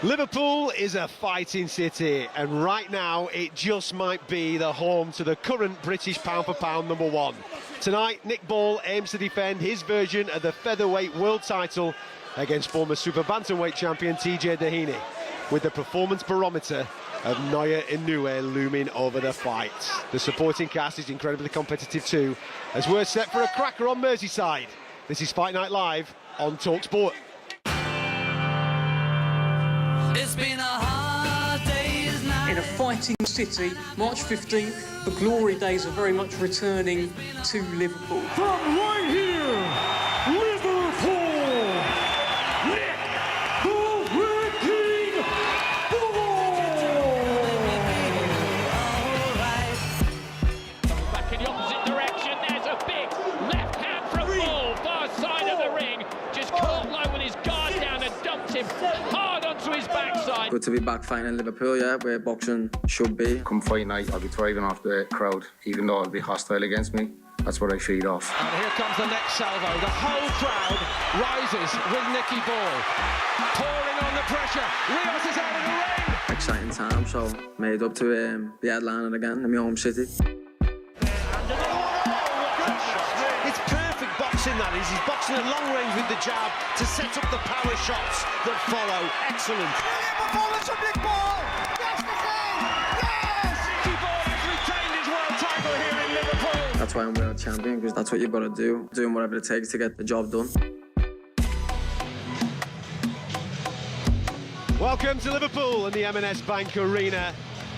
Liverpool is a fighting city, and right now it just might be the home to the current British pound-for-pound number one. Tonight, Nick Ball aims to defend his version of the Featherweight World title against former Super Bantamweight champion TJ Doheny, with the performance barometer of Noya Inoue looming over the fight. The supporting cast is incredibly competitive too, as we're set for a cracker on Merseyside. This is Fight Night Live on talkSPORT. It's been a hard day's night. In a fighting city, March 15th, the glory days are very much returning to Liverpool. From right here, Liverpool, Nick the Red King Ball! Back in the opposite direction, there's a big left hand from Ball, far side of the ring, just caught low with his guard down and dumped him hard onto his backside. Good to be back fighting in Liverpool, yeah, where boxing should be. Come fight night, I'll be thriving off the crowd, even though it'll be hostile against me. That's what I feed off. And here comes the next salvo. The whole crowd rises with Nicky Ball. Pouring on the pressure. Rios is out of the ring. Exciting time, so made up to be headlining again in my home city. It's perfect boxing, that is. He's boxing at long range with the jab to set up the power shots that follow. Excellent. Brilliant performance from Nick Ball. Yes, the same. Yes! Nicky Ball has retained his world title here in Liverpool. That's why I'm world champion, because that's what you've got to do. Doing whatever it takes to get the job done. Welcome to Liverpool and the M&S Bank Arena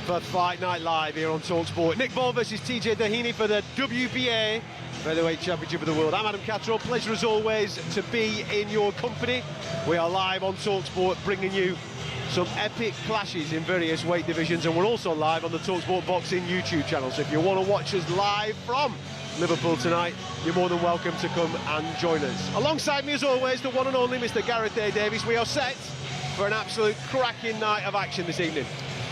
for Fight Night Live here on talkSPORT. Nick Ball versus TJ Doheny for the WBA Featherweight Championship of the World. I'm Adam Catterall. Pleasure as always to be in your company. We are live on talkSPORT, bringing you some epic clashes in various weight divisions, and we're also live on the talkSPORT Boxing YouTube channel. So if you want to watch us live from Liverpool tonight, you're more than welcome to come and join us. Alongside me, as always, the one and only Mr. Gareth A. Davies. We are set for an absolute cracking night of action this evening.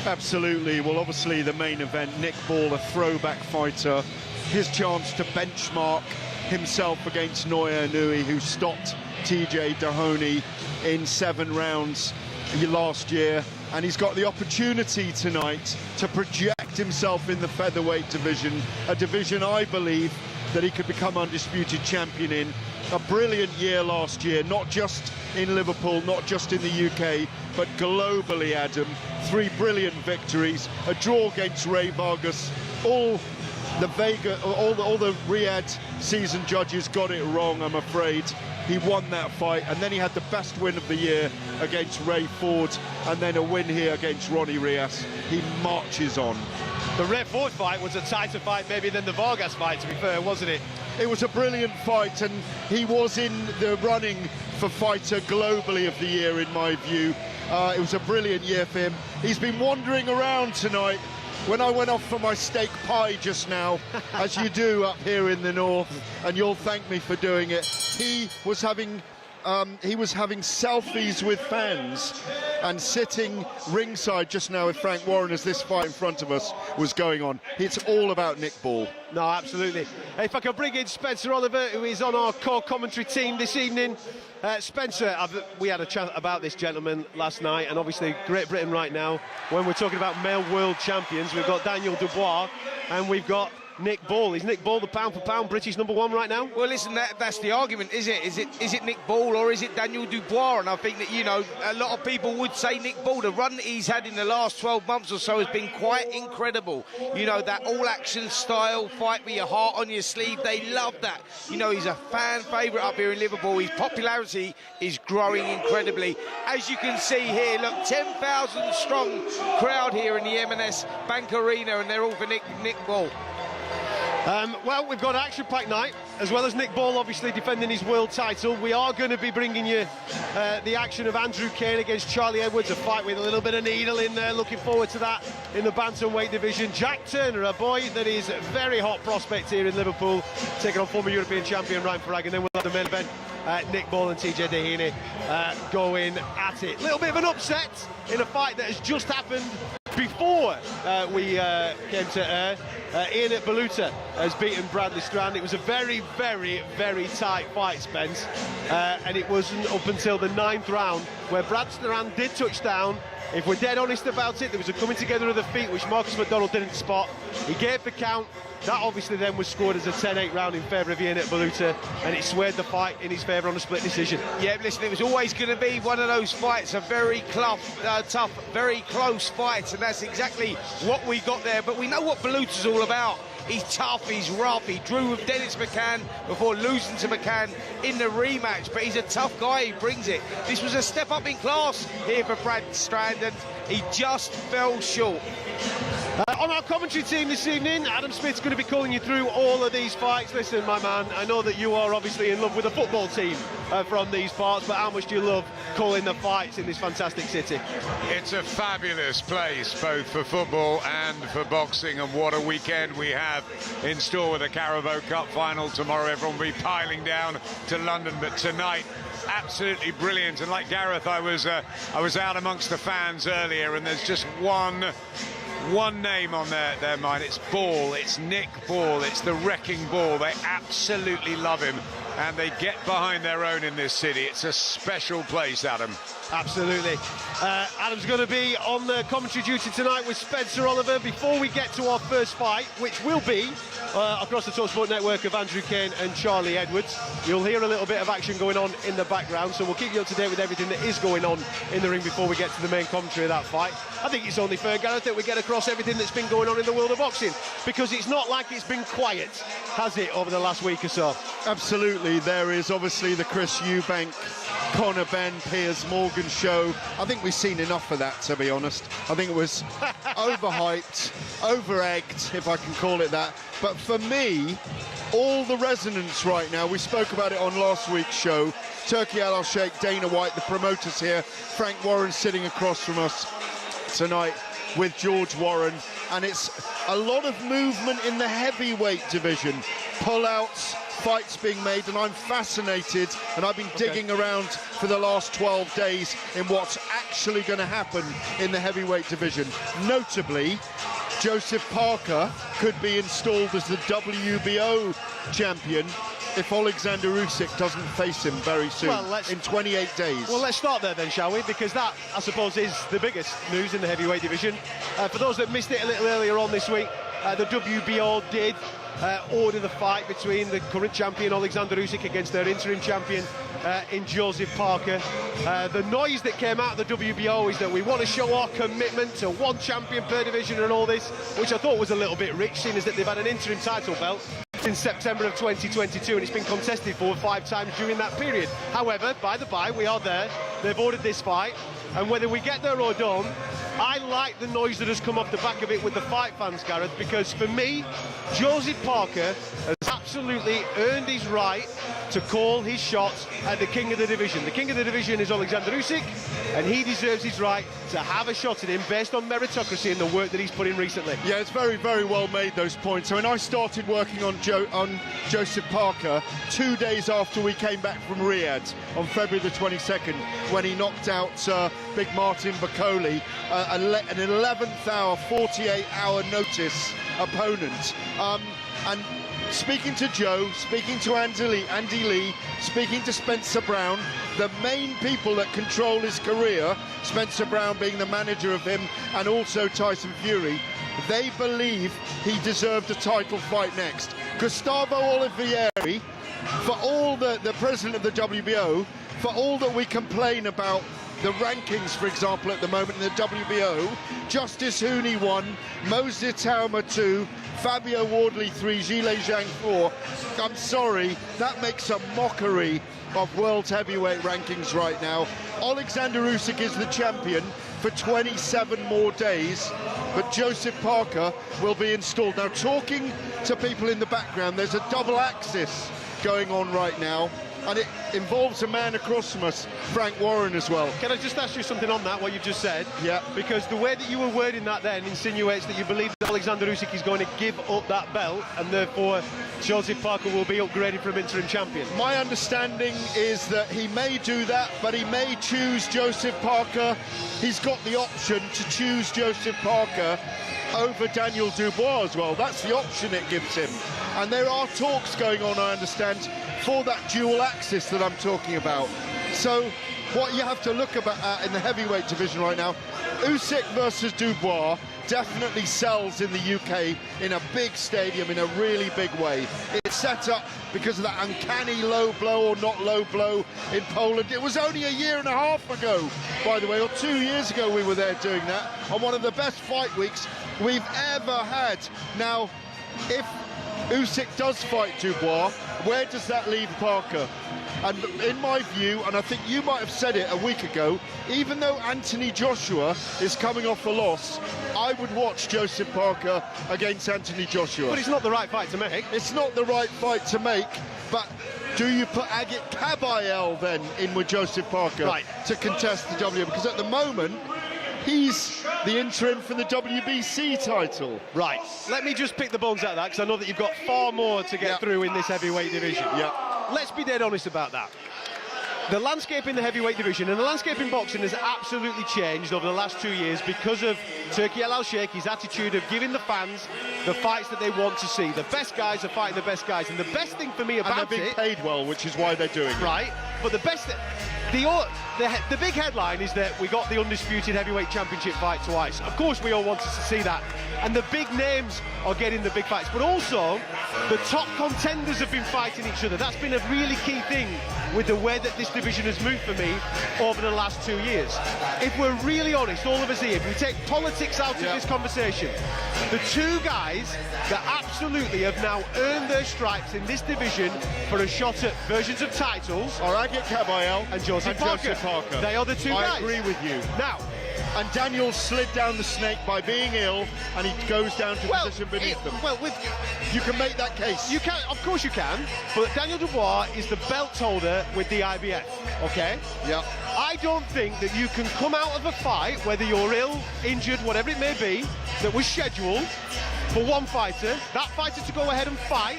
Absolutely. Well, obviously the main event, Nick Ball, a throwback fighter, his chance to benchmark himself against Noya Inoue, who stopped TJ Doheny in 7 rounds last year, and he's got the opportunity tonight to project himself in the featherweight division, a division I believe that he could become undisputed champion in. A brilliant year last year, not just in Liverpool, not just in the UK, but globally, Adam. 3 brilliant victories, a draw against Ray Vargas. All the Riyadh season judges got it wrong, I'm afraid. He won that fight, and then he had the best win of the year against Ray Ford, and then a win here against Ronnie Rios. He marches on. The Ray Ford fight was a tighter fight maybe than the Vargas fight, to be fair, wasn't it? It was a brilliant fight, and he was in the running for Fighter Globally of the Year, in my view. It was a brilliant year for him. He's been wandering around tonight. When I went off for my steak pie just now, as you do up here in the north, and you'll thank me for doing it, he was having selfies with fans and sitting ringside just now with Frank Warren as this fight in front of us was going on. It's all about Nick Ball. No, absolutely. If I could bring in Spencer Oliver, who is on our core commentary team this evening. Spencer, we had a chat about this gentleman last night, and obviously Great Britain right now, when we're talking about male world champions, we've got Daniel Dubois and we've got Nick Ball. Is Nick Ball the pound-for-pound British number one right now? Well, listen, that's the argument, is it? Is it Nick Ball or is it Daniel Dubois? And I think that, you know, a lot of people would say Nick Ball. The run that he's had in the last 12 months or so has been quite incredible. You know, that all-action style, fight with your heart on your sleeve, they love that. You know, he's a fan favourite up here in Liverpool. His popularity is growing incredibly. As you can see here, look, 10,000 strong crowd here in the M&S Bank Arena, and they're all for Nick Ball. Well, we've got an action-packed night, as well as Nick Ball obviously defending his world title. We are going to be bringing you the action of Andrew Cain against Charlie Edwards, a fight with a little bit of needle in there. Looking forward to that in the bantamweight division. Jack Turner, a boy that is a very hot prospect here in Liverpool, taking on former European champion Ryan Farag, and then we'll have the main event, Nick Ball and TJ Doheny going at it. A little bit of an upset in a fight that has just happened before we came to air, Ian Baluta has beaten Bradley Strand. It was a very, very, very tight fight, Spence, and it wasn't up until the 9th round where Brad Strand did touch down. If we're dead honest about it, there was a coming together of the feet which Marcus McDonald didn't spot. He gave the count. That obviously then was scored as a 10-8 round in favour of Ian Baluta, and it swayed the fight in his favour on a split decision. Yeah, listen, it was always going to be one of those fights, a very tough, very close fights, and that's exactly what we got there. But we know what Baluta's all about. He's tough, he's rough, he drew with Dennis McCann before losing to McCann in the rematch, but he's a tough guy, he brings it. This was a step up in class here for Brad Strand, and he just fell short. On our commentary team this evening, Adam Smith's going to be calling you through all of these fights. Listen, my man, I know that you are obviously in love with the football team from these parts, but how much do you love calling the fights in this fantastic city? It's a fabulous place, both for football and for boxing, and what a weekend we have in store with the Carabao Cup final tomorrow. Everyone will be piling down to London, but tonight, absolutely brilliant. And like Gareth, I was out amongst the fans earlier, and there's just one name on their mind. It's Ball, it's Nick Ball, it's the Wrecking Ball. They absolutely love him, and they get behind their own in this city. It's a special place, Adam. Absolutely. Adam's going to be on the commentary duty tonight with Spencer Oliver. Before we get to our first fight, which will be across the talkSPORT network of Andrew Cain and Charlie Edwards, you'll hear a little bit of action going on in the background, so we'll keep you up to date with everything that is going on in the ring before we get to the main commentary of that fight. I think it's only fair, Gareth, that we get across everything that's been going on in the world of boxing, because it's not like it's been quiet, has it, over the last week or so? Absolutely. There is obviously the Chris Eubank, Conor Benn, Piers Morgan show. I think we've seen enough of that, to be honest. I think it was overhyped, over-egged, if I can call it that. But for me, all the resonance right now, we spoke about it on last week's show, Turki Al-Sheikh, Dana White, the promoters here, Frank Warren sitting across from us tonight with George Warren, and it's a lot of movement in the heavyweight division, pull-outs, fights being made, and I'm fascinated, and I've been digging around for the last 12 days in what's actually going to happen in the heavyweight division. Notably, Joseph Parker could be installed as the WBO champion if Alexander Usyk doesn't face him very soon, in 28 days. Well, let's start there then, shall we? Because that, I suppose, is the biggest news in the heavyweight division. For those that missed it a little earlier on this week, the WBO did order the fight between the current champion Alexander Usyk against their interim champion in Joseph Parker. The noise that came out of the WBO is that we want to show our commitment to one champion per division and all this, which I thought was a little bit rich, seeing as that they've had an interim title belt since September of 2022, and it's been contested 4 or 5 times during that period. However, by the by, we are there. They've ordered this fight, and whether we get there or don't, I like the noise that has come off the back of it with the fight fans, Gareth, because for me, Joseph Parker has absolutely earned his right to call his shots at the king of the division. The king of the division is Alexander Usyk, and he deserves his right to have a shot at him based on meritocracy and the work that he's put in recently. Yeah, it's very, very well made, those points. I mean, I started working on Joseph Parker 2 days after we came back from Riyadh on February the 22nd, when he knocked out Big Martin Bakole, an 11th hour, 48-hour notice opponent. And speaking to Joe, speaking to Andy Lee, speaking to Spencer Brown, the main people that control his career, Spencer Brown being the manager of him, and also Tyson Fury, they believe he deserved a title fight next. Gustavo Olivieri, for all the president of the WBO, for all that we complain about the rankings, for example, at the moment in the WBO, Justice Hooney 1, Mo Zitauma 2, Fabio Wardley 3, Zhilei Zhang 4. I'm sorry, that makes a mockery of world heavyweight rankings right now. Alexander Usyk is the champion for 27 more days, but Joseph Parker will be installed. Now, talking to people in the background, there's a double axis going on right now, and it involves a man across from us, Frank Warren, as well. Can I just ask you something on that, what you've just said? Yeah. Because the way that you were wording that then insinuates that you believe that Alexander Usyk is going to give up that belt and therefore Joseph Parker will be upgraded from interim champion? My understanding is that he may do that, but he may choose Joseph Parker. He's got the option to choose Joseph Parker over Daniel Dubois as well. That's the option it gives him. And there are talks going on, I understand, for that dual axis that I'm talking about. So what you have to look at in the heavyweight division right now, Usyk versus Dubois definitely sells in the UK in a big stadium, in a really big way. It's set up because of that uncanny low blow or not low blow in Poland. It was only a year and a half ago, by the way, or 2 years ago we were there doing that, on one of the best fight weeks we've ever had. Now, if Usyk does fight Dubois, where does that leave Parker? And in my view, and I think you might have said it a week ago, even though Anthony Joshua is coming off a loss, I would watch Joseph Parker against Anthony Joshua. But it's not the right fight to make. It's not the right fight to make, but do you put Agit Kabayel then in with Joseph Parker to contest the WBA? Because at the moment, he's the interim for the WBC title. Right. Let me just pick the bones out of that, because I know that you've got far more to get through in this heavyweight division. Let's be dead honest about that. The landscape in the heavyweight division and the landscape in boxing has absolutely changed over the last 2 years because of Turki Al-Sheikh, his attitude of giving the fans the fights that they want to see. The best guys are fighting the best guys, and the best thing for me about and they're being paid well, which is why they're doing it. Right, but the best... The big headline is that we got the undisputed heavyweight championship fight twice. Of course we all wanted to see that, and the big names are getting the big fights, but also the top contenders have been fighting each other. That's been a really key thing with the way that this division has moved for me over the last 2 years. If we're really honest, all of us here, if we take politics out of this conversation, the two guys that absolutely have now earned their stripes in this division for a shot at versions of titles are Agit Kabayel and Joseph Parker. They are the two guys. I agree with you. Now, and Daniel slid down the snake by being ill, and he goes down to position beneath them. Well, you can make that case. You can, of course you can, but Daniel Dubois is the belt holder with the IBF, okay? Yeah. I don't think that you can come out of a fight, whether you're ill, injured, whatever it may be, that was scheduled for one fighter, that fighter to go ahead and fight,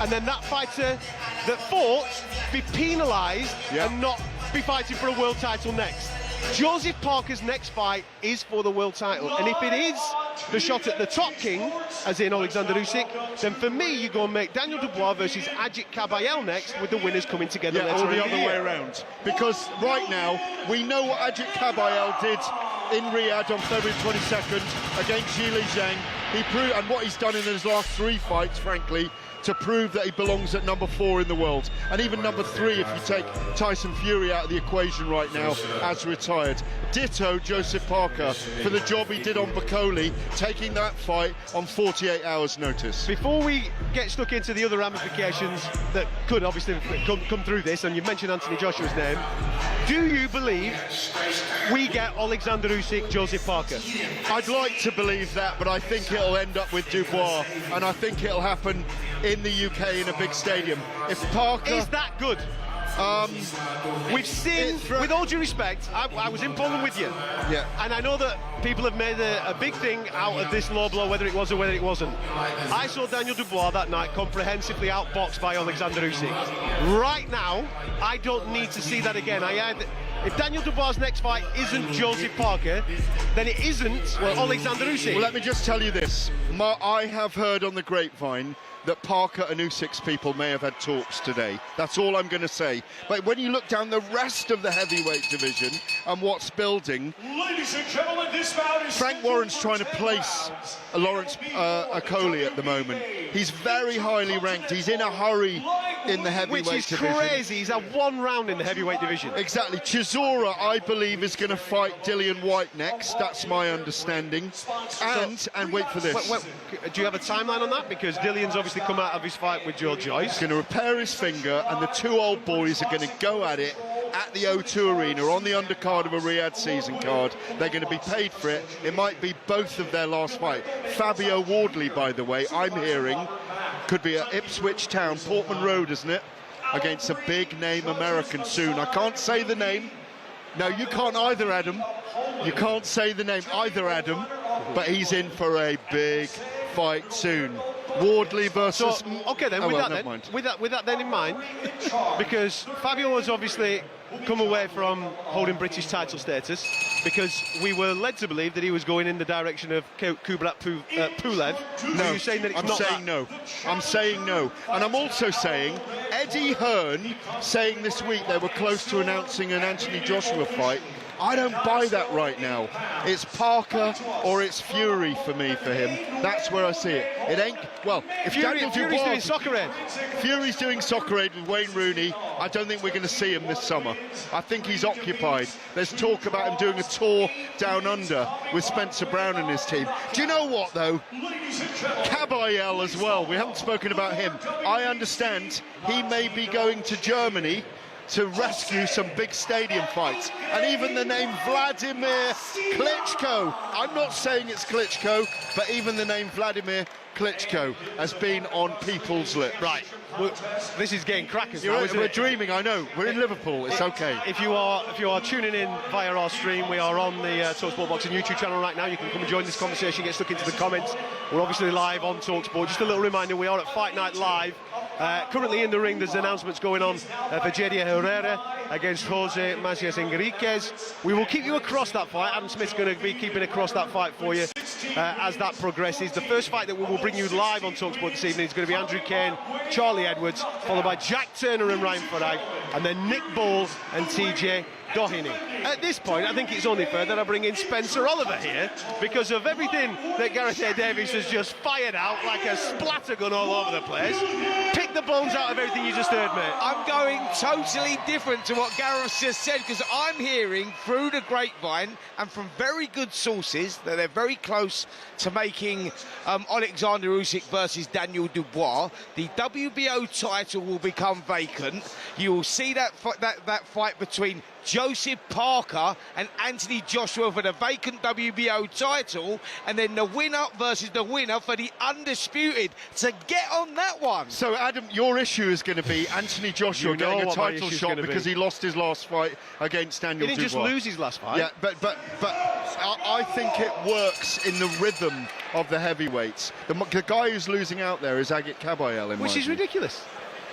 and then that fighter that fought be penalised and not be fighting for a world title next. Joseph Parker's next fight is for the world title, and if it is the shot at the top king, as in Alexander Usyk, then for me you go and make Daniel Dubois versus Agit Kabayel next, with the winners coming together later or the other way around. Because right now we know what Agit Kabayel did in Riyadh on February 22nd against Zhili Zhang. He proved, and what he's done in his last 3 fights, frankly, to prove that he belongs at number 4 in the world, and even number 3 if you take Tyson Fury out of the equation right now as retired. Ditto Joseph Parker for the job he did on Bacoli, taking that fight on 48 hours notice. Before we get stuck into the other ramifications that could obviously come through this, and you mentioned Anthony Joshua's name, do you believe we get Alexander Usyk, Joseph Parker? I'd like to believe that, but I think it'll end up with Dubois, and I think it'll happen in the UK in a big stadium. If Parker... Is that good? We've seen, with all due respect, I was in Poland with you, and I know that people have made a big thing out of this low blow, whether it was or whether it wasn't. I saw Daniel Dubois that night comprehensively outboxed by Alexander Usyk. Right now, I don't need to see that again. If Daniel Dubois' next fight isn't Joseph Parker, then it isn't Alexander Usyk. Well, let me just tell you this. I have heard on the grapevine that Parker and Usyk's people may have had talks today. That's all I'm going to say. But when you look down the rest of the heavyweight division and what's building, ladies and gentlemen, this bout is Frank Warren's trying to place Lawrence Akoli at the moment. He's very highly ranked. He's in a hurry in the heavyweight division. Which is crazy. He's had 1 round in the heavyweight division. Exactly. Chisora, I believe, is going to fight Dillian White next. That's my understanding. And wait for this. Do you have a timeline on that? Because Dillian's obviously come out of his fight with Joe Joyce. He's going to repair his finger, and the 2 old boys are going to go at it at the O2 Arena on the undercard of a Riyadh season card. They're going to be paid for it. It might be both of their last fight. Fabio Wardley, by the way, I'm hearing, could be at Ipswich Town, Portman Road, isn't it? Against a big-name American soon. I can't say the name. No, you can't either, Adam. You can't say the name either, Adam. But he's in for a big fight soon. Wardley versus... So, okay then, with that then in mind, because Fabio has obviously come away from holding British title status because we were led to believe that he was going in the direction of Kubrat Pulev. No, Are you saying that it's I'm saying no. I'm saying no. And I'm also saying Eddie Hearn saying this week they were close to announcing an Anthony Joshua fight. I don't buy that right now. It's Parker or it's Fury for me, for him. That's where I see it. It ain't... Well, if Fury's doing Soccer Aid. Fury's doing Soccer Aid with Wayne Rooney, I don't think we're going to see him this summer. I think he's occupied. There's talk about him doing a tour down under with Spencer Brown and his team. Do you know what, though? Kabayel as well. We haven't spoken about him. I understand he may be going to Germany to rescue some big stadium fights. And even the name Vladimir Klitschko, I'm not saying it's Klitschko, but even the name Vladimir Klitschko has been on people's lips. Right. Well, this is getting crackers now, isn't We're it? dreaming, I know. We're in Liverpool, it's okay. If you are tuning in via our stream, we are on the talkSPORT Boxing YouTube channel right now. You can come and join this conversation, get stuck into the comments. We're obviously live on talkSPORT. Just a little reminder, we are at Fight Night Live. Currently in the ring, there's announcements going on for Jadier Herrera against Jose Macias Enriquez. We will keep you across that fight. Adam Smith's going to be keeping across that fight for you as that progresses. The first fight that we will bring you live on talkSPORT this evening is going to be Andrew Cain, Charlie Edwards, followed by Jack Turner and Ryan Farag, and then Nick Ball and TJ Doheny. At this point, I think it's only fair that I bring in Spencer Oliver here because of everything that Gareth A. Davies has just fired out like a splatter gun all over the place. Pick the bones out of everything you just heard, mate. I'm going totally different to what Gareth just said because I'm hearing through the grapevine and from very good sources that they're very close to making Alexander Usyk versus Daniel Dubois. The WBO title will become vacant. You will see that fight between Joseph Parker and Anthony Joshua for the vacant WBO title, and then the winner versus the winner for the undisputed. So get on that one. So, Adam, your issue is going to be Anthony Joshua getting a title shot because he lost his last fight against Daniel Dubois. He didn't just lose his last fight. Yeah, but I think it works in the rhythm of the heavyweights. The guy who's losing out there is Agit Kabayel, which is ridiculous.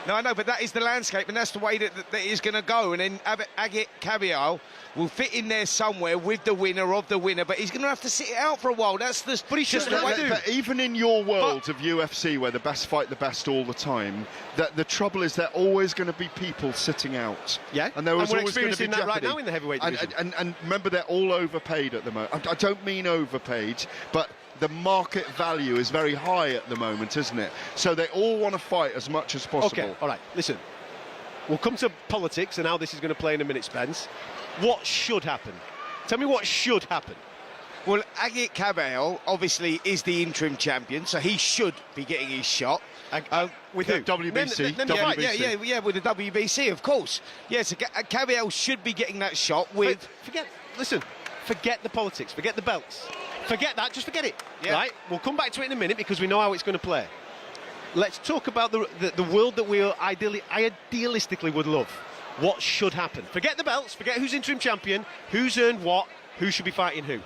No, I know, but that is the landscape, and that's the way that it is going to go. And then Agit Kabayel will fit in there somewhere with the winner of the winner, but he's going to have to sit it out for a while. That's the... But he shouldn't have to. But even in your world of UFC, where the best fight the best all the time, the trouble is there are always going to be people sitting out. Yeah, and there was we're always going to be that right now in the heavyweight division. And remember, they're all overpaid at the moment. I don't mean overpaid, but the market value is very high at the moment, isn't it? So they all want to fight as much as possible. Okay, all right, listen. We'll come to politics and how this is going to play in a minute, Spence. What should happen? Tell me what should happen. Well, Agit Kabayel obviously is the interim champion, so he should be getting his shot. With who? WBC. WBC. Yeah, with the WBC, of course. Yes, Kabayel should be getting that shot with... Forget the politics, forget the belts. Forget that, just forget it, yeah. Right? We'll come back to it in a minute because we know how it's going to play. Let's talk about the world that we idealistically would love. What should happen? Forget the belts, forget who's interim champion, who's earned what, who should be fighting who.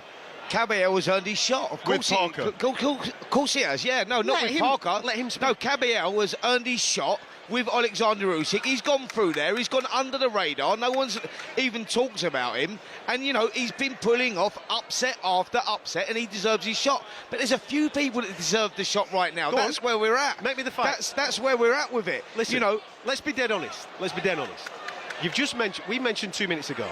Kabayel has earned his shot, of course. With Parker. Of course he has, yeah. No, not with Parker. Let him speak. No, Kabayel has earned his shot with Alexander Usyk. He's gone through there, he's gone under the radar, no one's even talks about him, and you know, he's been pulling off upset after upset, and he deserves his shot. But there's a few people that deserve the shot right now. That's where we're at. Make me the fight. That's where we're at with it. Listen, you know, let's be dead honest. You've just mentioned, we mentioned 2 minutes ago,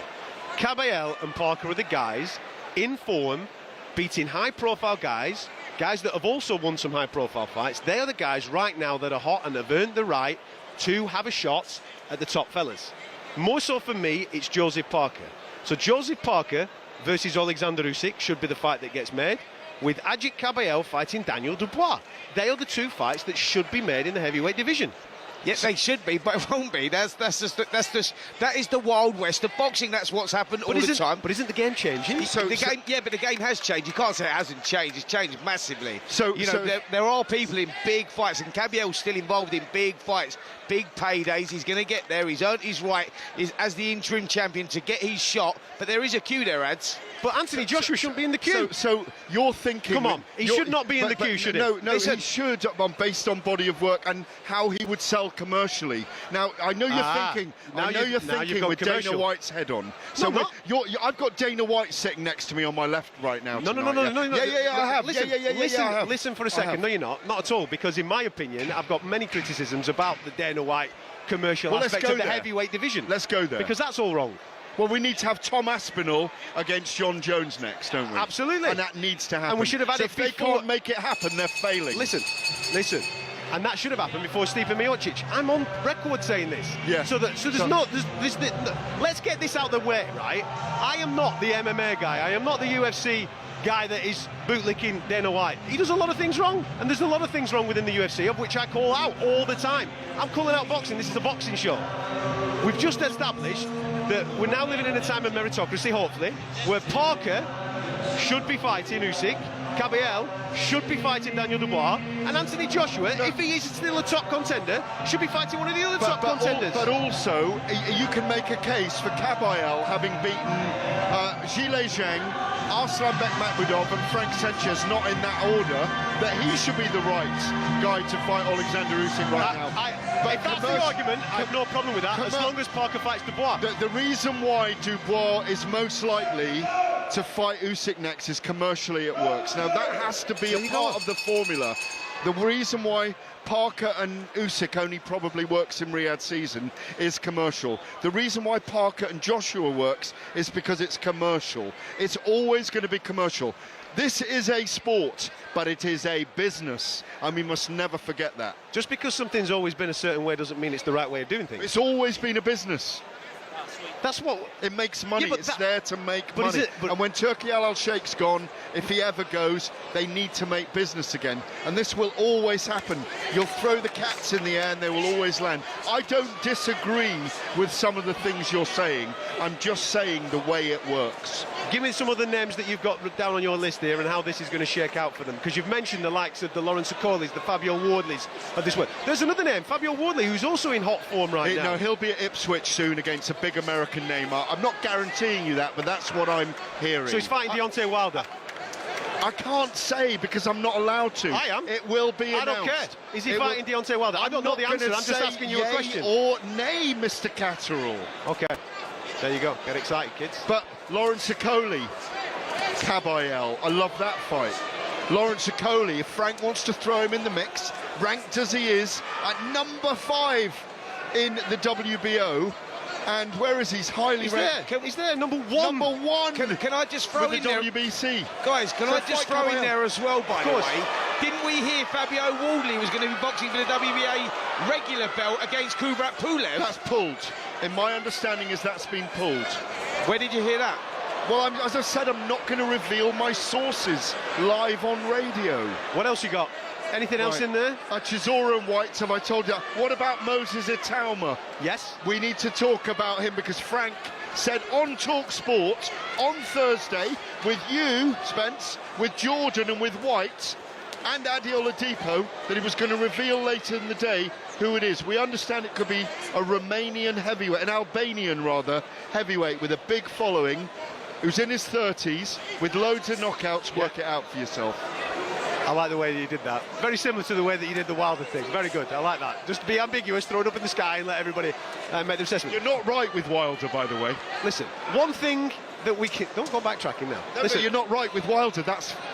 Kabayel and Parker are the guys in form, beating high-profile guys that have also won some high-profile fights. They are the guys right now that are hot and have earned the right to have a shot at the top fellas. More so for me, it's Joseph Parker. So Joseph Parker versus Alexander Usyk should be the fight that gets made, with Agit Kabayel fighting Daniel Dubois. They are the two fights that should be made in the heavyweight division. Yes, they should be, but it won't be. That is the Wild West of boxing. That's what's happened all the time. But isn't the game changing? But the game has changed. You can't say it hasn't changed. It's changed massively. There are people in big fights, and Cabiel's still involved in big fights, big paydays. He's going to get there. He's earned his right as the interim champion to get his shot. But there is a queue there, Ads. But Anthony Joshua shouldn't be in the queue. So you're thinking... Come on, he should not be in the queue, should he? No, he should, based on body of work and how he would sell commercially. Now, I know you're thinking with Dana White's head on. So I've got Dana White sitting next to me on my left right now. No. Yeah, I have. Listen for a second. No, you're not. Not at all, because in my opinion, I've got many criticisms about the Dana White commercial aspect of the heavyweight division. Let's go there. Because that's all wrong. Well, we need to have Tom Aspinall against John Jones next, don't we? Absolutely. And that needs to happen. And we should have had it before. If they can't make it happen, they're failing. Listen. And that should have happened before Stipe Miocic. I'm on record saying this. Yeah. Let's get this out of the way, right? I am not the MMA guy. I am not the UFC guy that is bootlicking Dana White. He does a lot of things wrong, and there's a lot of things wrong within the UFC, of which I call out all the time. I'm calling out boxing. This is a boxing show. We've just established that we're now living in a time of meritocracy, hopefully, where Parker should be fighting Usyk, Cabiel should be fighting Daniel Dubois, and Anthony Joshua, if he is still a top contender, should be fighting one of the other top contenders. But also, you can make a case for Cabiel having beaten Zhilei Zhang, Arslan Bekmambetov and Frank Sanchez, not in that order, that he should be the right guy to fight Alexander Usyk right now. But if that's the argument, I have no problem with that, as long as Parker fights Dubois. The reason why Dubois is most likely to fight Usyk next is commercially it works. Now, that has to be a part of the formula. The reason why Parker and Usyk only probably works in Riyadh season is commercial. The reason why Parker and Joshua works is because it's commercial. It's always going to be commercial. This is a sport, but it is a business, and we must never forget that. Just because something's always been a certain way doesn't mean it's the right way of doing things. It's always been a business. That's what... It makes money. Yeah, it's there to make money. And when Turki Al Sheikh's gone, if he ever goes, they need to make business again. And this will always happen. You'll throw the cats in the air and they will always land. I don't disagree with some of the things you're saying. I'm just saying the way it works. Give me some of the names that you've got down on your list here and how this is going to shake out for them. Because you've mentioned the likes of the Lawrence Okolis, the Fabio Wardleys of this world. There's another name, Fabio Wardley, who's also in hot form right now. No, he'll be at Ipswich soon against a big American name. I'm not guaranteeing you that, but that's what I'm hearing. So he's fighting Deontay Wilder? I can't say because I'm not allowed to. I am. It will be announced. I don't care. Is he fighting Deontay Wilder? I don't know the answer. I'm just asking you a question. Or nay, Mr. Catterall. Okay. There you go. Get excited, kids. But Lawrence Okolie, Cabiel, I love that fight. Lawrence Okolie, if Frank wants to throw him in the mix, ranked as he is, at number 5 in the WBO. And where is he? He's highly ranked. He's there, number 1. Number 1. Can I just throw in there? WBC. Guys, can I just throw in there as well, by the way? Didn't we hear Fabio Wardley was going to be boxing for the WBA regular belt against Kubrat Pulev? That's pulled. In my understanding is that's been pulled. Where did you hear that? Well, as I said, I'm not going to reveal my sources live on radio. What else you got? Anything else in there? Chisora and White, have I told you? What about Moses Itauma? Yes. We need to talk about him because Frank said on talkSPORT on Thursday with you, Spence, with Jordan and with White and Adi Oladipo that he was going to reveal later in the day who it is. We understand it could be a Romanian heavyweight, an Albanian rather, heavyweight with a big following who's in his 30s with loads of knockouts. Work it out for yourself. I like the way that you did that. Very similar to the way that you did the Wilder thing. Very good. I like that. Just to be ambiguous, throw it up in the sky and let everybody make their assessment. You're not right with Wilder, by the way. Listen, one thing that we can... Don't go backtracking now. No, listen, you're not right with Wilder.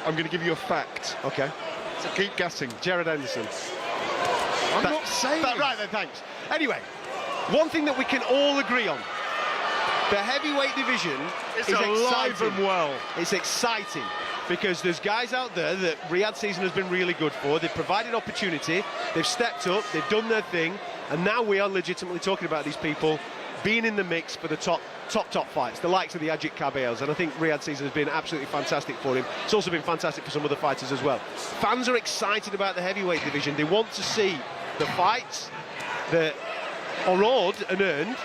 I'm going to give you a fact. Okay. So keep guessing. Jared Anderson. I'm not saying... Right then, thanks. Anyway, one thing that we can all agree on. The heavyweight division is alive and well. It's exciting. Because there's guys out there that Riyadh season has been really good for. They've provided opportunity, they've stepped up, they've done their thing, and now we are legitimately talking about these people being in the mix for the top fights, the likes of the Ajit Cabiels, and I think Riyadh season has been absolutely fantastic for him. It's also been fantastic for some other fighters as well. Fans are excited about the heavyweight division. They want to see the fights, that are owed and earned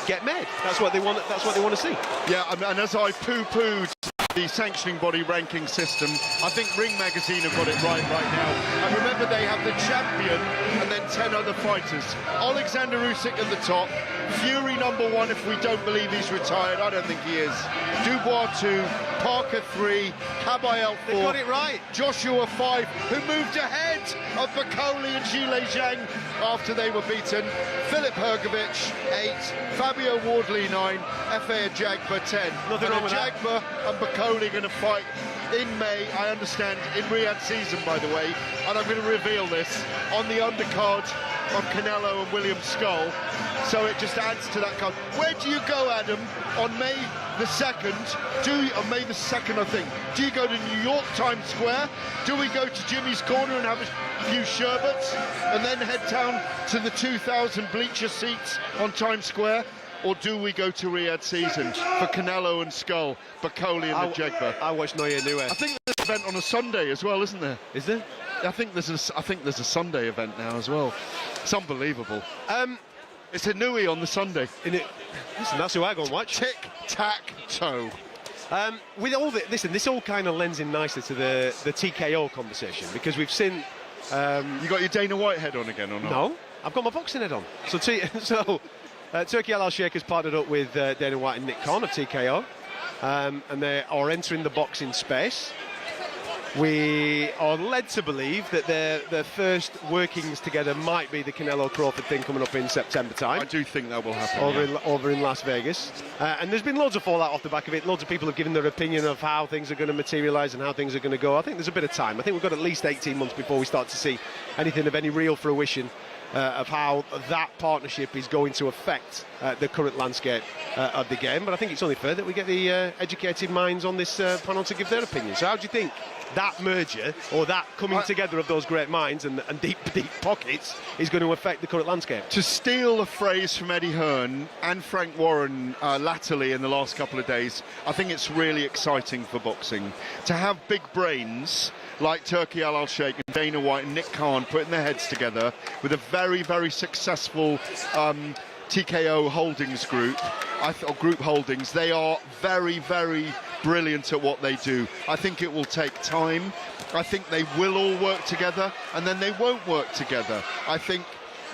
get made. That's what they want. That's what they want to see. Yeah, and as I poo-pooed the sanctioning body ranking system, I think Ring Magazine have got it right now. And remember, they have the champion and then 10 other fighters. Alexander Usyk at the top, Fury #1 if we don't believe he's retired. I don't think he is. Dubois 2, Parker 3, Kabayel 4. They got it right. Joshua 5, who moved ahead of Bakoli and Zhile Zhang after they were beaten. Philip Hrgovic 8, Fabio Wardley 9, Efe Ajagba 10. Nothing wrong with that. Ajagba and Bakoli going to fight in May, I understand, in Riyadh season, by the way, and I'm going to reveal this on the undercard of Canelo and William Skull, so it just adds to that card. Where do you go, Adam, on May the 2nd? On May the 2nd, I think. Do you go to New York, Times Square? Do we go to Jimmy's Corner and have a few sherbets and then head down to the 2,000 bleacher seats on Times Square? Or do we go to Riyadh season for Canelo and Skull, Bakoli and Ajagba? I watch Noya Nue. I think there's an event on a Sunday as well, isn't there? Is there? I think there's a Sunday event now as well. It's unbelievable. It's a Nui on the Sunday. Listen, that's who I go and watch. Tic-tac-toe. With all listen, this all kind of lends in nicely to the TKO conversation, because we've seen. You got your Dana White head on again or not? No, I've got my boxing head on. Turki Al-Sheikh has partnered up with Dana White and Nick Khan of TKO, and they are entering the boxing space. We are led to believe that their first workings together might be the Canelo Crawford thing coming up in September time. I do think that will happen. Over in Las Vegas. And there's been loads of fallout off the back of it. Loads of people have given their opinion of how things are going to materialise and how things are going to go. I think there's a bit of time. I think we've got at least 18 months before we start to see anything of any real fruition of how that partnership is going to affect the current landscape of the game. But I think it's only fair that we get the educated minds on this panel to give their opinion. So how do you think that merger, or that coming together of those great minds and deep pockets, is going to affect the current landscape? To steal a phrase from Eddie Hearn and Frank Warren latterly in the last couple of days, I think it's really exciting for boxing to have big brains like Turki Al-Sheikh and Dana White and Nick Khan putting their heads together with a very, very successful TKO holdings group, or group holdings. They are very, very brilliant at what they do. I think it will take time. I think they will all work together, and then they won't work together. I think,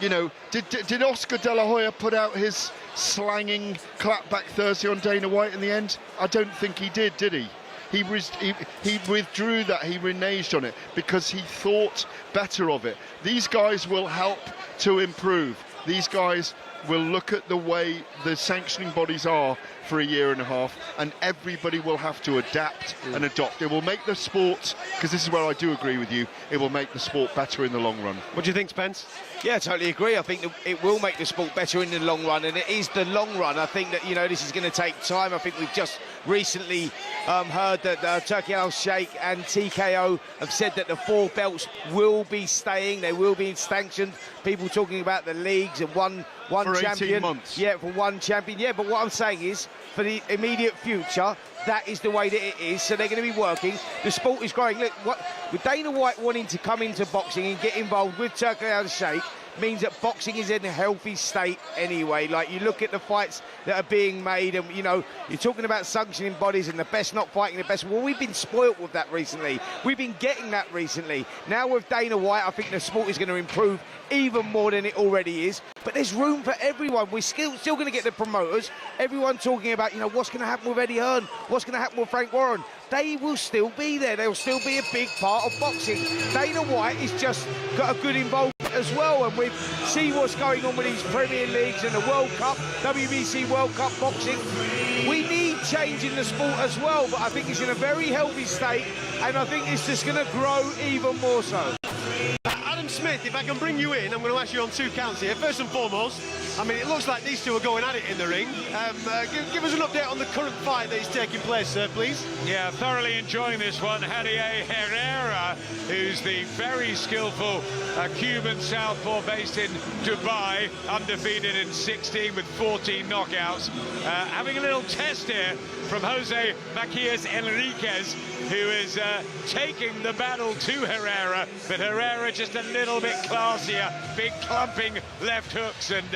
you know, did Oscar De La Hoya put out his slanging clapback Thursday on Dana White in the end? I don't think he did he? He withdrew that, he reneged on it because he thought better of it. These guys will help to improve. These guys will look at the way the sanctioning bodies are for a year and a half, and everybody will have to adapt and adopt. It will make the sport, because this is where I do agree with you, it will make the sport better in the long run. What do you think, Spence? Yeah, I totally agree. I think that it will make the sport better in the long run, and it is the long run. I think that, you know, this is going to take time. I think we've just recently heard that Turki Al-Sheikh and TKO have said that the 4 belts will be staying. They will be sanctioned. People talking about the leagues and one for champion. 18 months. Yeah, for one champion. Yeah, but what I'm saying is, for the immediate future, that is the way that it is. So they're going to be working. The sport is growing. Look, with Dana White wanting to come into boxing and get involved with Turki Al-Sheikh means that boxing is in a healthy state anyway. Like, you look at the fights that are being made, and, you know, you're talking about sanctioning bodies and the best not fighting the best. Well, we've been spoilt with that recently. We've been getting that recently. Now with Dana White, I think the sport is going to improve even more than it already is. But there's room for everyone. We're still going to get the promoters. Everyone talking about, you know, what's going to happen with Eddie Hearn, what's going to happen with Frank Warren. They will still be there. They'll still be a big part of boxing. Dana White has just got a good involvement as well, and we see what's going on with these Premier Leagues and the World Cup, WBC World Cup boxing. We need change in the sport as well, but I think it's in a very healthy state, and I think it's just going to grow even more so. Adam Smith, if I can bring you in, I'm going to ask you on 2 counts here. First and foremost, I mean, it looks like these two are going at it in the ring. Give us an update on the current fight that is taking place, please. Yeah, thoroughly enjoying this one. Javier Herrera, who's the very skillful Cuban southpaw based in Dubai, undefeated in 16 with 14 knockouts. Having a little test here from Jose Macias Enriquez, who is taking the battle to Herrera, but Herrera just a little bit classier. Big clumping left hooks, and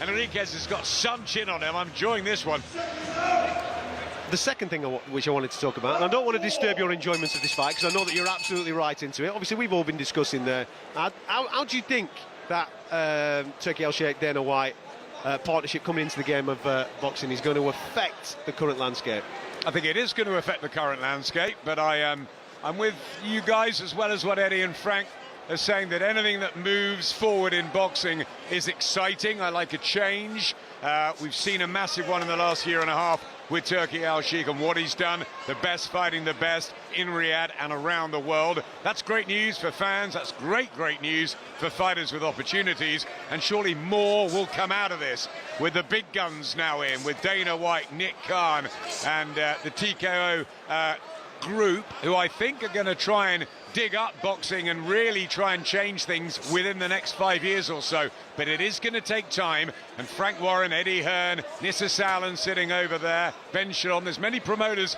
Enriquez has got some chin on him. I'm enjoying this one. The second thing which I wanted to talk about, and I don't want to disturb your enjoyment of this fight because I know that you're absolutely right into it. Obviously, we've all been discussing there. How do you think that Turki El-Sheikh, Dana White partnership coming into the game of boxing is going to affect the current landscape? I think it is going to affect the current landscape, but I'm with you guys as well as what Eddie and Frank are saying, that anything that moves forward in boxing is exciting. I like a change. We've seen a massive one in the last year and a half with Turki El-Sheikh and what he's done, the best fighting the best in Riyadh and around the world. That's great news for fans. That's great great news for fighters with opportunities, and surely more will come out of this with the big guns now in, with Dana White, Nick Khan and the TKO group, who I think are going to try and dig up boxing and really try and change things within the next 5 years or so. But it is going to take time, and Frank Warren, Eddie Hearn, Nissa Salin sitting over there, Benn. There's many promoters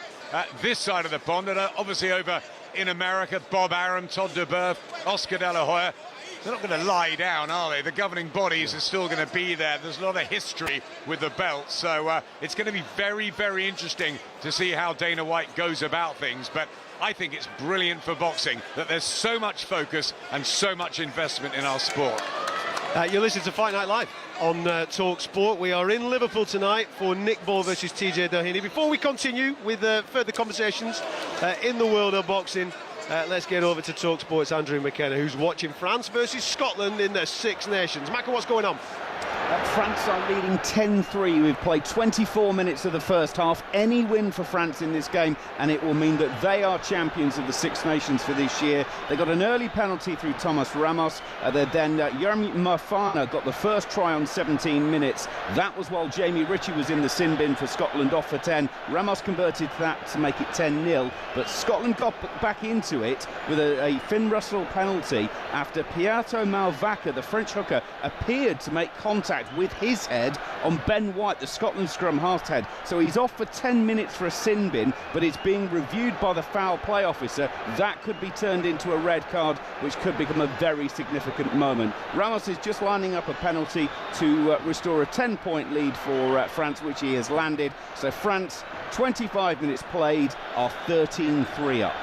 this side of the pond that are obviously over in America. Bob Arum, Todd DeBerf, Oscar De La Hoya. They're not going to lie down, are they? The governing bodies are still going to be there. There's a lot of history with the belt, so it's going to be very, very interesting to see how Dana White goes about things. But I think it's brilliant for boxing that there's so much focus and so much investment in our sport. You're listening to Fight Night Live on talkSPORT. We are in Liverpool tonight for Nick Ball versus TJ Doheny. Before we continue with further conversations in the world of boxing, let's get over to talkSPORT's Andrew McKenna, who's watching France versus Scotland in the Six Nations. Maka, what's going on? France are leading 10-3. We've played 24 minutes of the first half. Any win for France in this game, and it will mean that they are champions of the Six Nations for this year. They got an early penalty through Thomas Ramos. Then Yermi Mafana got the first try on 17 minutes. That was while Jamie Ritchie was in the sin bin for Scotland, off for 10. Ramos converted that to make it 10-0. But Scotland got back into it with a Finn Russell penalty after Piato Malvaca, the French hooker, appeared to make contact with his head on Ben White, the Scotland scrum half-head. So he's off for 10 minutes for a sin bin, but it's being reviewed by the foul play officer. That could be turned into a red card, which could become a very significant moment. Ramos is just lining up a penalty to restore a 10-point lead for France, which he has landed. So France, 25 minutes played, are 13-3 up.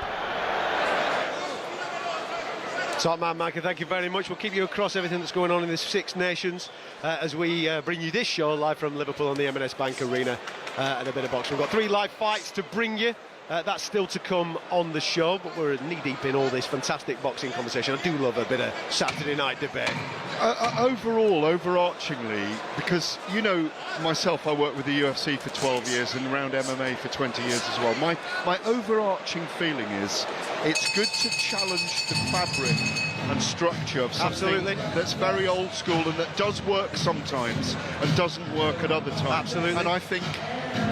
Top man, Micah, thank you very much. We'll keep you across everything that's going on in the Six Nations as we bring you this show live from Liverpool on the M&S Bank Arena and a bit of boxing. We've got 3 live fights to bring you. That's still to come on the show, but we're knee-deep in all this fantastic boxing conversation. I do love a bit of Saturday night debate. Overall, overarchingly, because, you know, myself, I worked with the UFC for 12 years and around MMA for 20 years as well. My overarching feeling is it's good to challenge the fabric and structure of something that's very old school and that does work sometimes and doesn't work at other times. Absolutely. And I think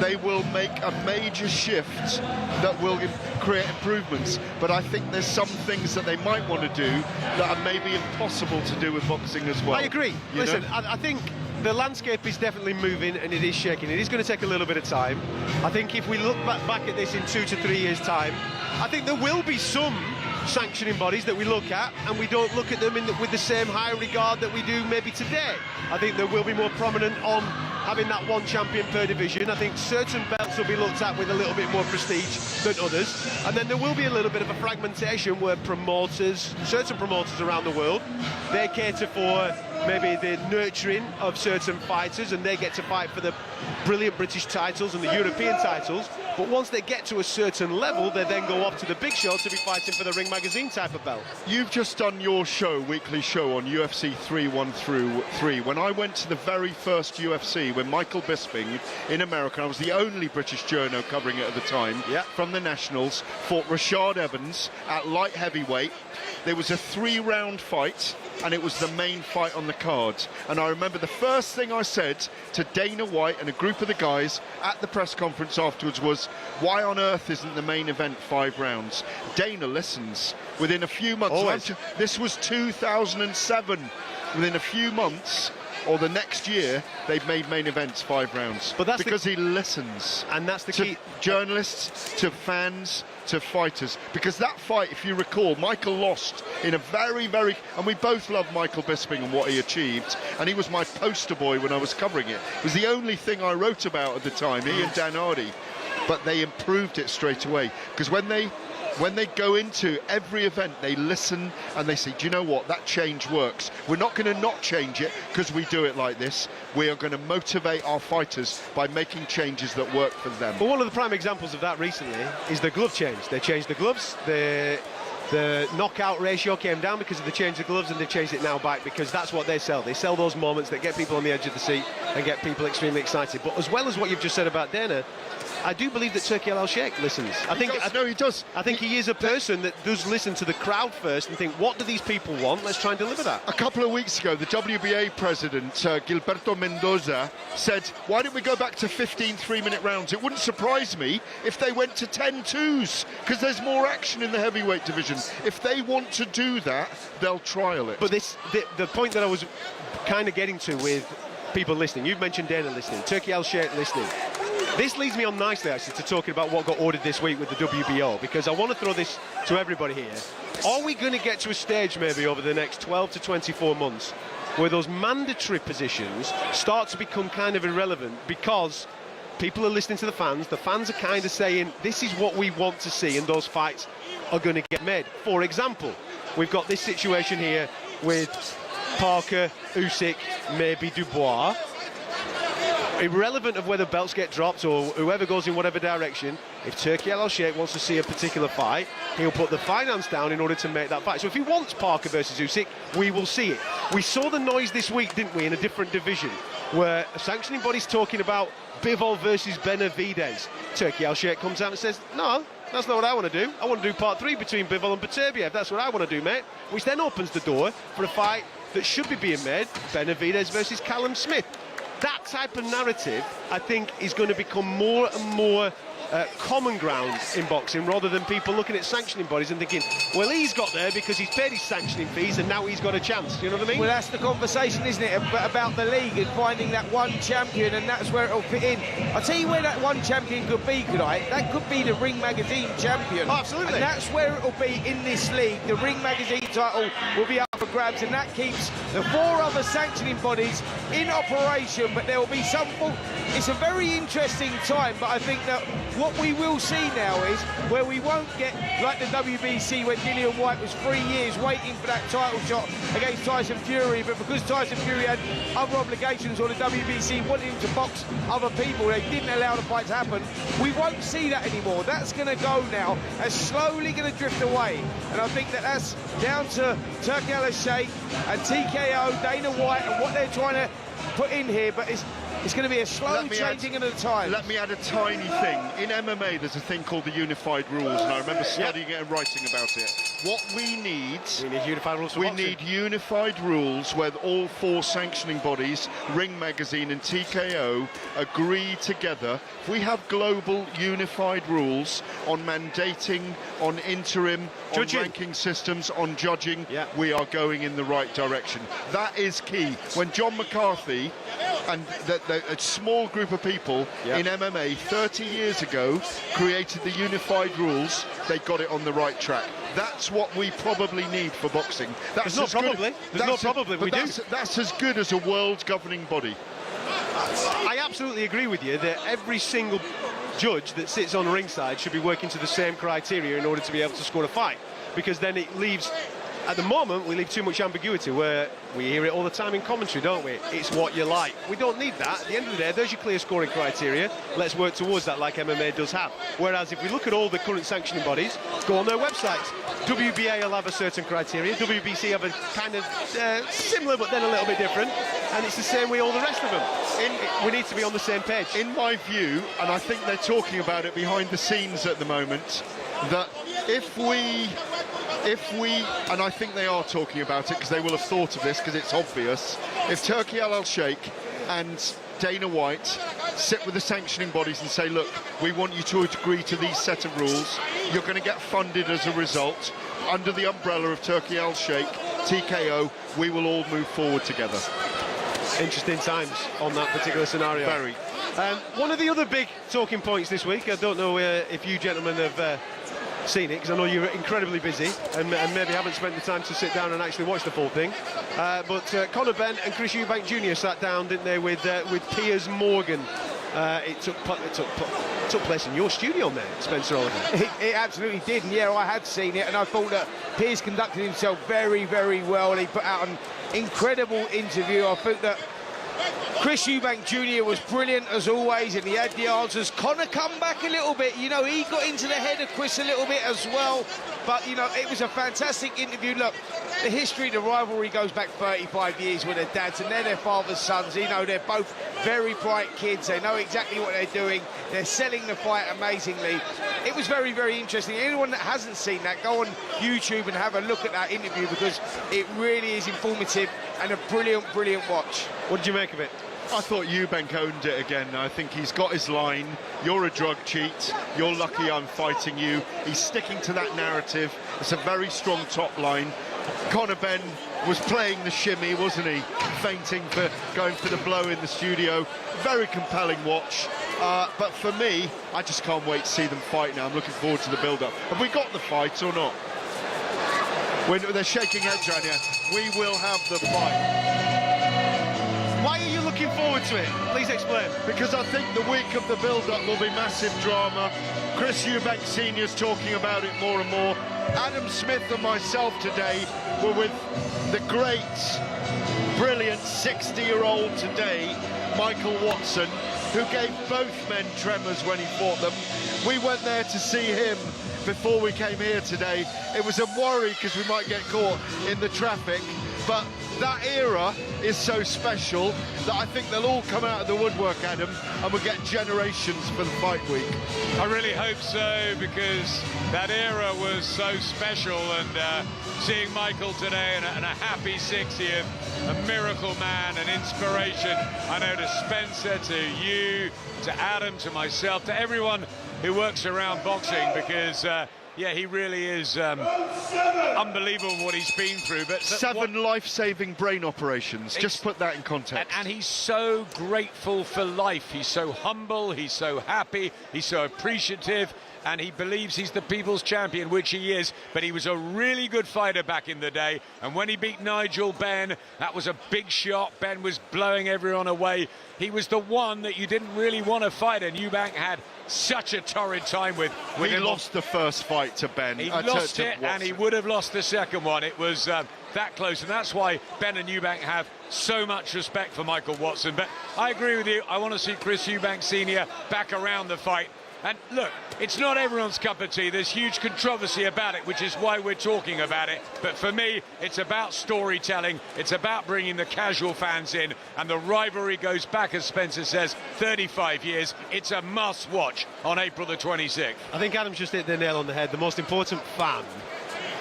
they will make a major shift that will create improvements, but I think there's some things that they might want to do that are maybe impossible to do with boxing as well. I agree. Listen, I think the landscape is definitely moving and it is shaking. It is going to take a little bit of time. I think if we look back at this in 2 to 3 years' time, I think there will be some sanctioning bodies that we look at and we don't look at them with the same high regard that we do maybe today. I think there will be more prominent on having that one champion per division. I think certain belts will be looked at with a little bit more prestige than others, and then there will be a little bit of a fragmentation where certain promoters around the world, they cater for maybe the nurturing of certain fighters and they get to fight for the brilliant British titles and the European titles, but once they get to a certain level they then go off to the big show to be fighting for the Ring Magazine type of belt. You've just done your weekly show on UFC 313. When I went to the very first UFC when Michael Bisping in America, I was the only British journo covering it at the time, from the Nationals, fought Rashad Evans at light heavyweight. There was a 3-round fight and it was the main fight on the card, and I remember the first thing I said to Dana White and a group of the guys at the press conference afterwards was, why on earth isn't the main event 5 rounds? Dana listens. Within a few months, this was 2007, within a few months or the next year, they've made main events 5 rounds. But that's because he listens. And that's the to key. Journalists, to fans, to fighters. Because that fight, if you recall, Michael lost in a very, and we both love Michael Bisping and what he achieved, and he was my poster boy when I was covering it. It was the only thing I wrote about at the time, he and Dan Hardy. But they improved it straight away, because when they go into every event, they listen and they say, do you know what, that change works. We're not going to not change it because we do it like this. We are going to motivate our fighters by making changes that work for them. But one of the prime examples of that recently is the glove change. They changed the gloves, the knockout ratio came down because of the change of gloves, and they've changed it now back because that's what they sell. They sell those moments that get people on the edge of the seat and get people extremely excited. But as well as what you've just said about Dana, I do believe that Turki Al-Sheikh listens. He does. I think he is a person that does listen to the crowd first and think, what do these people want? Let's try and deliver that. A couple of weeks ago, the WBA president, Gilberto Mendoza, said, why don't we go back to 15 3-minute rounds? It wouldn't surprise me if they went to 10 twos, because there's more action in the heavyweight division. If they want to do that, they'll trial it. But the point that I was kind of getting to with people listening, you've mentioned Dana listening, Turki Al-Sheikh listening. This leads me on nicely, actually, to talking about what got ordered this week with the WBO, because I want to throw this to everybody here. Are we going to get to a stage, maybe, over the next 12 to 24 months, where those mandatory positions start to become kind of irrelevant because people are listening to the fans are kind of saying, this is what we want to see, and those fights are going to get made. For example, we've got this situation here with Parker, Usyk, maybe Dubois. Irrelevant of whether belts get dropped or whoever goes in whatever direction, if Turki Al-Sheikh wants to see a particular fight, he'll put the finance down in order to make that fight. So if he wants Parker versus Usyk, we will see it. We saw the noise this week, didn't we, in a different division, where a sanctioning body's talking about Bivol versus Benavidez. Turki Al-Sheikh comes out and says, no, that's not what I want to do. I want to do part 3 between Bivol and Beterbiev. That's what I want to do, mate. Which then opens the door for a fight that should be being made, Benavidez versus Callum Smith. That type of narrative, I think, is going to become more and more common ground in boxing, rather than people looking at sanctioning bodies and thinking, well, he's got there because he's paid his sanctioning fees and now he's got a chance. You know what I mean? Well, that's the conversation, isn't it, about the league and finding that one champion, and that's where it'll fit in. I'll tell you where that one champion could be, could I? That could be the Ring Magazine champion. Oh, absolutely. And that's where it'll be in this league. The Ring Magazine title will be up for grabs, and that keeps the 4 other sanctioning bodies in operation, but there will be some... It's a very interesting time, but I think that what we will see now is where we won't get, like the WBC, when Dillian White was 3 years waiting for that title shot against Tyson Fury, but because Tyson Fury had other obligations, or the WBC wanted him to box other people, they didn't allow the fight to happen. We won't see that anymore. That's going to go now. That's slowly going to drift away. And I think that that's down to Turki Al-Sheikh and TKO, Dana White, and what they're trying to put in here, but it's going to be a slow changing of the time. Let me add a tiny thing. In MMA, there's a thing called the unified rules, and I remember studying it and writing about it. What we need unified rules. We need unified rules where all 4 sanctioning bodies, Ring Magazine and TKO, agree together. If we have global unified rules on mandating, on interim, judging, on ranking systems, on judging, we are going in the right direction. That is key. When John McCarthy and a small group of people in MMA 30 years ago created the unified rules, they got it on the right track. That's what we probably need for boxing. That's There's no probably. We do. That's as good as a world governing body. I absolutely agree with you that every single judge that sits on ringside should be working to the same criteria in order to be able to score a fight, because then it leaves... At the moment, we leave too much ambiguity, where we hear it all the time in commentary, don't we? It's what you like. We don't need that. At the end of the day, there's your clear scoring criteria. Let's work towards that like MMA does have. Whereas if we look at all the current sanctioning bodies, go on their websites. WBA will have a certain criteria. WBC have a kind of similar, but then a little bit different. And it's the same way all the rest of them. We need to be on the same page. In my view, and I think they're talking about it behind the scenes at the moment, that if we, and I think they are talking about it because they will have thought of this because it's obvious, if Turki Al-Sheikh and Dana White sit with the sanctioning bodies and say, look, we want you to agree to these set of rules, you're going to get funded as a result, under the umbrella of Turki Al-Sheikh, TKO, we will all move forward together. Interesting times on that particular scenario. Very. One of the other big talking points this week, I don't know if you gentlemen have seen it, because I know you're incredibly busy and maybe haven't spent the time to sit down and actually watch the full thing. But Conor Benn and Chris Eubank Jr. sat down, didn't they, with Piers Morgan. It took place in your studio, there, Spencer Oliver. It absolutely did, and yeah, I had seen it, and I thought that Piers conducted himself very, very well. He put out an incredible interview. I think that Chris Eubank Jr. was brilliant as always, and he had the answers. Conor come back a little bit, you know, he got into the head of Chris a little bit as well. But, you know, it was a fantastic interview. Look, the history, the rivalry goes back 35 years with their dads, and they're their father's sons. You know, they're both very bright kids. They know exactly what they're doing. They're selling the fight amazingly. It was very, very interesting. Anyone that hasn't seen that, go on YouTube and have a look at that interview, because it really is informative and a brilliant, brilliant watch. What did you make of it? I thought Eubank owned it again. I think he's got his line. You're a drug cheat. You're lucky I'm fighting you. He's sticking to that narrative. It's a very strong top line. Conor Benn was playing the shimmy, wasn't he? Fainting for going for the blow in the studio. Very compelling watch. But for me, I just can't wait to see them fight now. I'm looking forward to the build-up. Have we got the fight or not? When they're shaking heads around here, we will have the fight. Why are you looking forward to it? Please explain. Because I think the week of the build-up will be massive drama. Chris Eubank Sr.'s talking about it more and more. Adam Smith and myself today were with the great, brilliant 60-year-old today, Michael Watson, who gave both men tremors when he fought them. We went there to see him before we came here today. It was a worry because we might get caught in the traffic, but that era is so special that I think they'll all come out of the woodwork, Adam, and we'll get generations for the fight week. I really hope so, because that era was so special, and seeing Michael today and a happy 60th, a miracle man, an inspiration. I know to Spencer, to you, to Adam, to myself, to everyone who works around boxing, because yeah, he really is unbelievable what he's been through. But 7 life-saving brain operations. Just put that in context. And he's so grateful for life. He's so humble. He's so happy. He's so appreciative. And he believes he's the people's champion, which he is. But he was a really good fighter back in the day. And when he beat Nigel Benn, that was a big shot. Benn was blowing everyone away. He was the one that you didn't really want to fight, and Eubank had such a torrid time with he him. Lost the first fight to Benn. He lost it, and he would have lost the second one. It was that close, and that's why Benn and Eubank have so much respect for Michael Watson. But I agree with you. I want to see Chris Eubank Sr. back around the fight. And look, it's not everyone's cup of tea. There's huge controversy about it, which is why we're talking about it. But for me, it's about storytelling. It's about bringing the casual fans in. And the rivalry goes back, as Spencer says, 35 years. It's a must-watch on April the 26th. I think Adam's just hit the nail on the head. The most important fan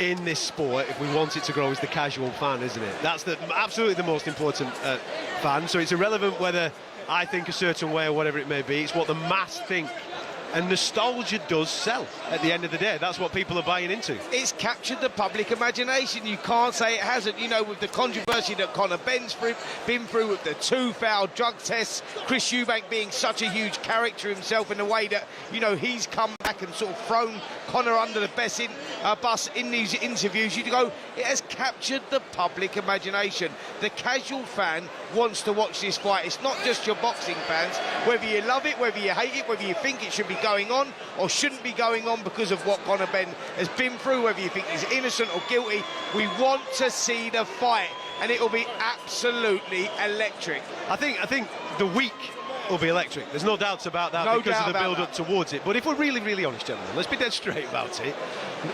in this sport, if we want it to grow, is the casual fan, isn't it? That's absolutely the most important fan. So it's irrelevant whether I think a certain way or whatever it may be. It's what the mass think. And nostalgia does sell at the end of the day. That's what people are buying into. It's captured the public imagination. You can't say it hasn't. You know, with the controversy that Conor Benn's been through, with the 2 failed drug tests, Chris Eubank being such a huge character himself in the way that, you know, he's come back and sort of thrown Conor under the bus in these interviews. You go, it has captured the public imagination. The casual fan wants to watch this fight. It's not just your boxing fans. Whether you love it, whether you hate it, whether you think it should be going on or shouldn't be going on because of what Conor Benn has been through, whether you think he's innocent or guilty, we want to see the fight, and it will be absolutely electric. I think the week will be electric. There's no doubts about that, because of the build-up towards it. But if we're really, really honest, gentlemen, let's be dead straight about it.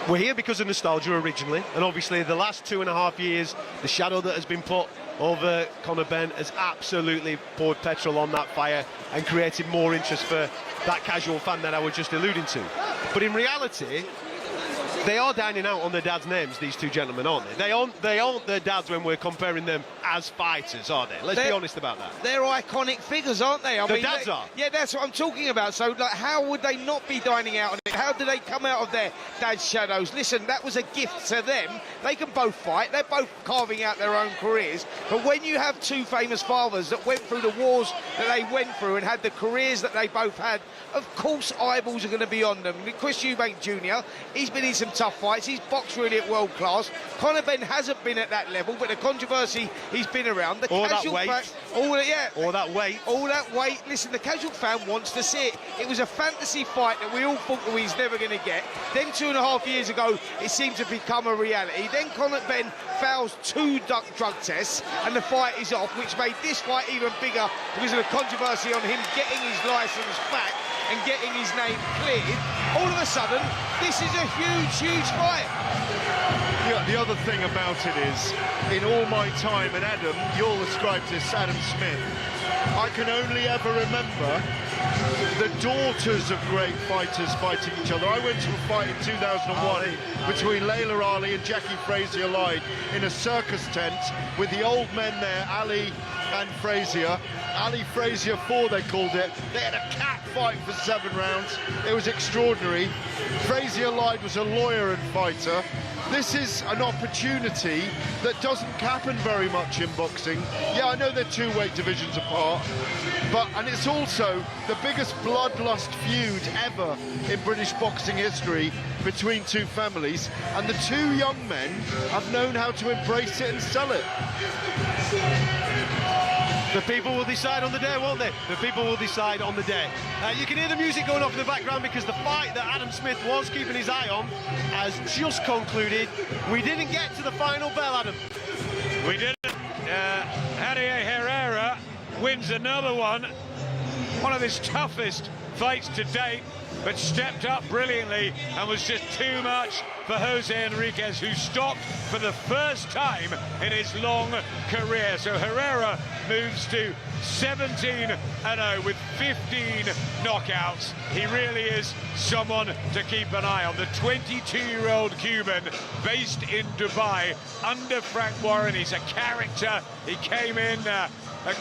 We're here because of nostalgia originally, and obviously the last 2.5 years, the shadow that has been put over Conor Benn has absolutely poured petrol on that fire and created more interest for that casual fan that I was just alluding to. But in reality, they are dining out on their dad's names, these two gentlemen, aren't they? They aren't their dads when we're comparing them as fighters, are they? Let's be honest about that. They're iconic figures, aren't they? Their dads are. Yeah, that's what I'm talking about. So, like, how would they not be dining out on it? How do they come out of their dad's shadows. Listen, that was a gift to them. They can both fight. They're both carving out their own careers. But when you have two famous fathers that went through the wars that they went through and had the careers that they both had, of course eyeballs are going to be on them. Chris Eubank Jr, he's been in some tough fights. He's boxed really at world class. Benn hasn't been at that level, but the controversy he's been around. The all casual that weight. All that weight. Listen, the casual fan wants to see it. It was a fantasy fight that we all thought that he's never going to get. Then 2.5 years ago, it seemed to become a reality. Then Benn fails 2 drug tests, and the fight is off, which made this fight even bigger because of the controversy on him getting his licence back and getting his name cleared. All of a sudden, this is a huge fight. Yeah, the other thing about it is, in all my time, and Adam, you'll ascribe this, Adam Smith, I can only ever remember the daughters of great fighters fighting each other. I went to a fight in 2001 between Layla Ali and Jackie Frazier-Lyde in a circus tent with the old men there, Ali and Frazier. Ali Frazier 4, they called it. They had a cat fight for 7 rounds. It was extraordinary. Frazier-Lyde was a lawyer and fighter. This is an opportunity that doesn't happen very much in boxing. Yeah, I know they're 2 weight divisions apart, and it's also the biggest bloodlust feud ever in British boxing history between 2 families, and the 2 young men have known how to embrace it and sell it. The people will decide on the day, won't they? The people will decide on the day. You can hear the music going off in the background because the fight that Adam Smith was keeping his eye on has just concluded. We didn't get to the final bell, Adam. We didn't. Javier Herrera wins another one of his toughest fights to date, but stepped up brilliantly and was just too much for Jose Enriquez, who stopped for the first time in his long career. So Herrera moves to 17-0 with 15 knockouts. He really is someone to keep an eye on. The 22-year-old Cuban based in Dubai under Frank Warren. He's a character. He came in a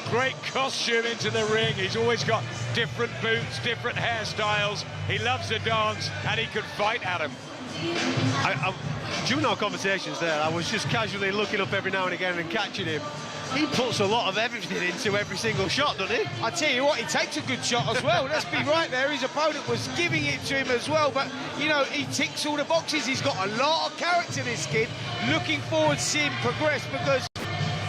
great costume into the ring. He's always got different boots, different hairstyles. He loves to dance, and he could fight, Adam. During our conversations there, I was just casually looking up every now and again and catching him. He puts a lot of everything into every single shot, doesn't he? I tell you what, he takes a good shot as well. Let's be right there. His opponent was giving it to him as well, but, you know, he ticks all the boxes. He's got a lot of character, this kid. Looking forward to seeing him progress because,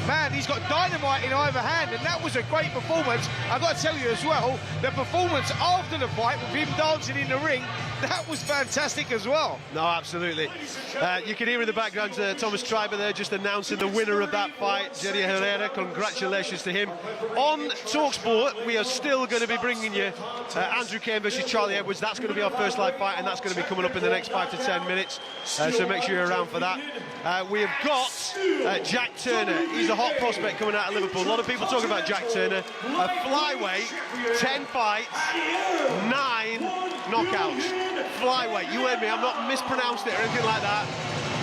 man, he's got dynamite in either hand, and that was a great performance. I've got to tell you as well, the performance after the fight with him dancing in the ring, that was fantastic as well. No, absolutely. You can hear in the background Thomas Treiber there just announcing the winner of that fight, Javier Herrera. Congratulations to him. On talkSPORT, we are still going to be bringing you Andrew Cain versus Charlie Edwards. That's going to be our first live fight, and that's going to be coming up in the next 5 to 10 minutes. So make sure you're around for that. We have got Jack Turner. He's a hot prospect coming out of Liverpool. A lot of people talking about Jack Turner. A flyweight, 10 fights, 9 knockouts. Flyweight, you heard me, I'm not mispronounced it or anything like that.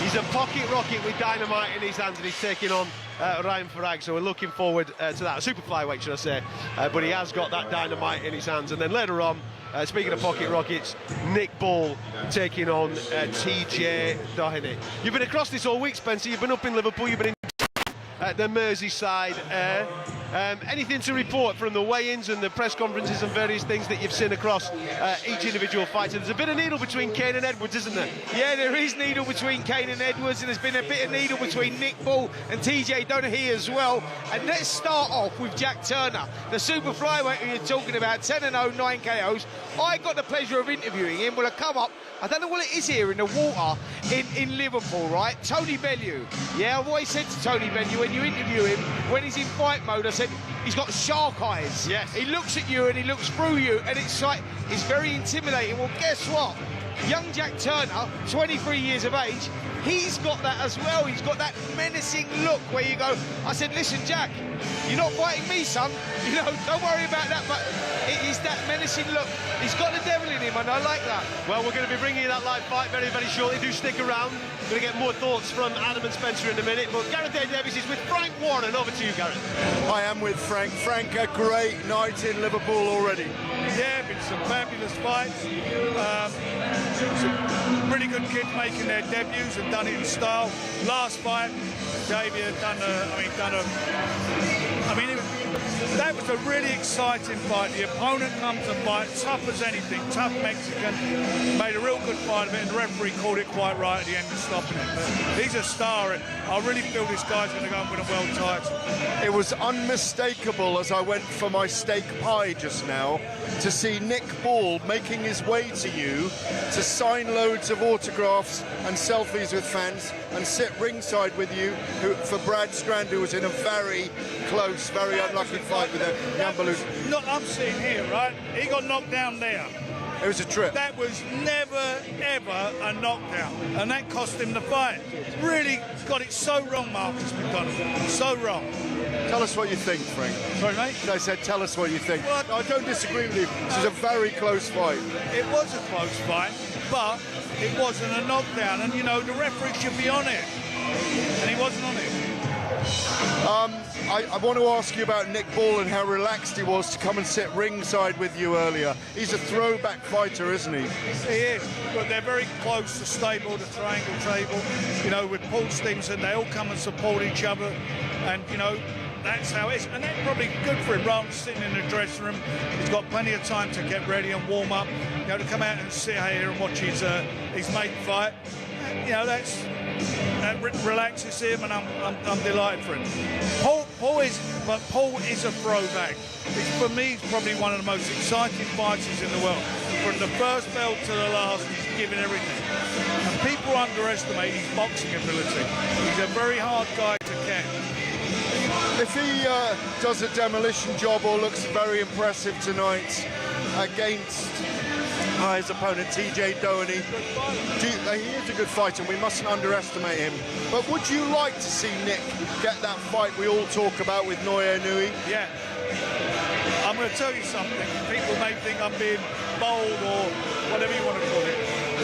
He's a pocket rocket with dynamite in his hands, and he's taking on Ryan Farag, so we're looking forward to that. A super flyweight, should I say, but he has got that dynamite in his hands. And then later on, speaking of pocket rockets, Nick Ball taking on TJ Doheny. You've been across this all week, Spencer. You've been up in Liverpool, you've been in the Merseyside air. Anything to report from the weigh-ins and the press conferences and various things that you've seen across each individual fighter? There's a bit of needle between Cain and Edwards, isn't there? Yeah, there is needle between Cain and Edwards, and there's been a bit of needle between Nick Ball and TJ Doheny as well. And let's start off with Jack Turner, the super flyweight who you're talking about, 10-0, 9 KOs. I got the pleasure of interviewing him. Well, I come up, I don't know what it is here in the water in Liverpool, right? Tony Bellew. Yeah, I've always said to Tony Bellew, when you interview him, when he's in fight mode, I said, he's got shark eyes. Yes. He looks at you and he looks through you, and it's like, it's very intimidating. Well, guess what? Young Jack Turner, 23 years of age, he's got that as well. He's got that menacing look where you go, I said, listen, Jack, you're not fighting me, son. You know, don't worry about that, but it is that menacing look. He's got the devil in him, and I like that. Well, we're going to be bringing you that live fight very, very shortly. Do stick around. We're going to get more thoughts from Adam and Spencer in a minute, but Gareth A. Davies is with Frank Warren. Over to you, Gareth. I am with Frank. Frank, a great night in Liverpool already. Yeah, been some fabulous fights. Some really good kids making their debuts and done it in style. Last fight, Davey had that was a really exciting fight. The opponent comes and fights, tough as anything, tough Mexican. Made a real good fight of it, and the referee called it quite right at the end of stopping it. But he's a star, and I really feel this guy's going to go and win a world title. It was unmistakable as I went for my steak pie just now to see Nick Ball making his way to you to sign loads of autographs and selfies with fans and sit ringside with you for Brad Strand, who was in a very close, very unlucky fight with Yambalu. Look, I'm sitting here, right? He got knocked down there. It was a trip. That was never, ever a knockdown, and that cost him the fight. Really got it so wrong, Marcus McDonald. So wrong. Tell us what you think, Frank. Sorry, mate? I said, tell us what you think. Well, I don't disagree with you. This is a very close fight. It was a close fight, but it wasn't a knockdown, and, you know, the referee should be on it, and he wasn't on it. I want to ask you about Nick Ball and how relaxed he was to come and sit ringside with you earlier. He's a throwback fighter, isn't he? He is, but they're very close, the stable, the triangle table. You know, with Paul Stevenson, they all come and support each other, and, you know, that's how it is. And that's probably good for him, rather than sitting in the dressing room. He's got plenty of time to get ready and warm up, you know, to come out and sit here and watch his mate fight. You know, that relaxes him, and I'm delighted for him. Paul is a throwback. For me, he's probably one of the most exciting fighters in the world. From the first belt to the last, he's giving everything. And people underestimate his boxing ability. He's a very hard guy to catch. If he does a demolition job or looks very impressive tonight against his opponent, TJ Doheny, he is a good fighter, and we mustn't underestimate him. But would you like to see Nick get that fight we all talk about with Noya Nui? Yeah. I'm going to tell you something. People may think I'm being bold or whatever you want to call it.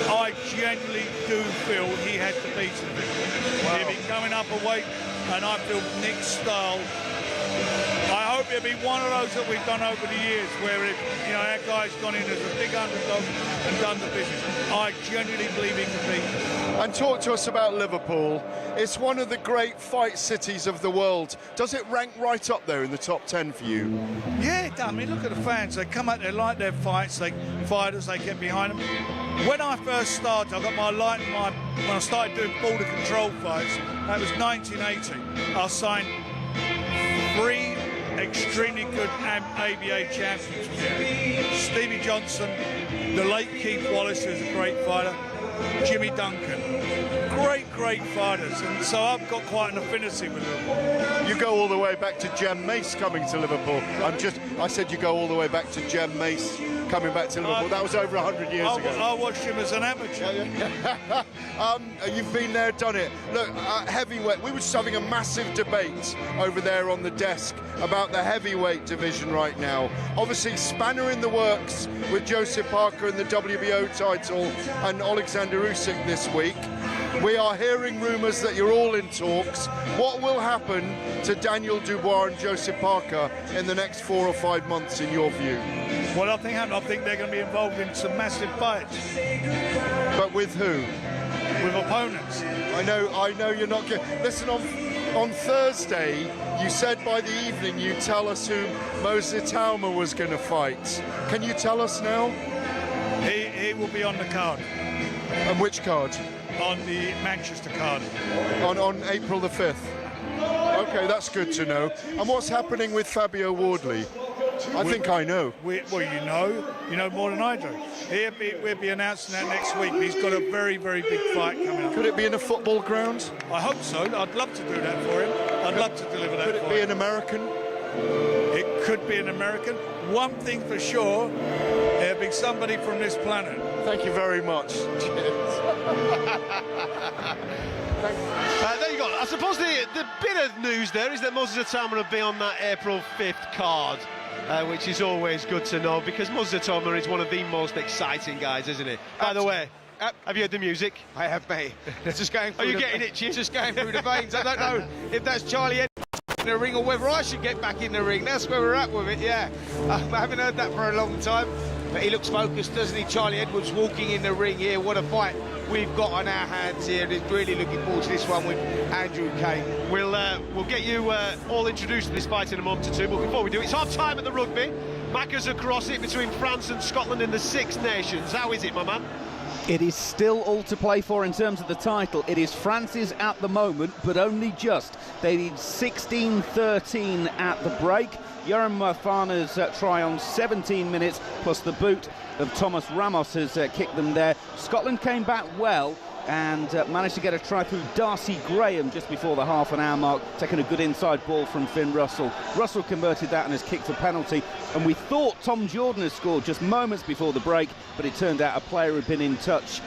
I genuinely do feel he had the beating of it. Wow. He'll be coming up a weight, and I feel Nick's style. I hope it'll be one of those that we've done over the years, where our guy's gone in as a big underdog and done the business. I genuinely believe he can beat. And talk to us about Liverpool. It's one of the great fight cities of the world. Does it rank right up there in the top 10 for you? Yeah, it does. I mean, look at the fans. They come out, they like their fights, they fighters, they get behind them. When I first started, I got my light and when I started doing border control fights, that was 1980. I signed 3 extremely good ABA champions. Stevie Johnson, the late Keith Wallace, who's a great fighter, Jimmy Duncan. Great fighters, and so I've got quite an affinity with them. You go all the way back to Jem Mace coming to Liverpool. I said you go all the way back to Jem Mace coming back to Liverpool. That was over 100 years ago. I watched him as an amateur. You've been there, done it. Look, heavyweight, we were just having a massive debate over there on the desk about the heavyweight division right now. Obviously, spanner in the works with Joseph Parker and the WBO title and Alexander Usyk this week. We are hearing rumours that you're all in talks. What will happen to Daniel Dubois and Joseph Parker in the next 4 or 5 months, in your view? Well, I think they're going to be involved in some massive fights. But with who? With opponents. I know you're not going. Listen, on Thursday, you said by the evening you'd tell us who Moses Talma was going to fight. Can you tell us now? He will be on the card. And which card? On the Manchester card. On April the 5th. Okay, that's good to know. And what's happening with Fabio Wardley? I think I know. Well, you know more than I do. We'll be announcing that next week. He's got a very, very big fight coming up. Could it be in a football ground? I hope so. I'd love to do that for him. I'd love to deliver that. Could it be an American? It could be an American. One thing for sure, it'll be somebody from this planet. Thank you very much. There you go. I suppose the bit of news there is that Moses Talma will be on that April 5th card, which is always good to know, because Moses Talma is one of the most exciting guys, isn't he? By the way, have you heard the music? I have, mate. It's just going through. Are you getting itchy? Just going through the veins. I don't know if that's Charlie in the ring or whether I should get back in the ring. That's where we're at with it, yeah. I haven't heard that for a long time. But he looks focused, doesn't he? Charlie Edwards walking in the ring here. What a fight we've got on our hands here. He's really looking forward to this one with Andrew Cain. We'll get you all introduced to this fight in a moment or two, but before we do, it's half time at the rugby. Macca's across it between France and Scotland in the Six Nations. How is it, my man? It is still all to play for in terms of the title. It is France's at the moment, but only just. They need 16-13 at the break. Yoram Mofana's try on 17 minutes, plus the boot of Thomas Ramos has kicked them there. Scotland came back well and managed to get a try through Darcy Graham just before the half-an-hour mark, taking a good inside ball from Finn Russell. Russell converted that and has kicked a penalty, and we thought Tom Jordan had scored just moments before the break, but it turned out a player had been in touch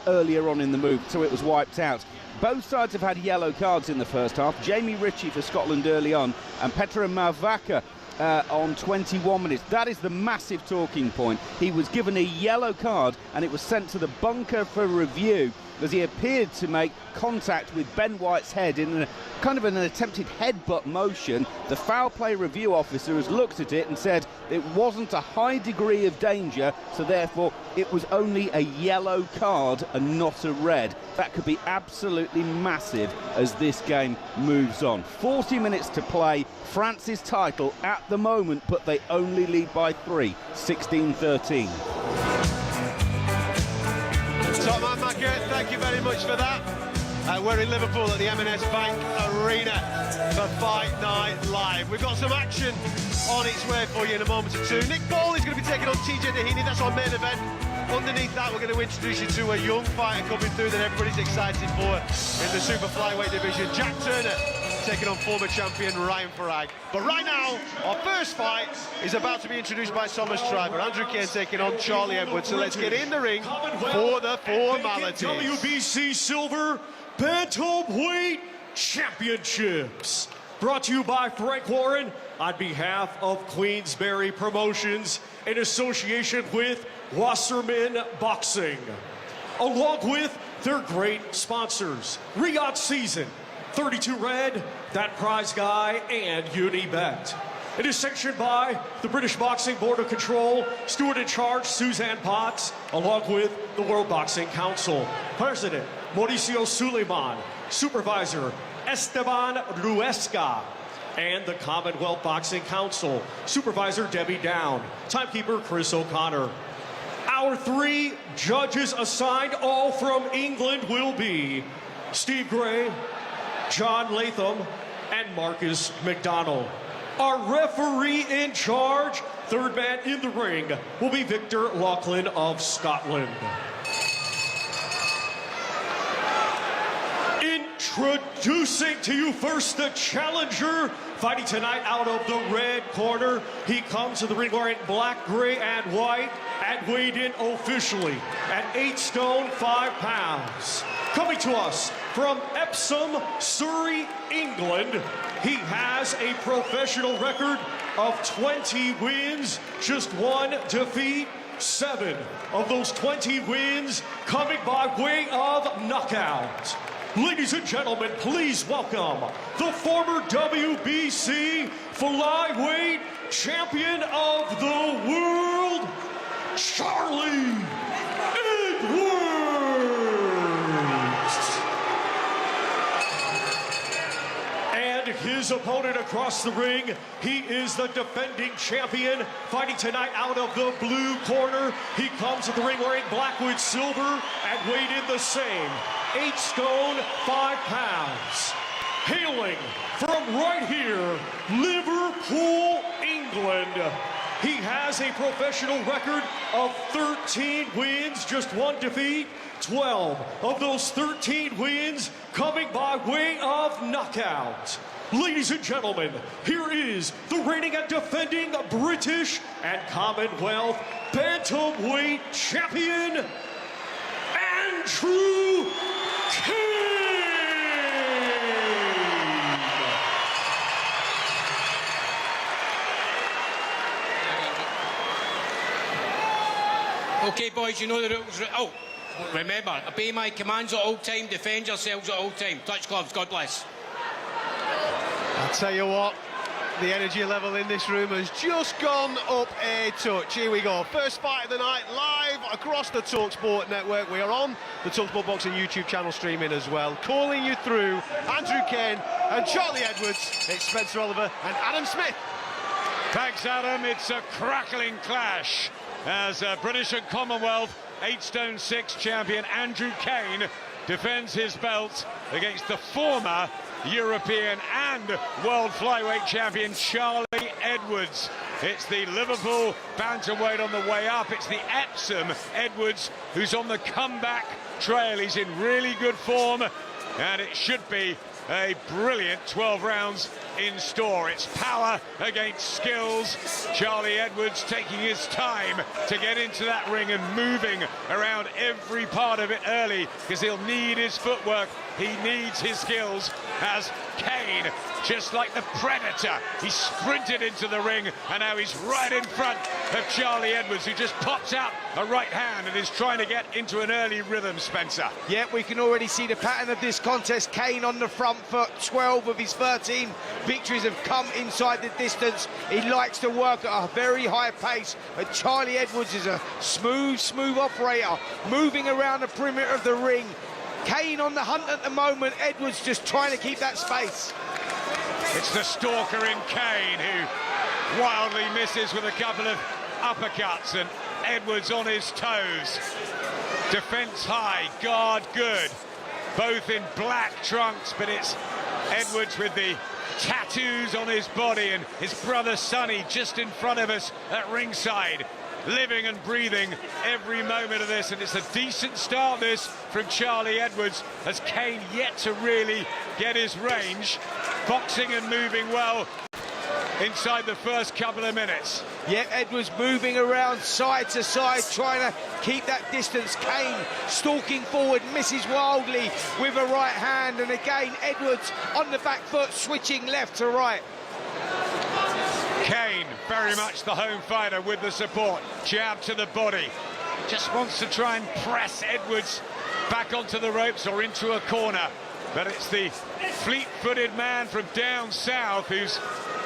earlier on in the move, so it was wiped out. Both sides have had yellow cards in the first half. Jamie Ritchie for Scotland early on, and Petra Mavaka on 21 minutes. That is the massive talking point. He was given a yellow card and it was sent to the bunker for review as he appeared to make contact with Ben White's head in kind of an attempted headbutt motion. The foul play review officer has looked at it and said it wasn't a high degree of danger, so therefore it was only a yellow card and not a red. That could be absolutely massive as this game moves on. 40 minutes to play. France's title at the moment, but they only lead by 3, 16-13. Top man, Macca, thank you very much for that. We're in Liverpool at the M&S Bank Arena for Fight Night Live. We've got some action on its way for you in a moment or two. Nick Ball is going to be taking on TJ Doheny. That's our main event. Underneath that, we're going to introduce you to a young fighter coming through that everybody's excited for in the super flyweight division. Jack Turner taking on former champion Ryan Farag. But right now, our first fight is about to be introduced by Thomas Triber. Andrew Cain taking on Charlie Edwards. So let's get in the ring for the formalities. WBC Silver Bantamweight Championships. Brought to you by Frank Warren on behalf of Queensberry Promotions in association with Wasserman Boxing, along with their great sponsors, Riyadh Season, 32 Red, That Prize Guy, and Unibet. It is sanctioned by the British Boxing Board of Control, steward in charge Suzanne Potts, along with the World Boxing Council. President Mauricio Suleiman, supervisor Esteban Ruesca, and the Commonwealth Boxing Council, supervisor Debbie Down, timekeeper Chris O'Connor. Our 3 judges assigned, all from England, will be Steve Gray, John Latham, and Marcus McDonald. Our referee in charge, third man in the ring, will be Victor Laughlin of Scotland. Introducing to you first the challenger, fighting tonight out of the red corner. He comes to the ring wearing black, gray, and white, and weighed in officially at 8 stone 5 pounds. Coming to us from Epsom, Surrey, England, he has a professional record of 20 wins, just 1 defeat. 7 of those 20 wins coming by way of knockout. Ladies and gentlemen, please welcome the former WBC flyweight champion of the world, Charlie Edwards. And his opponent across the ring, he is the defending champion, fighting tonight out of the blue corner. He comes to the ring wearing black with silver and weighed in the same, 8 stone 5 pounds. Hailing from right here, Liverpool, England, he has a professional record of 13 wins, just 1 defeat. 12 of those 13 wins coming by way of knockout. Ladies and gentlemen, here is the reigning and defending British and Commonwealth Bantamweight champion, Andrew Cain. Okay, boys, you know the rules. Oh, remember, obey my commands at all time, defend yourselves at all time. Touch gloves, God bless. I'll tell you what, The energy level in this room has just gone up a touch. Here we go. First fight of the night, live across the talkSPORT network. We are on the talkSPORT Boxing YouTube channel streaming as well. Calling you through Andrew Cain and Charlie Edwards. It's Spencer Oliver and Adam Smith. Thanks, Adam. It's a crackling clash as British and Commonwealth 8 stone 6 champion Andrew Cain defends his belt against the former European and world flyweight champion Charlie Edwards. It's the Liverpool bantamweight on the way up. It's the Epsom Edwards who's on the comeback trail. He's in really good form, and it should be a brilliant 12 rounds in store. It's power against skills. Charlie Edwards taking his time to get into that ring and moving around every part of it early, because he'll need his footwork, he needs his skills, as Cain, just like the Predator, he sprinted into the ring, and now he's right in front of Charlie Edwards, who just pops out a right hand and is trying to get into an early rhythm, Spencer. Yeah, we can already see the pattern of this contest. Cain on the front foot. 12 of his 13 victories have come inside the distance. He likes to work at a very high pace, but Charlie Edwards is a smooth operator, moving around the perimeter of the ring. Cain on the hunt at the moment, Edwards just trying to keep that space. It's the stalker in Cain who wildly misses with a couple of uppercuts, and Edwards on his toes. Defense high, guard good. Both in black trunks, but it's Edwards with the tattoos on his body, and his brother Sonny just in front of us at ringside, living and breathing every moment of this. And it's a decent start, this, from Charlie Edwards, as Cain yet to really get his range, boxing and moving well inside the first couple of minutes. Yeah, Edwards moving around side to side, trying to keep that distance. Cain stalking forward, misses wildly with a right hand, and again Edwards on the back foot, switching left to right. Cain, very much the home fighter with the support. Jab to the body. Just wants to try and press Edwards back onto the ropes or into a corner. But it's the fleet-footed man from down south who's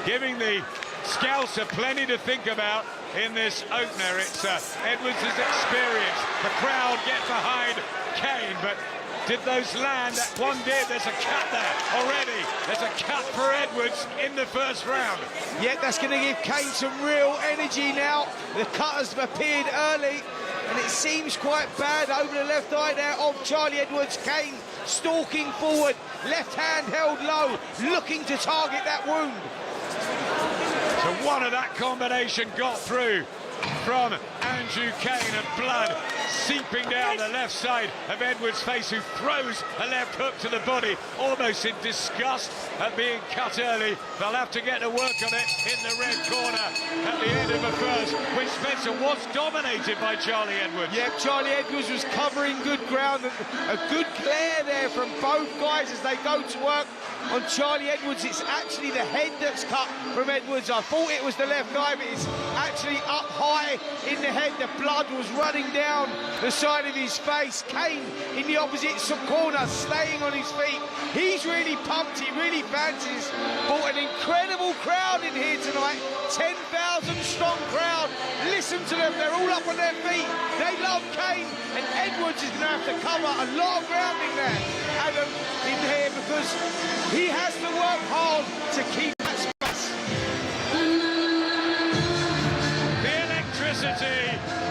giving the Scouser plenty to think about in this opener. It's Edwards' experience. The crowd get behind Cain, but did those land? One did. There's a cut there already. There's a cut for Edwards in the first round. Yeah, that's going to give Cain some real energy now. The cut has appeared early, and it seems quite bad over the left eye there of Charlie Edwards. Cain stalking forward, left hand held low, looking to target that wound. So one of that combination got through from Andrew Cain, and blood seeping down the left side of Edwards' face, who throws a left hook to the body, almost in disgust at being cut early. They'll have to get to work on it in the red corner at the end of the first, which Spencer was dominated by Charlie Edwards. Yeah, Charlie Edwards was covering good ground, and a good clear there from both guys as they go to work on Charlie Edwards. It's actually the head that's cut from Edwards. I thought it was the left eye, but it's actually up high in the head. The blood was running down the side of his face. Cain in the opposite corner, staying on his feet. He's really pumped, he really fancies. Brought an incredible crowd in here tonight. 10,000 strong crowd. Listen to them, they're all up on their feet. They love Cain, and Edwards is going to have to cover a lot of ground in there, Adam, in here, because he has to work hard to keep that space. The electricity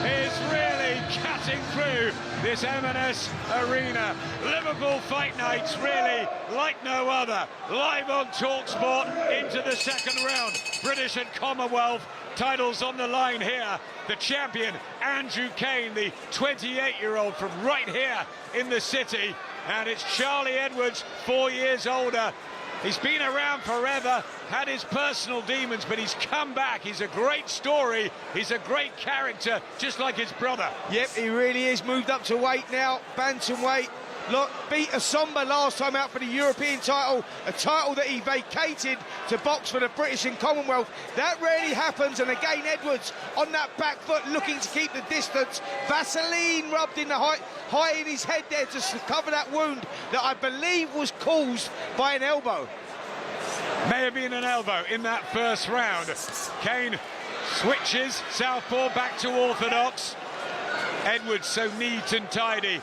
is really cutting through this M&S Arena. Liverpool fight nights really like no other. Live on talkSPORT into the second round. British and Commonwealth titles on the line here. The champion, Andrew Cain, the 28-year-old from right here in the city. And it's Charlie Edwards, 4 years older. He's been around forever, had his personal demons, but he's come back. He's a great story. He's a great character, just like his brother. Yep, he really is. Moved up to weight now, bantamweight. Look, beat Asomba last time out for the European title, a title that he vacated to box for the British and Commonwealth. That rarely happens, and again Edwards on that back foot looking to keep the distance. Vaseline rubbed in the high in his head there to cover that wound that I believe was caused by an elbow. May have been an elbow in that first round. Cain switches, southpaw back to orthodox. Edwards so neat and tidy.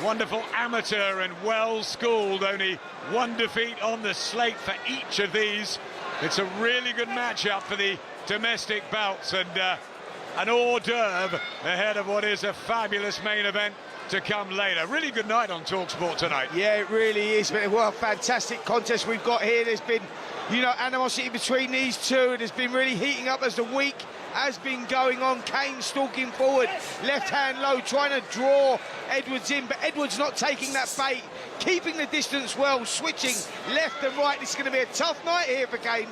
Wonderful amateur and well-schooled. Only one defeat on the slate for each of these. It's a really good matchup for the domestic belts, and an hors d'oeuvre ahead of what is a fabulous main event to come later. Really good night on talkSPORT tonight. Yeah, it really is. But what a fantastic contest we've got here. There's been, you know, animosity between these two. It has been really heating up as the week has been going on. Cain stalking forward, left hand low, trying to draw Edwards in, but Edwards not taking that bait, keeping the distance well, switching left and right. This is going to be a tough night here for Cain.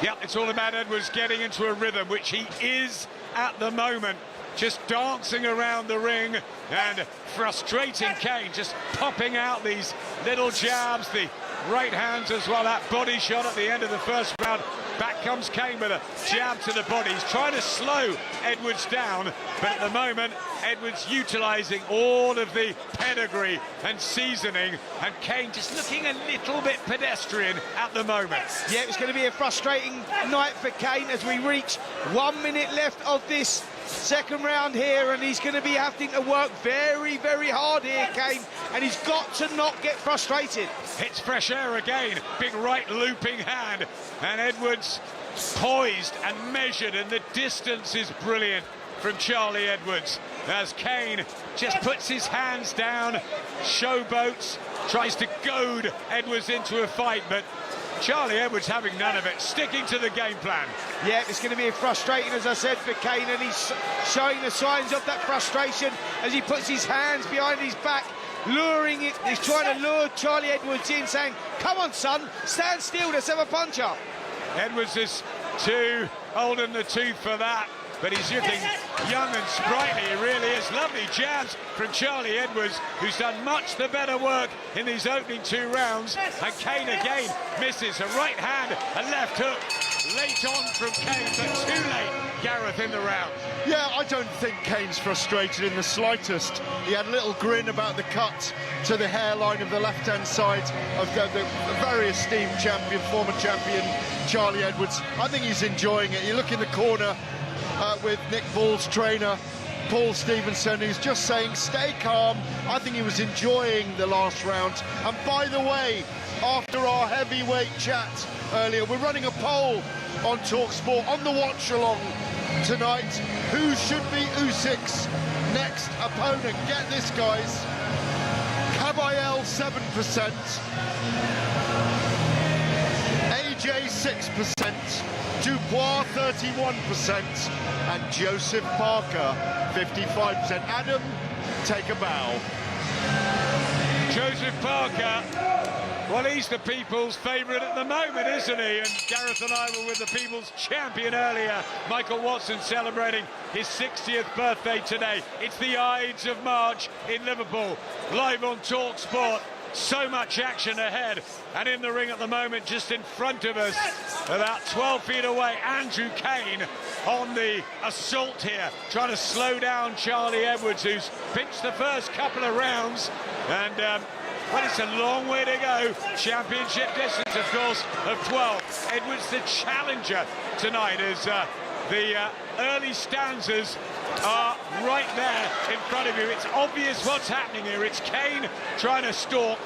Yeah, it's all about Edwards getting into a rhythm, which he is at the moment. Just dancing around the ring and frustrating Cain, just popping out these little jabs, the right hands as well. That body shot at the end of the first round. Back comes Cain with a jab to the body. He's trying to slow Edwards down, but at the moment, Edwards utilising all of the pedigree and seasoning, and Cain just looking a little bit pedestrian at the moment. Yeah, it's going to be a frustrating night for Cain as we reach 1 minute left of this second round here, and he's going to be having to work very, very hard here, Cain, and he's got to not get frustrated. Hits fresh air again, big right looping hand, and Edwards poised and measured, and the distance is brilliant from Charlie Edwards as Cain just puts his hands down, showboats, tries to goad Edwards into a fight, but Charlie Edwards having none of it, sticking to the game plan. Yeah, it's going to be frustrating, as I said, for Cain, and he's showing the signs of that frustration as he puts his hands behind his back, luring it. He's trying to lure Charlie Edwards in, saying, come on, son, stand still, let's have a punch-up. Edwards is too old in the tooth for that, but he's looking young and sprightly. He really is. Lovely jabs from Charlie Edwards, who's done much the better work in these opening 2 rounds. And Cain again misses a right hand, a left hook. Late on from Cain, but too late, Gareth, in the round. Yeah, I don't think Cain's frustrated in the slightest. He had a little grin about the cut to the hairline of the left-hand side of the very esteemed champion, former champion, Charlie Edwards. I think he's enjoying it. You look in the corner with Nick Ball's trainer, Paul Stevenson, who's just saying, stay calm. I think he was enjoying the last round. And by the way, after our heavyweight chat earlier, we're running a poll on talkSPORT on the watch-along tonight. Who should be Usyk's next opponent? Get this, guys. Kabayel 7%, AJ 6%, Dubois 31%, and Joseph Parker 55%. Adam, take a bow. Joseph Parker, well, he's the people's favourite at the moment, isn't he? And Gareth and I were with the people's champion earlier, Michael Watson, celebrating his 60th birthday today. It's the Ides of March in Liverpool, live on talkSPORT. So much action ahead, and in the ring at the moment, just in front of us, about 12 feet away, Andrew Cain on the assault here, trying to slow down Charlie Edwards, who's pitched the first couple of rounds, and well, it's a long way to go. Championship distance, of course, of 12. Edwards the challenger tonight, as the early stanzas are right there in front of you. It's obvious what's happening here. It's Cain trying to stalk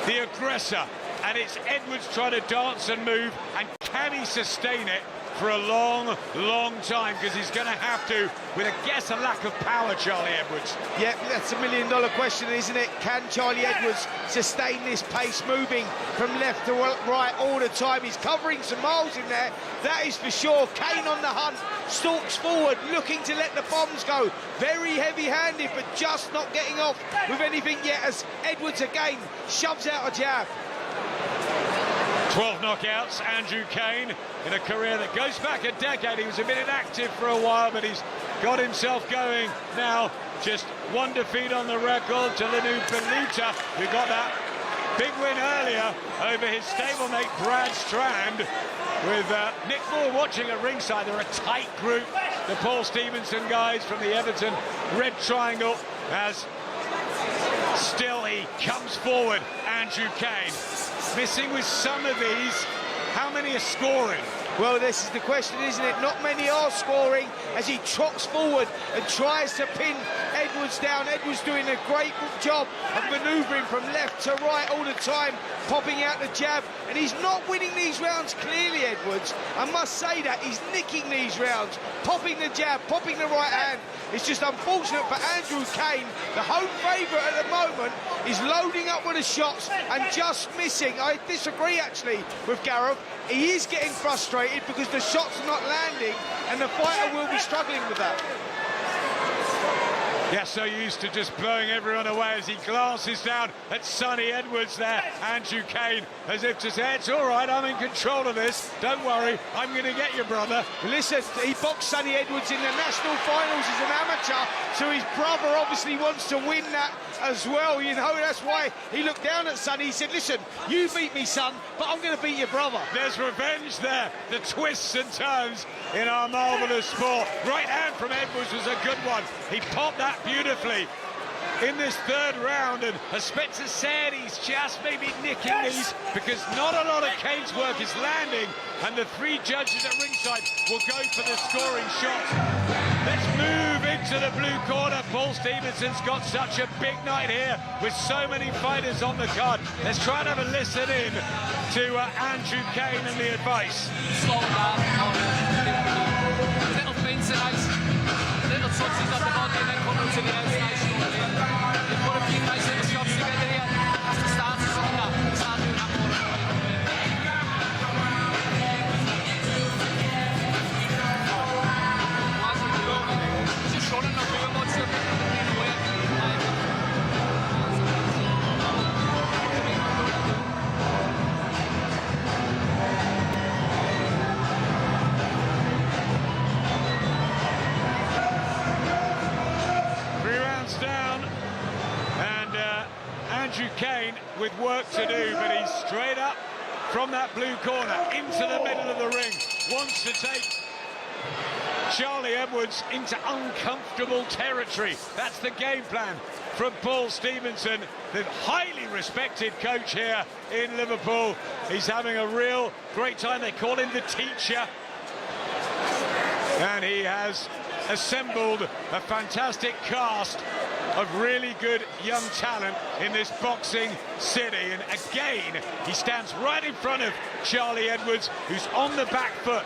the aggressor, and it's Edwards trying to dance and move, and can he sustain it for a long, long time? Because he's going to have to, with, I guess, a lack of power, Charlie Edwards. Yeah, that's $1 million question, isn't it? Can Charlie Edwards sustain this pace, moving from left to right all the time? He's covering some miles in there, that is for sure. Cain on the hunt, stalks forward, looking to let the bombs go. Very heavy-handed, but just not getting off with anything yet, as Edwards again shoves out a jab. 12 knockouts, Andrew Cain, in a career that goes back a decade. He was a bit inactive for a while, but he's got himself going now. Just one defeat on the record to Linu Beluta, who got that big win earlier over his stablemate Brad Strand, with Nick Ball watching at ringside. They're a tight group, the Paul Stevenson guys from the Everton Red Triangle, as still he comes forward, Andrew Cain. Missing with some of these how many are scoring? Well, this is the question, isn't it? Not many are scoring as he trots forward and tries to pin Edwards down. Edwards doing a great job of manoeuvring from left to right all the time, popping out the jab, and he's not winning these rounds clearly, Edwards. I must say that. He's nicking these rounds, popping the jab, popping the right hand. It's just unfortunate for Andrew Cain. The home favourite at the moment is loading up with the shots and just missing. I disagree, actually, with Gareth. He is getting frustrated because the shots are not landing, and the fighter will be struggling with that. Yeah, so used to just blowing everyone away as he glances down at Sonny Edwards there. Andrew Cain, as if to say, it's all right, I'm in control of this. Don't worry, I'm going to get you, brother. Listen, he boxed Sonny Edwards in the national finals as an amateur, so his brother obviously wants to win that as well. You know, that's why he looked down at Sonny. He said, listen, you beat me, son, but I'm going to beat your brother. There's revenge there. The twists and turns in our marvellous sport. Right hand from Edwards was a good one. He popped that beautifully in this third round, and as Spencer said, he's just maybe nicking these because not a lot of Cain's work is landing, and the three judges at ringside will go for the scoring shots. Let's move into the blue corner. Paul Stevenson's got such a big night here with so many fighters on the card. Let's try and have a listen in to Andrew Cain and the advice. Slow down, little things tonight, little touches on the body and then come up to the outside shortly. You've got a few nice little shots together here. That's the start of something that. Start doing that more. Just running, not doing much. Andrew Cain with work to do, but he's straight up from that blue corner into the middle of the ring. Wants to take Charlie Edwards into uncomfortable territory. That's the game plan from Paul Stevenson, the highly respected coach here in Liverpool. He's having a real great time. They call him the teacher. And he has assembled a fantastic cast of really good young talent in this boxing city, and again he stands right in front of Charlie Edwards, who's on the back foot.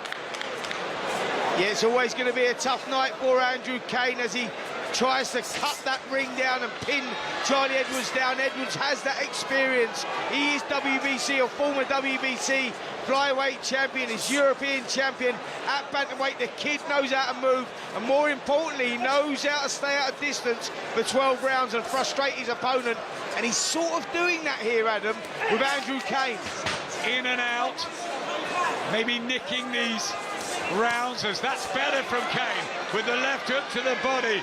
Yeah, it's always going to be a tough night for Andrew Cain as he tries to cut that ring down and pin Charlie Edwards down. Edwards has that experience. He is WBC or former WBC flyweight champion, is European champion at bantamweight. The kid knows how to move, and more importantly, he knows how to stay out of distance for 12 rounds and frustrate his opponent. And he's sort of doing that here, Adam, with Andrew Cain. In and out, maybe nicking these rounds, as that's better from Cain with the left hook to the body.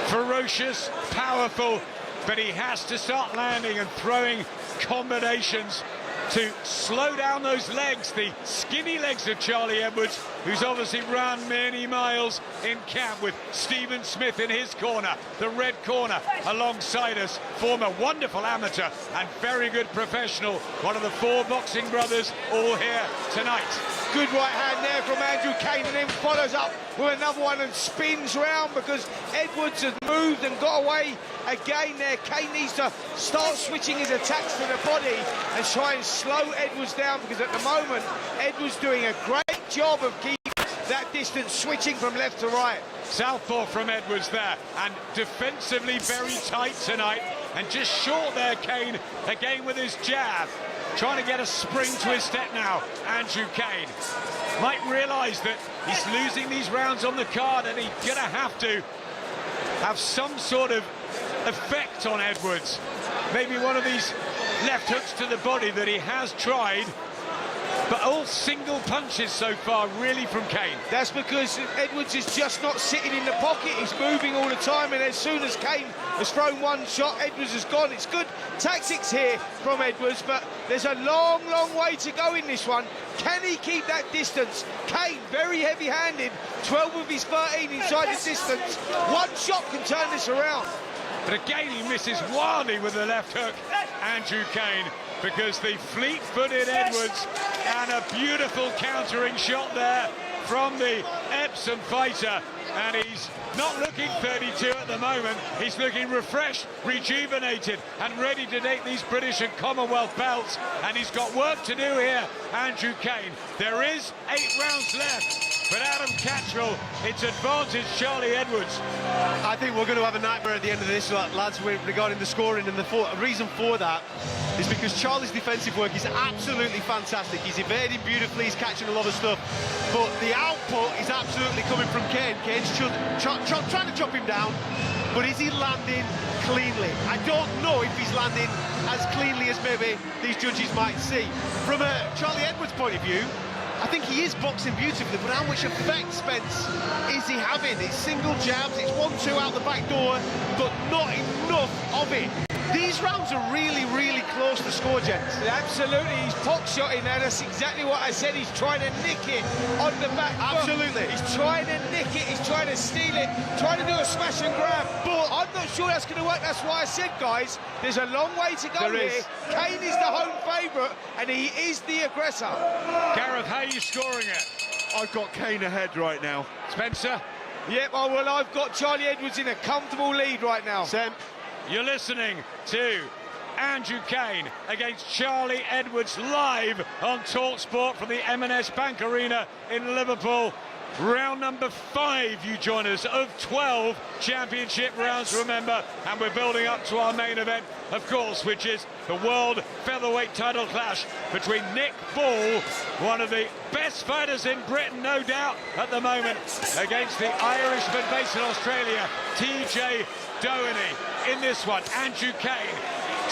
Ferocious, powerful, but he has to start landing and throwing combinations to slow down those legs, the skinny legs of Charlie Edwards, who's obviously run many miles in camp with Stephen Smith in his corner, the red corner alongside us, former wonderful amateur and very good professional, one of the four boxing brothers all here tonight. Good right hand there from Andrew Cain, and then follows up with another one and spins round because Edwards has moved and got away again there. Cain needs to start switching his attacks to the body and try and slow Edwards down, because at the moment Edwards doing a great job of keeping that distance, switching from left to right. Southpaw from Edwards there, and defensively very tight tonight, and just short there Cain again with his jab. Trying to get a spring to his step now, Andrew Cain. Might realise that he's losing these rounds on the card, and he's going to have some sort of effect on Edwards. Maybe one of these left hooks to the body that he has tried, but all single punches so far, really, from Cain. That's because Edwards is just not sitting in the pocket. He's moving all the time, and as soon as Cain has thrown one shot, Edwards has gone. It's good tactics here from Edwards, but there's a long, long way to go in this one. Can he keep that distance? Cain, very heavy-handed, 12 of his 13 inside the distance. One shot can turn this around. But again, he misses wildly with the left hook. Andrew Cain because the fleet-footed Edwards and a beautiful countering shot there from the Epsom fighter, and he's not looking 32 at the moment. He's looking refreshed, rejuvenated, and ready to take these British and Commonwealth belts, and he's got work to do here, Andrew Cain. There is 8 rounds left, but Adam Cattrall, it's advantage Charlie Edwards. I think we're going to have a nightmare at the end of this, lads, regarding the scoring, and the reason for that is because Charlie's defensive work is absolutely fantastic. He's evading beautifully, he's catching a lot of stuff, but the output is absolutely coming from Cain. Cain's trying to chop him down, but is he landing cleanly? I don't know if he's landing as cleanly as maybe these judges might see. From a Charlie Edwards point of view, I think he is boxing beautifully, but how much effect, Spence, is he having? It's single jabs, it's 1-2 out the back door, but not enough of it. These rounds are really, really close to score, gents. Absolutely, he's pot-shotting there. That's exactly what I said. He's trying to nick it on the back foot. Absolutely. He's trying to nick it, he's trying to steal it, trying to do a smash and grab. But I'm not sure that's going to work. That's why I said, guys, there's a long way to go here. Cain is the home favourite, and he is the aggressor. Gareth, how are you scoring it? I've got Cain ahead right now. Spencer? Yep, oh, well, I've got Charlie Edwards in a comfortable lead right now. Sam? You're listening to Andrew Cain against Charlie Edwards live on talkSPORT from the M&S Bank Arena in Liverpool. Round number 5, you join us, of 12 championship rounds, remember, and we're building up to our main event, of course, which is the World Featherweight title clash between Nick Ball, one of the best fighters in Britain, no doubt, at the moment, against the Irishman based in Australia, TJ Doheny. In this one, Andrew Cain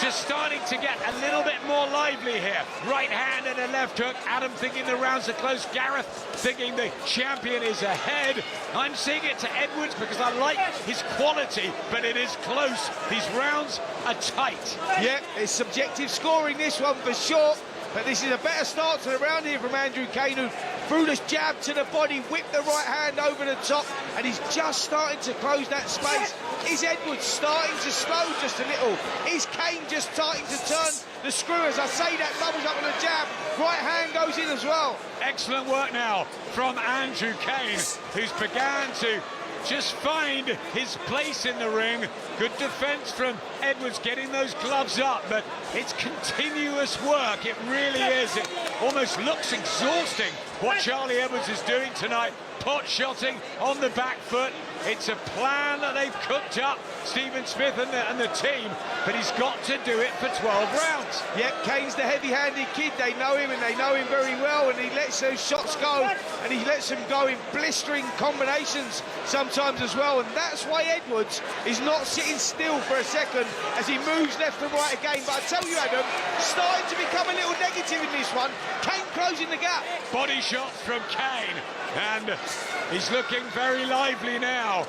just starting to get a little bit more lively here. Right hand and a left hook. Adam thinking the rounds are close. Gareth thinking the champion is ahead. I'm seeing it to Edwards because I like his quality, but it is close. These rounds are tight. Yep, it's subjective scoring, this one for sure. But this is a better start to the round here from Andrew Cain, who threw this jab to the body, whipped the right hand over the top, and he's just starting to close that space. Is Edwards starting to slow just a little? Is Cain just starting to turn the screw? As I say, that doubles up on a jab. Right hand goes in as well. Excellent work now from Andrew Cain, who's began to just find his place in the ring. Good defence from Edwards, getting those gloves up, but it's continuous work. It really is. It almost looks exhausting what Charlie Edwards is doing tonight. Pot-shotting on the back foot. It's a plan that they've cooked up, Stephen Smith and the team, but he's got to do it for 12 rounds. Yep, Cain's the heavy-handed kid. They know him, and they know him very well, and he lets those shots go, and he lets them go in blistering combinations sometimes as well, and that's why Edwards is not sitting still for a second as he moves left and right again. But I tell you, Adam, starting to become a little negative in this one. Cain closing the gap. Body shots from Cain, and he's looking very lively now.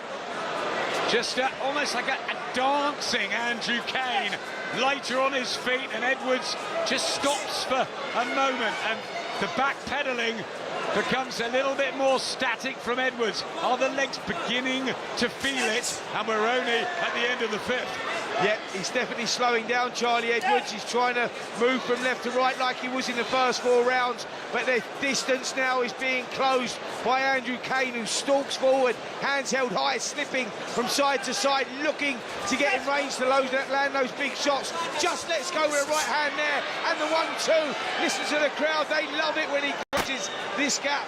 Just almost like a dancing Andrew Cain, lighter on his feet, and Edwards just stops for a moment, and the backpedaling becomes a little bit more static from Edwards. Are the legs beginning to feel it? And we're only at the end of the 5th. Yep, he's definitely slowing down, Charlie Edwards. He's trying to move from left to right like he was in the first 4 rounds, but the distance now is being closed by Andrew Cain, who stalks forward, hands held high, slipping from side to side, looking to get in range to land those big shots. Just lets go with a right hand there, and the 1-2. Listen to the crowd, they love it when he crosses this gap.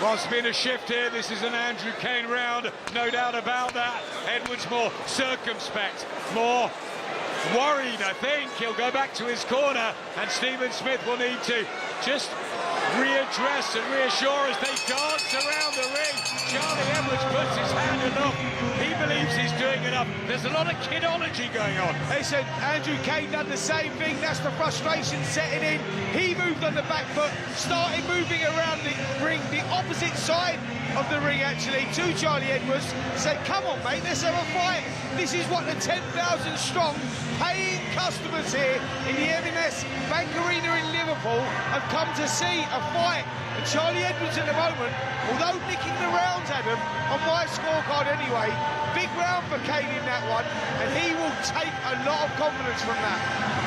Well, it's been a shift here. This is an Andrew Cain round, no doubt about that. Edwards more circumspect, more worried, I think. He'll go back to his corner, and Stephen Smith will need to just readdress and reassure as they dance around the ring. Charlie Edwards puts his hand aloft. He believes he's doing enough. There's a lot of kidology going on. Listen, Andrew Cain done the same thing. That's the frustration setting in. He moved on the back foot, started moving around the ring, the opposite side of the ring, actually, to Charlie Edwards. Said, come on, mate, let's have a fight. This is what the 10,000 strong paying customers here in the M&S Bank Arena in Liverpool have come to see a fight. And Charlie Edwards at the moment, although nicking the rounds, Adam, on my scorecard anyway, big round for Cain in that one, and he will take a lot of confidence from that.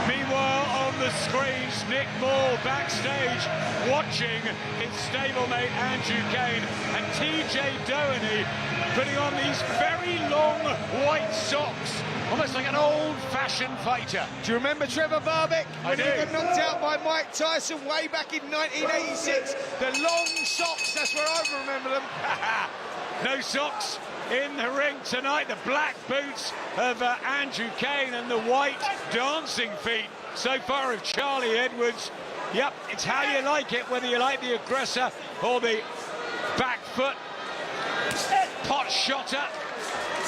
Meanwhile, on the the screens, Nick Ball backstage watching his stablemate Andrew Cain, and TJ Doheny putting on these very long white socks, almost like an old-fashioned fighter. Do you remember Trevor Barbeck? I do. When he got knocked out by Mike Tyson way back in 1986. The long socks, that's where I remember them. No socks in the ring tonight. The black boots of Andrew Cain and the white dancing feet so far of Charlie Edwards. Yep, it's how you like it, whether you like the aggressor or the back foot pot shotter.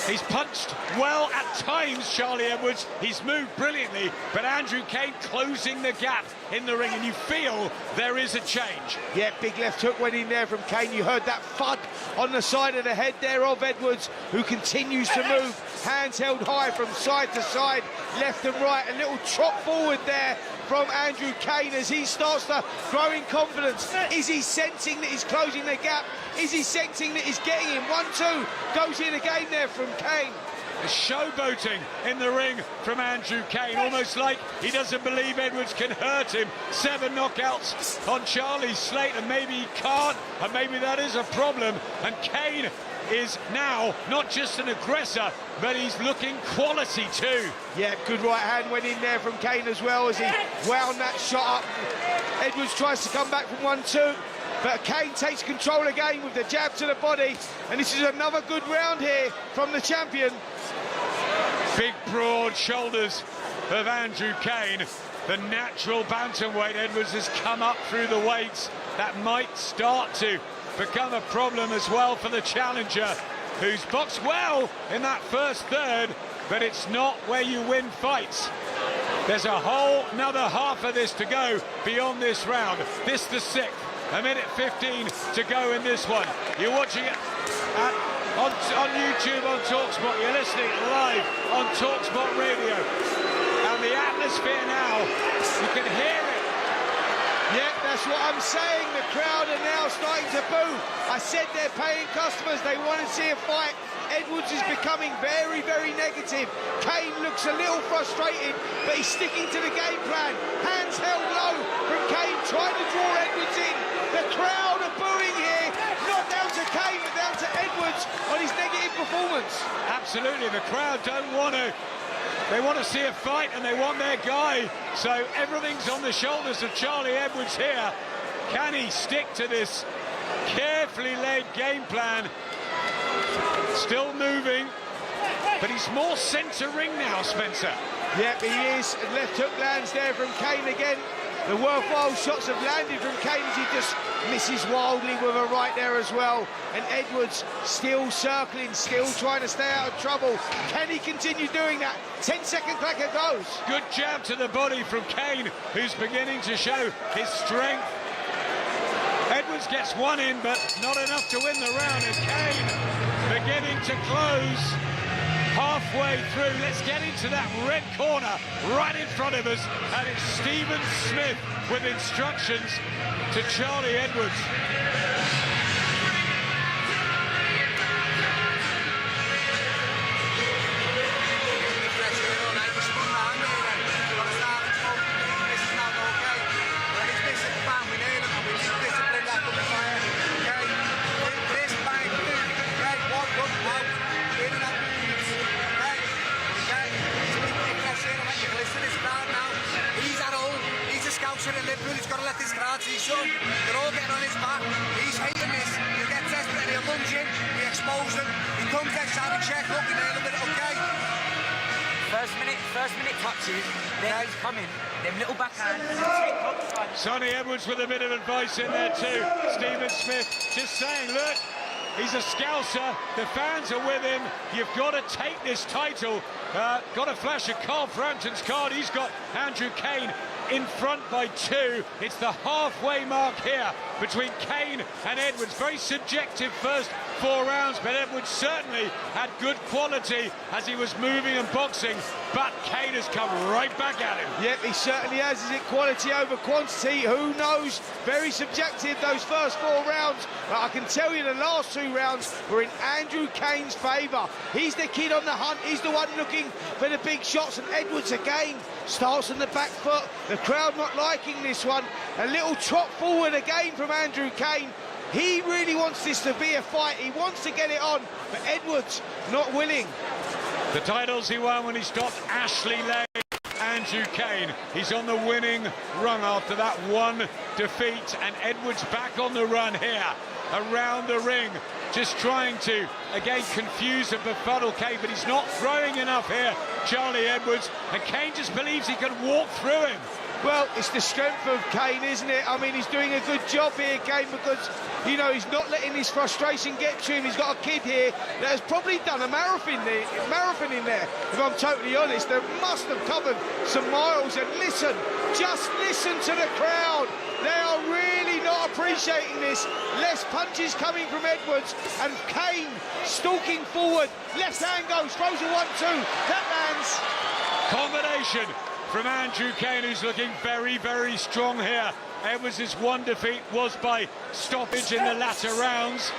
He's punched well at times, Charlie Edwards. He's moved brilliantly, but Andrew Cain closing the gap in the ring, and you feel there is a change. Yeah, big left hook went in there from Cain. You heard that thud on the side of the head there of Edwards, who continues to move, hands held high from side to side, left and right. A little trot forward there from Andrew Cain as he starts to grow in confidence. Is he sensing that he's closing the gap? Is he sensing that he's getting him? 1-2 goes in again there from Cain. Showboating in the ring from Andrew Cain, almost like he doesn't believe Edwards can hurt him. 7 knockouts on Charlie's slate, and maybe he can't, and maybe that is a problem. And Cain is now not just an aggressor, but he's looking quality too. Yeah, good right hand went in there from Cain as well as he wound that shot up. Edwards tries to come back from 1-2, but Cain takes control again with the jab to the body, and this is another good round here from the champion. Big broad shoulders of Andrew Cain, the natural bantamweight. Edwards has come up through the weights. That might start to become a problem as well for the challenger, who's boxed well in that first third, but it's not where you win fights. There's a whole another half of this to go beyond this round. This the 6th, 1:15 to go in this one. You're watching it on YouTube, on talkSPORT. You're listening live on talkSPORT Radio. And the atmosphere now, you can hear it. Yeah, that's what I'm saying. The crowd are now starting to boo. I said they're paying customers. They want to see a fight. Edwards is becoming very, very negative. Cain looks a little frustrated, but he's sticking to the game plan. Hands held low from Cain, trying to draw Edwards in. The crowd are booing here. Not down to Cain, but down to Edwards on his negative performance. Absolutely, the crowd don't want to. They want to see a fight, and they want their guy. So everything's on the shoulders of Charlie Edwards here. Can he stick to this carefully laid game plan? Still moving, but he's more centre ring now, Spencer. Yep, he is. And left hook lands there from Cain again. The worthwhile shots have landed from Cain as he just misses wildly with a right there as well. And Edwards still circling, still trying to stay out of trouble. Can he continue doing that? 10-second clacker goes. Good jab to the body from Cain, who's beginning to show his strength. Edwards gets one in, but not enough to win the round. And Cain beginning to close halfway through. Let's get into that red corner right in front of us, and it's Stephen Smith with instructions to Charlie Edwards. Liverpool, he's got to let this crowd see some. They're all getting on his back. He's hating this. He'll get desperate, he'll lunge in, he exposes them. He comes outside and check, look, he nailed a bit, okay. First minute touches, then he's coming. Them little backhands. Sonny Edwards with a bit of advice in there too. Stephen Smith just saying, look, he's a scouser. The fans are with him. You've got to take this title. Got to flash a Carl Frampton's card. He's got Andrew Cain in front by 2. It's the halfway mark here between Cain and Edwards. Very subjective first 4 rounds, but Edwards certainly had good quality as he was moving and boxing, but Cain has come right back at him. Yep, he certainly has. Is it quality over quantity? Who knows? Very subjective, those first 4 rounds, but I can tell you the last 2 rounds were in Andrew Cain's favour. He's the kid on the hunt. He's the one looking for the big shots, and Edwards again starts on the back foot. The crowd not liking this one. A little trot forward again from Andrew Cain. He really wants this to be a fight. He wants to get it on, but Edwards not willing. The titles he won when he stopped Ashley Lane. Andrew Cain, he's on the winning run after that one defeat, and Edwards back on the run here around the ring, just trying to again confuse and befuddle Cain, but he's not throwing enough here, Charlie Edwards, and Cain just believes he can walk through him. Well, it's the strength of Cain, isn't it? I mean, he's doing a good job here, Cain, because, you know, he's not letting his frustration get to him. He's got a kid here that has probably done a marathon in there. If I'm totally honest, they must have covered some miles. And listen, just listen to the crowd. They are really not appreciating this. Less punches coming from Edwards, and Cain stalking forward. Left hand goes, throws a 1-2. That lands. Combination from Andrew Cain, who's looking very, very strong here. Edwards' one defeat was by stoppage in the latter rounds.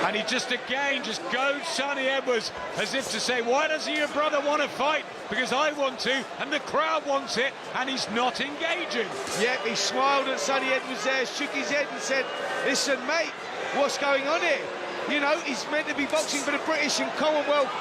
And he just again goads Sonny Edwards as if to say, why doesn't your brother want to fight? Because I want to, and the crowd wants it, and he's not engaging. Yep, he smiled at Sonny Edwards there, shook his head and said, listen, mate, what's going on here? You know, he's meant to be boxing for the British and Commonwealth,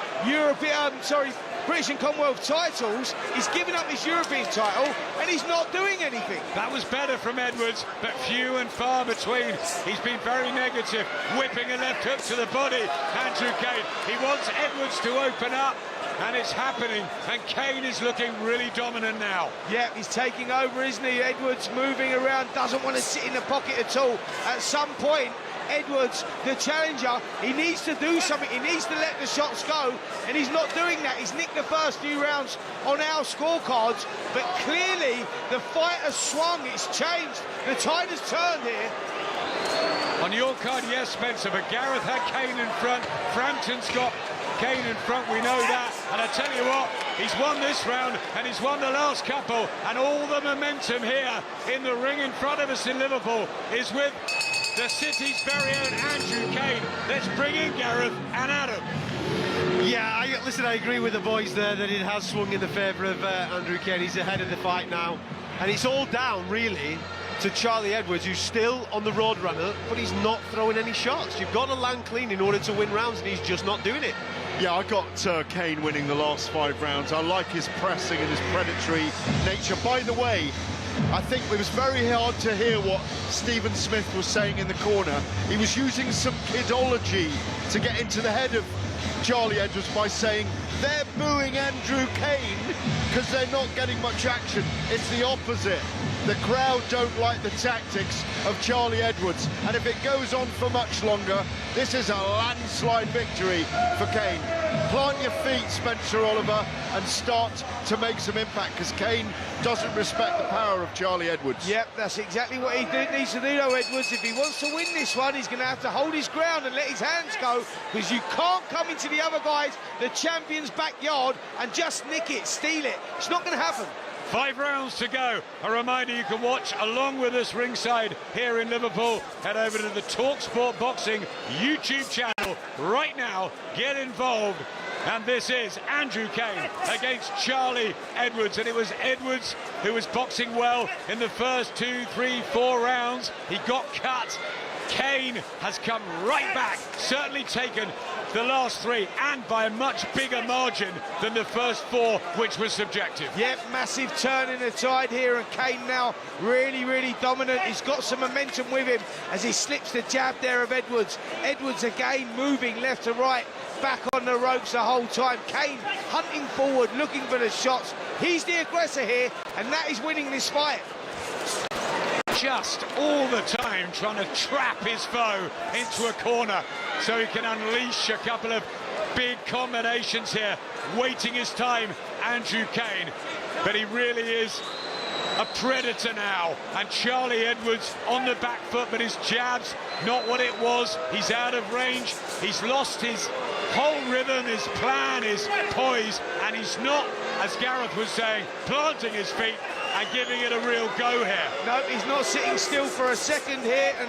British and Commonwealth titles. He's given up his European title and he's not doing anything. That was better from Edwards, but few and far between. He's been very negative, whipping a left hook to the body. Andrew Cain, he wants Edwards to open up, and it's happening, and Cain is looking really dominant now. Yeah, he's taking over, isn't he? Edwards moving around, doesn't want to sit in the pocket at all. At some point, Edwards, the challenger, he needs to do something. He needs to let the shots go, and he's not doing that. He's nicked the first few rounds on our scorecards, but clearly the fight has swung. It's changed. The tide has turned here. On your card, yes, Spencer, but Gareth had Cain in front. Frampton's got Cain in front, we know that. And I tell you what, he's won this round, and he's won the last couple, and all the momentum here in the ring in front of us in Liverpool is with the city's very own Andrew Cain. Let's bring in Gareth and Adam. Yeah, listen, I agree with the boys there that it has swung in the favour of Andrew Cain. He's ahead of the fight now, and it's all down really to Charlie Edwards, who's still on the road runner, but he's not throwing any shots. You've got to land clean in order to win rounds, and he's just not doing it. Yeah, I got Cain winning the last 5 rounds. I like his pressing and his predatory nature. By the way, I think it was very hard to hear what Stephen Smith was saying in the corner. He was using some kidology to get into the head of Charlie Edwards by saying they're booing Andrew Cain because they're not getting much action. It's the opposite. The crowd don't like the tactics of Charlie Edwards, and if it goes on for much longer, this is a landslide victory for Cain. Plant your feet, Spencer Oliver, and start to make some impact, because Cain doesn't respect the power of Charlie Edwards. Yep, that's exactly what he needs to do, though, Edwards. If he wants to win this one, he's going to have to hold his ground and let his hands go, because you can't come into the other guys, the champion's backyard, and just nick it, steal it. It's not going to happen. 5 rounds to go. A reminder, you can watch along with us ringside here in Liverpool. Head over to the talkSPORT Boxing YouTube channel right now. Get involved. And this is Andrew Cain against Charlie Edwards. And it was Edwards who was boxing well in the first 2, 3, 4 rounds. He got cut. Cain has come right back, certainly taken the last 3, and by a much bigger margin than the first 4, which was subjective. Yep, massive turn in the tide here, and Cain now really, really dominant. He's got some momentum with him as he slips the jab there of Edwards. Edwards again moving left to right, back on the ropes the whole time. Cain hunting forward, looking for the shots. He's the aggressor here, and that is winning this fight. Just all the time trying to trap his foe into a corner so he can unleash a couple of big combinations here, waiting his time, Andrew Cain. But he really is a predator now, and Charlie Edwards on the back foot, but his jab's not what it was. He's out of range, he's lost his whole rhythm, his plan, his poise, and he's not, as Gareth was saying, planting his feet and giving it a real go here. No, he's not sitting still for a second here, and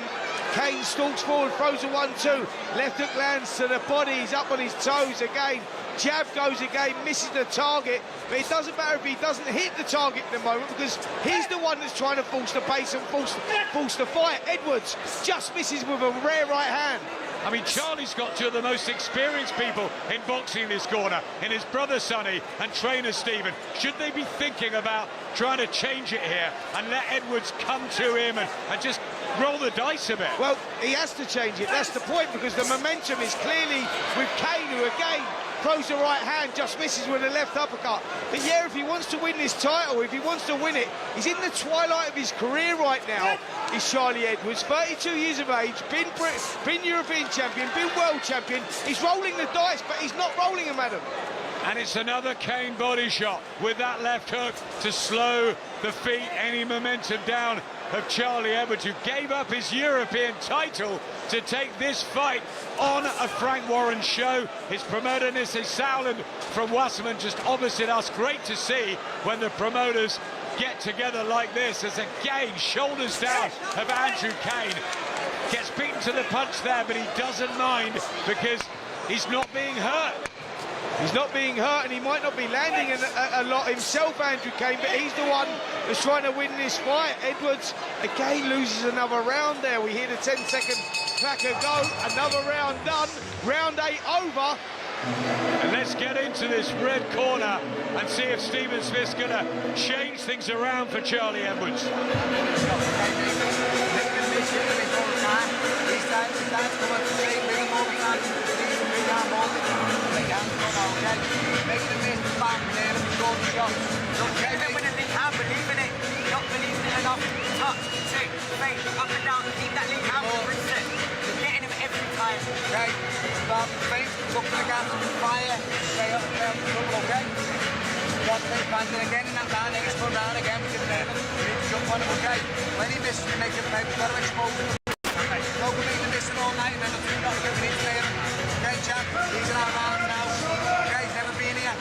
Cain stalks forward, throws a 1-2. Left hook lands to the body, he's up on his toes again. jab goes again, misses the target, but it doesn't matter if he doesn't hit the target at the moment, because he's the one that's trying to force the pace and force the fight. Edwards just misses with a rare right hand. I mean, Charlie's got two of the most experienced people in boxing in his corner, in his brother Sonny and trainer Stephen. Should they be thinking about trying to change it here and let Edwards come to him and just roll the dice a bit? Well, he has to change it, that's the point, because the momentum is clearly with Cain, who again throws the right hand, just misses with a left uppercut. But yeah, if he wants to win this title, if he wants to win it, he's in the twilight of his career right now, is Charlie Edwards, 32 years of age, been European champion, been world champion. He's rolling the dice, but he's not rolling them, Adam. And it's another Cain body shot with that left hook to slow the feet, any momentum down of Charlie Edwards, who gave up his European title to take this fight on a Frank Warren show. His promoter, Nisse Sauerland from Wasserman, just opposite us. Great to see when the promoters get together like this, as again, shoulders down of Andrew Cain. Gets beaten to the punch there, but he doesn't mind because he's not being hurt. He's not being hurt, and he might not be landing a lot himself, Andrew Cain, but he's the one that's trying to win this fight. Edwards again loses another round there. We hear the 10-second clacker go. Another round done. Round 8 over. And let's get into this red corner and see if Stephen Smith's going to change things around for Charlie Edwards. I believe in it. Not believing it enough. Touch, take, fake, up and down. Keep that link out of reset. You're getting him every time. Okay, start the fake, look for the gap, fire, stay up, okay? One thing, plant it again in that line, then it's put down again, we can jump on it, okay? When he misses, you make it pay, we've got to expose him. No good being missing all night, and then the two dots giving it to him. Okay, champ, he's in our round now. Okay, he's never been here.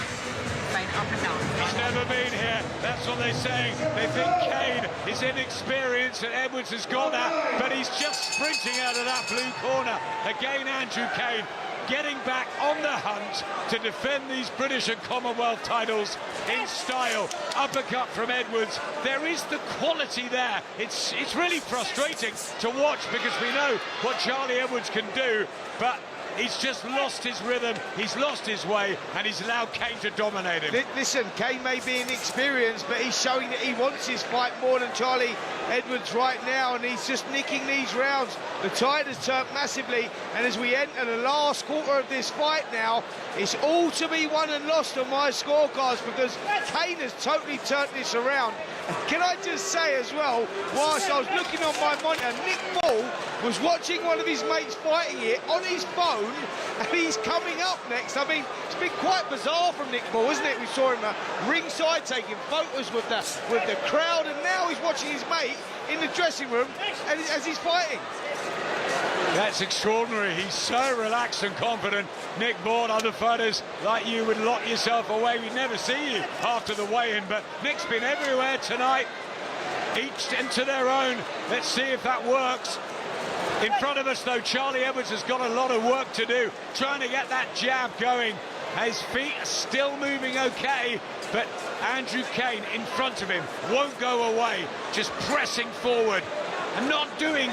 Up and down. He's never been here. That's what they're saying. They think Cain is inexperienced and Edwards has got that, but he's just sprinting out of that blue corner. Again, Andrew Cain getting back on the hunt to defend these British and Commonwealth titles in style. Uppercut from Edwards. There is the quality there. It's really frustrating to watch because we know what Charlie Edwards can do, but he's just lost his rhythm, he's lost his way, and he's allowed Cain to dominate him. Listen, Cain may be inexperienced, but he's showing that he wants his fight more than Charlie Edwards right now, and he's just nicking these rounds. The tide has turned massively, and as we enter the last quarter of this fight now, it's all to be won and lost on my scorecards, because Cain has totally turned this around. Can I just say as well, whilst I was looking on my monitor, Nick Ball was watching one of his mates fighting here on his phone, and he's coming up next. I mean, it's been quite bizarre from Nick Ball, isn't it? We saw him ringside taking photos with the crowd, and now he's watching his mate in the dressing room as he's fighting. That's extraordinary. He's so relaxed and confident. Nick Ball, other fighters like you would lock yourself away. We never see you after the weigh-in, but Nick's been everywhere tonight, each into their own. Let's see if that works. In front of us, though, Charlie Edwards has got a lot of work to do, trying to get that jab going. His feet are still moving okay, but Andrew Cain in front of him won't go away, just pressing forward and not doing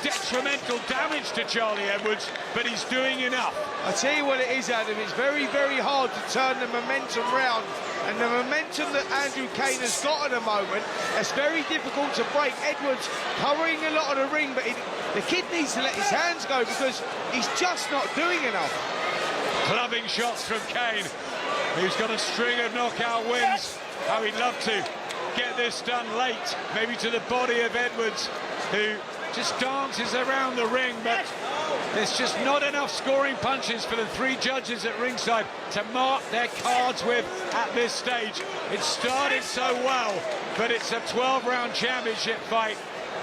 detrimental damage to Charlie Edwards, but he's doing enough. I tell you what it is, Adam, it's very, very hard to turn the momentum round, and the momentum that Andrew Cain has got at the moment, it's very difficult to break. Edwards covering a lot of the ring, but the kid needs to let his hands go because he's just not doing enough. Clubbing shots from Cain, who's got a string of knockout wins. How he'd love to get this done late, maybe to the body of Edwards, who just dances around the ring, but there's just not enough scoring punches for the three judges at ringside to mark their cards with at this stage. It started so well, but it's a 12-round championship fight,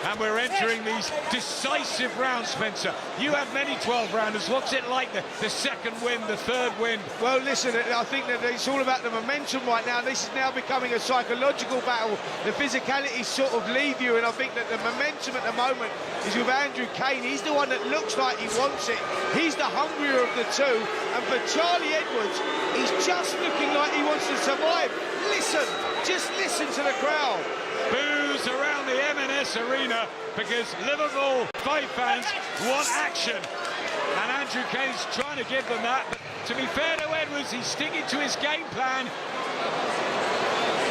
And we're entering these decisive rounds, Spencer. You have many 12-rounders. What's it like, the second win, the third win? Well, listen, I think that it's all about the momentum right now. This is now becoming a psychological battle. The physicality sort of leave you, and I think that the momentum at the moment is with Andrew Cain. He's the one that looks like he wants it. He's the hungrier of the two. And for Charlie Edwards, he's just looking like he wants to survive. Listen, just listen to the crowd. Boos around the M&S Arena because Liverpool fight fans want action. And Andrew Cain's trying to give them that. But to be fair to Edwards, he's sticking to his game plan.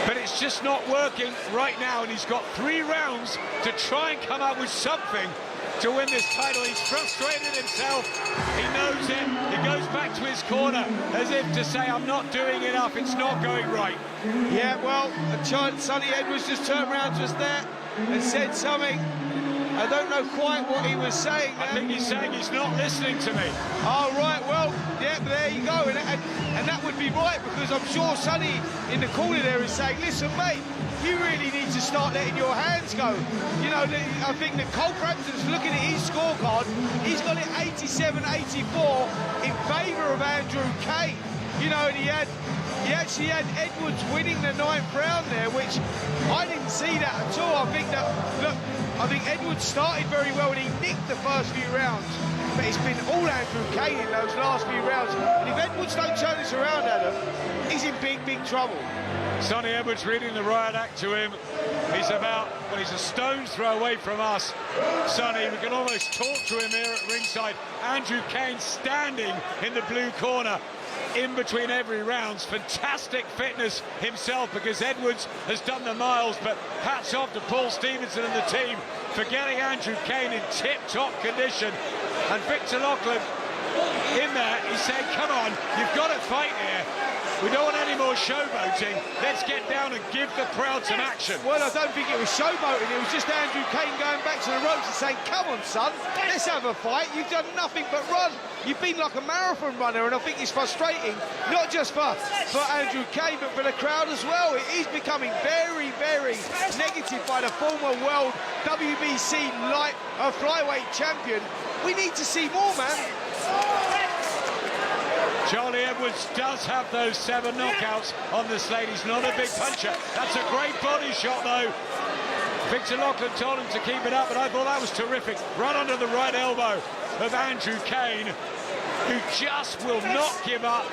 But it's just not working right now, and he's got 3 rounds to try and come up with something to win this title. He's frustrated himself. He knows it. He goes back to his corner as if to say, I'm not doing enough. It's not going right. Yeah, well, Sonny Edwards just turned around just there and said something. I don't know quite what he was saying there. I think he's saying he's not listening to me. Oh, right, well, yeah, there you go. And that would be right, because I'm sure Sonny in the corner there is saying, listen, mate, you really need to start letting your hands go. You know, I think that Cole Frampton's looking at his scorecard. He's got it 87-84 in favour of Andrew Cain. You know, and he actually had Edwards winning the 9th round there, which I didn't see that at all. I think that, look, I think Edwards started very well and he nicked the first few rounds, but it's been all Andrew Cain in those last few rounds. And if Edwards don't turn this around, Adam, he's in big, big trouble. Sonny Edwards reading the riot act to him. He's he's a stone's throw away from us. Sonny, we can almost talk to him here at ringside. Andrew Cain standing in the blue corner in between every round. Fantastic fitness himself, because Edwards has done the miles, but hats off to Paul Stevenson and the team for getting Andrew Cain in tip-top condition. And Victor Loughlin in there, he's saying, come on, you've got to fight here. We don't want any more showboating. Let's get down and give the crowd some action. Well, I don't think it was showboating. It was just Andrew Cain going back to the ropes and saying, come on, son, let's have a fight. You've done nothing but run. You've been like a marathon runner, and I think it's frustrating, not just for Andrew Cain, but for the crowd as well. He's becoming very, very negative by the former world WBC flyweight champion. We need to see more, man. Charlie Edwards does have those 7 knockouts on the slate. He's not a big puncher. That's a great body shot, though. Victor Loughlin told him to keep it up, but I thought that was terrific. Right under the right elbow of Andrew Cain, who just will not give up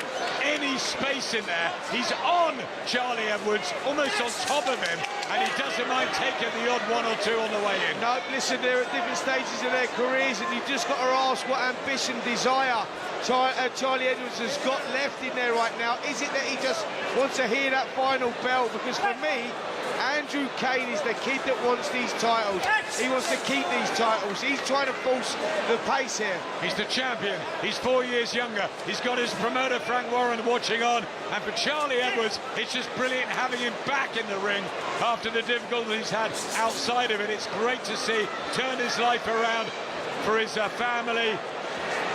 any space in there. He's on Charlie Edwards, almost on top of him, and he doesn't mind taking the odd 1 or 2 on the way in. No, listen, they're at different stages of their careers, and you've just got to ask what ambition, desire Charlie Edwards has got left in there right now. Is it that he just wants to hear that final bell? Because for me, Andrew Cain is the kid that wants these titles. He wants to keep these titles. He's trying to force the pace here. He's the champion. He's 4 years younger. He's got his promoter, Frank Warren, watching on. And for Charlie Edwards, it's just brilliant having him back in the ring after the difficulties he's had outside of it. It's great to see. Turned his life around for his family.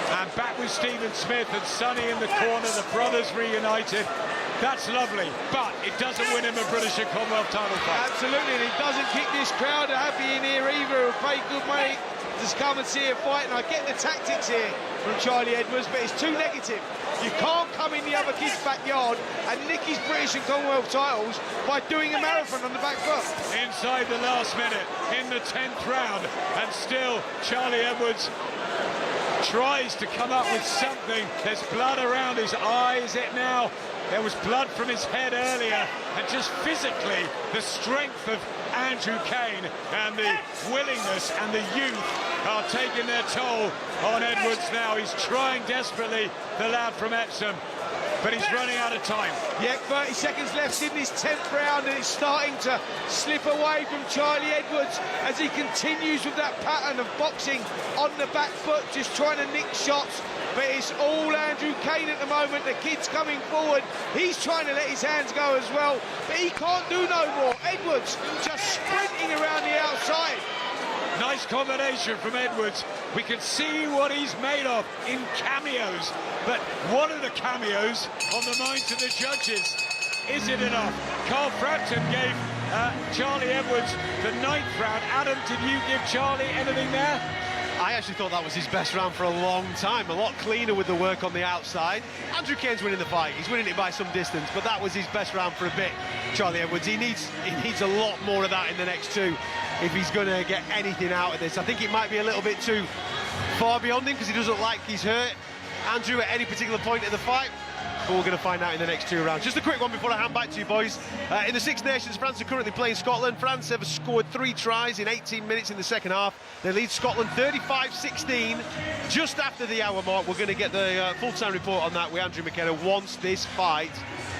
And back with Stephen Smith and Sonny in the corner, the brothers reunited. That's lovely, but it doesn't win him a British and Commonwealth title fight. Absolutely, and he doesn't keep this crowd happy in here either, who pay good money to come and see a fight. And I get the tactics here from Charlie Edwards, but it's too negative. You can't come in the other kid's backyard and nick his British and Commonwealth titles by doing a marathon on the back foot. Inside the last minute, in the 10th round, and still Charlie Edwards tries to come up with something. There's blood around his eye, is it now? There was blood from his head earlier, and just physically, the strength of Andrew Cain and the willingness and the youth are taking their toll on Edwards now. He's trying desperately, the lad from Epsom, but he's running out of time. Yeah, 30 seconds left in this 10th round, and it's starting to slip away from Charlie Edwards as he continues with that pattern of boxing on the back foot, just trying to nick shots. But it's all Andrew Cain at the moment. The kid's coming forward. He's trying to let his hands go as well, but he can't do no more. Edwards just sprinting around the outside. Nice combination from Edwards. We can see what he's made of in cameos, but what are the cameos on the minds of the judges? Is it enough? Carl Frampton gave Charlie Edwards, the 9th round. Adam, did you give Charlie anything there? I actually thought that was his best round for a long time. A lot cleaner with the work on the outside. Andrew Cain's winning the fight. He's winning it by some distance, but that was his best round for a bit, Charlie Edwards. He needs a lot more of that in the next two if he's going to get anything out of this. I think it might be a little bit too far beyond him because he doesn't look like he's hurt Andrew at any particular point in the fight. But we're going to find out in the next two rounds. Just a quick one before I hand back to you, boys. In the Six Nations, France are currently playing Scotland. France have scored 3 tries in 18 minutes in the second half. They lead Scotland 35-16. Just after the hour mark, we're going to get the full-time report on that with Andrew McKenna once this fight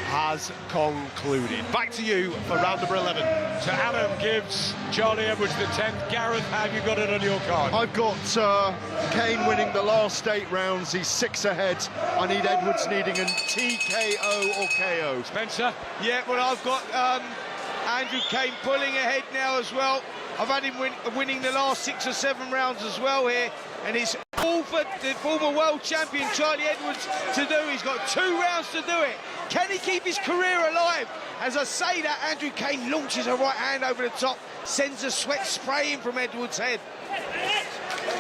has concluded. Back to you for round number 11. So Adam gives Charlie Edwards the 10th. Gareth, have you got it on your card? I've got Cain winning the last 8 rounds. He's 6 ahead. I need Edwards needing a TKO or KO. Spencer? Yeah, well, I've got Andrew Cain pulling ahead now as well. I've had him winning the last 6 or 7 rounds as well here, and it's all for the former world champion Charlie Edwards to do. He's got 2 rounds to do it. Can he keep his career alive? As I say that, Andrew Cain launches a right hand over the top, sends a sweat spraying from Edwards' head.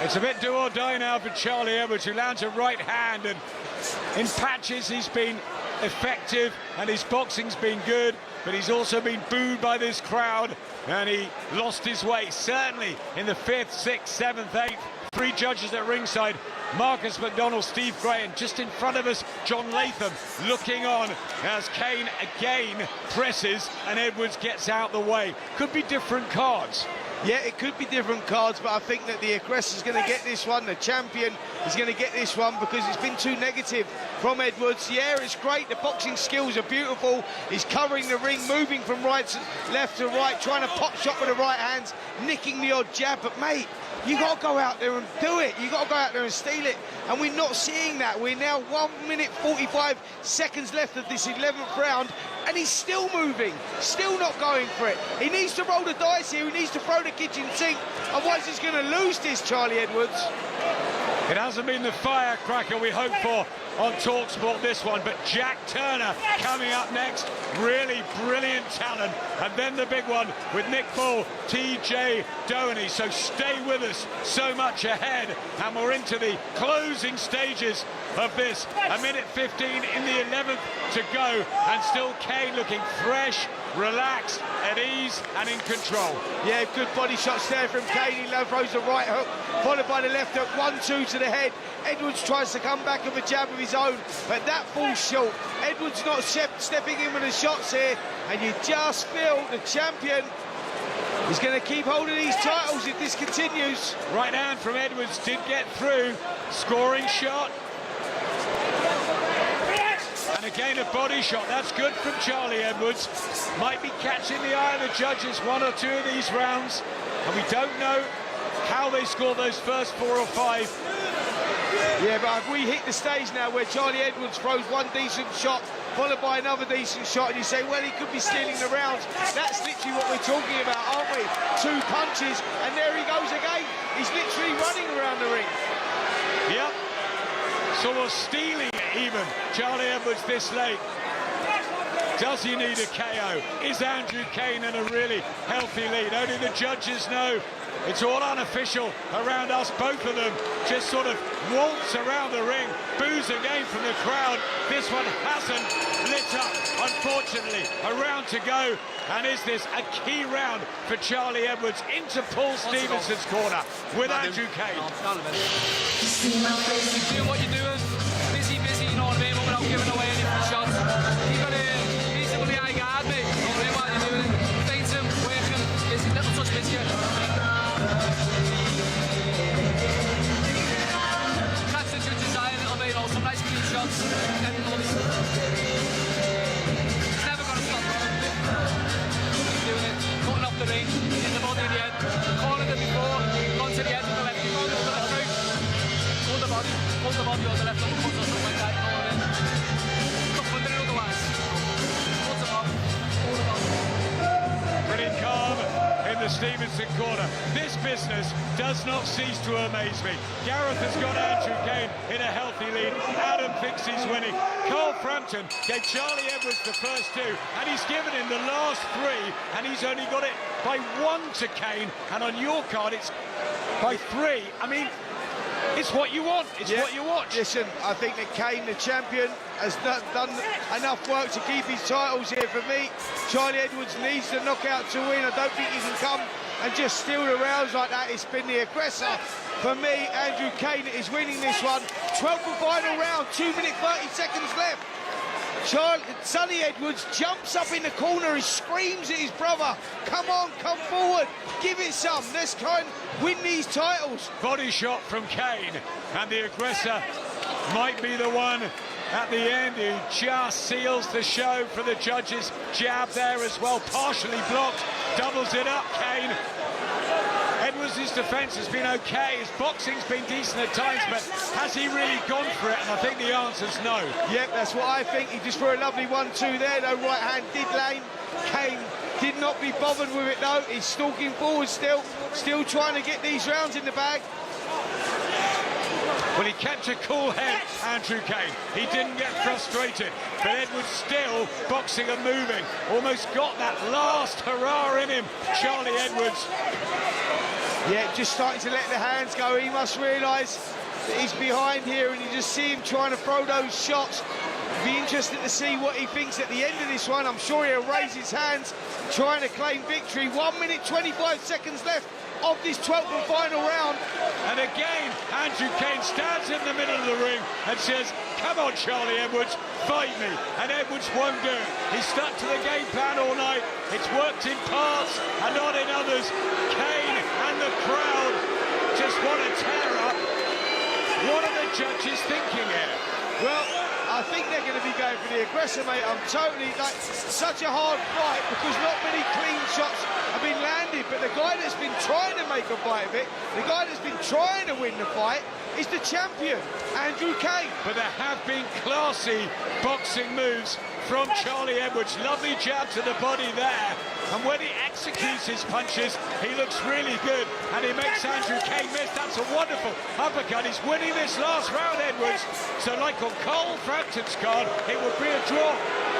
It's a bit do or die now for Charlie Edwards, who lands a right hand, and in patches he's been effective and his boxing's been good, but he's also been booed by this crowd, and he lost his way, certainly in the 5th, 6th, 7th, 8th. 3 judges at ringside, Marcus McDonald, Steve Gray, and just in front of us, John Latham, looking on as Cain again presses and Edwards gets out the way. Could be different cards. Yeah, it could be different cards, but I think that the aggressor's going to get this one. The champion is going to get this one because it's been too negative from Edwards. Yeah, it's great. The boxing skills are beautiful. He's covering the ring, moving from left to right, trying to pop shot with the right hands, nicking the odd jab. But, mate, you got to go out there and do it. You got to go out there and steal it. And we're not seeing that. We're now 1 minute 45 seconds left of this 11th round, and he's still moving, still not going for it. He needs to roll the dice here. He needs to throw the kitchen sink. Otherwise, he's going to lose this, Charlie Edwards. It hasn't been the firecracker we hoped for on talkSPORT, this one, but Jack Turner coming up next. Really brilliant talent. And then the big one with Nick Bull, TJ Doheny. So stay with us, so much ahead. And we're into the closing stages of this. 1 minute 15 in the 11th to go. And still Cain looking fresh, relaxed, at ease and in control. Yeah, good body shots there from Cain. He throws the right hook, followed by the left hook, 1-2 to the head. Edwards tries to come back with a jab of his own, but that falls short. Edwards not stepping in with the shots here, and you just feel the champion is going to keep holding these titles if this continues. Right hand from Edwards did get through, scoring shot. And again a body shot, that's good from Charlie Edwards. Might be catching the eye of the judges 1 or 2 of these rounds, and we don't know how they score those first 4 or 5. Yeah, but if we hit the stage now where Charlie Edwards throws one decent shot, followed by another decent shot, and you say, well, he could be stealing the rounds, that's literally what we're talking about, aren't we? 2 punches, and there he goes again. He's literally running around the ring. Yep. Sort of stealing it even, Charlie Edwards this late. Does he need a KO? Is Andrew Cain in a really healthy lead? Only the judges know. It's all unofficial around us, both of them just sort of waltz around the ring, boos again from the crowd. This one hasn't lit up, unfortunately. A round to go, and is this a key round for Charlie Edwards into Paul Stevenson's corner with Andrew Cain? Doing what you're doing, busy, you know what I mean, but without giving away any free shots. You've got to reasonably high guard, mate. You know what I mean, while you're doing it. Feint him, working, busy, little touch biscuit. Catch the judge's eye a little bit, you know, some nice clean shots. He's never going to stop He's doing it, cutting off the ring, in the body of the head, cornered it before, gone to the edge of the left, hold the left ring, hold the body or the left uppercut or something like that, you know what I mean? Tough under it otherwise. Hold the body, hold the body. Pretty calm in the the Stevenson corner. This business does not cease to amaze me. Gareth has got Andrew Cain in a healthy lead. Adam thinks he's winning. Carl Frampton gave Charlie Edwards the first two, and he's given him the last three, and he's only got it by 1 to Cain, and on your card it's by 3. I mean, it's what you want. It's what you watch. Listen, I think that Cain, the champion, has done enough work to keep his titles here. For me, Charlie Edwards needs the knockout to win. I don't think he can come and just steal the rounds like that. It's been the aggressor. For me, Andrew Cain is winning this one. 12th and final round, 2 minutes 30 seconds left. Sonny Edwards jumps up in the corner, he screams at his brother, come on, come forward, give it some, let's try and win these titles. Body shot from Cain, and the aggressor might be the one at the end who just seals the show for the judges. Jab there as well, partially blocked, doubles it up, Cain. Edwards' defence has been okay, his boxing's been decent at times, but has he really gone for it? And I think the answer's no. Yep, that's what I think. He just threw a lovely 1-2 there, though right hand did lane. Cain did not be bothered with it though. He's stalking forward still trying to get these rounds in the bag. Well, he kept a cool head, Andrew Cain. He didn't get frustrated, but Edwards still boxing and moving. Almost got that last hurrah in him, Charlie Edwards. Yeah, just starting to let the hands go. He must realise that he's behind here, and you just see him trying to throw those shots. Be interested to see what he thinks at the end of this one. I'm sure he'll raise his hands, trying to claim victory. 1 minute 25 seconds left of this 12th and final round. And again, Andrew Cain stands in the middle of the ring and says, come on, Charlie Edwards, fight me. And Edwards won't do it. He's stuck to the game plan all night. It's worked in parts and not in others. Cain and the crowd just want to tear up. What are the judges thinking here? Well, I think they're going to be going for the aggressor, mate. I'm totally, such a hard fight because not many clean shots have been landed, but the guy that's been trying to make a fight of it, the guy that's been trying to win the fight, is the champion, Andrew Cain. But there have been classy boxing moves from Charlie Edwards. Lovely jab to the body there. And when he executes his punches, he looks really good. And he makes Andrew Cain miss. That's a wonderful uppercut. He's winning this last round, Edwards. So like on Carl Frampton's card, it would be a draw.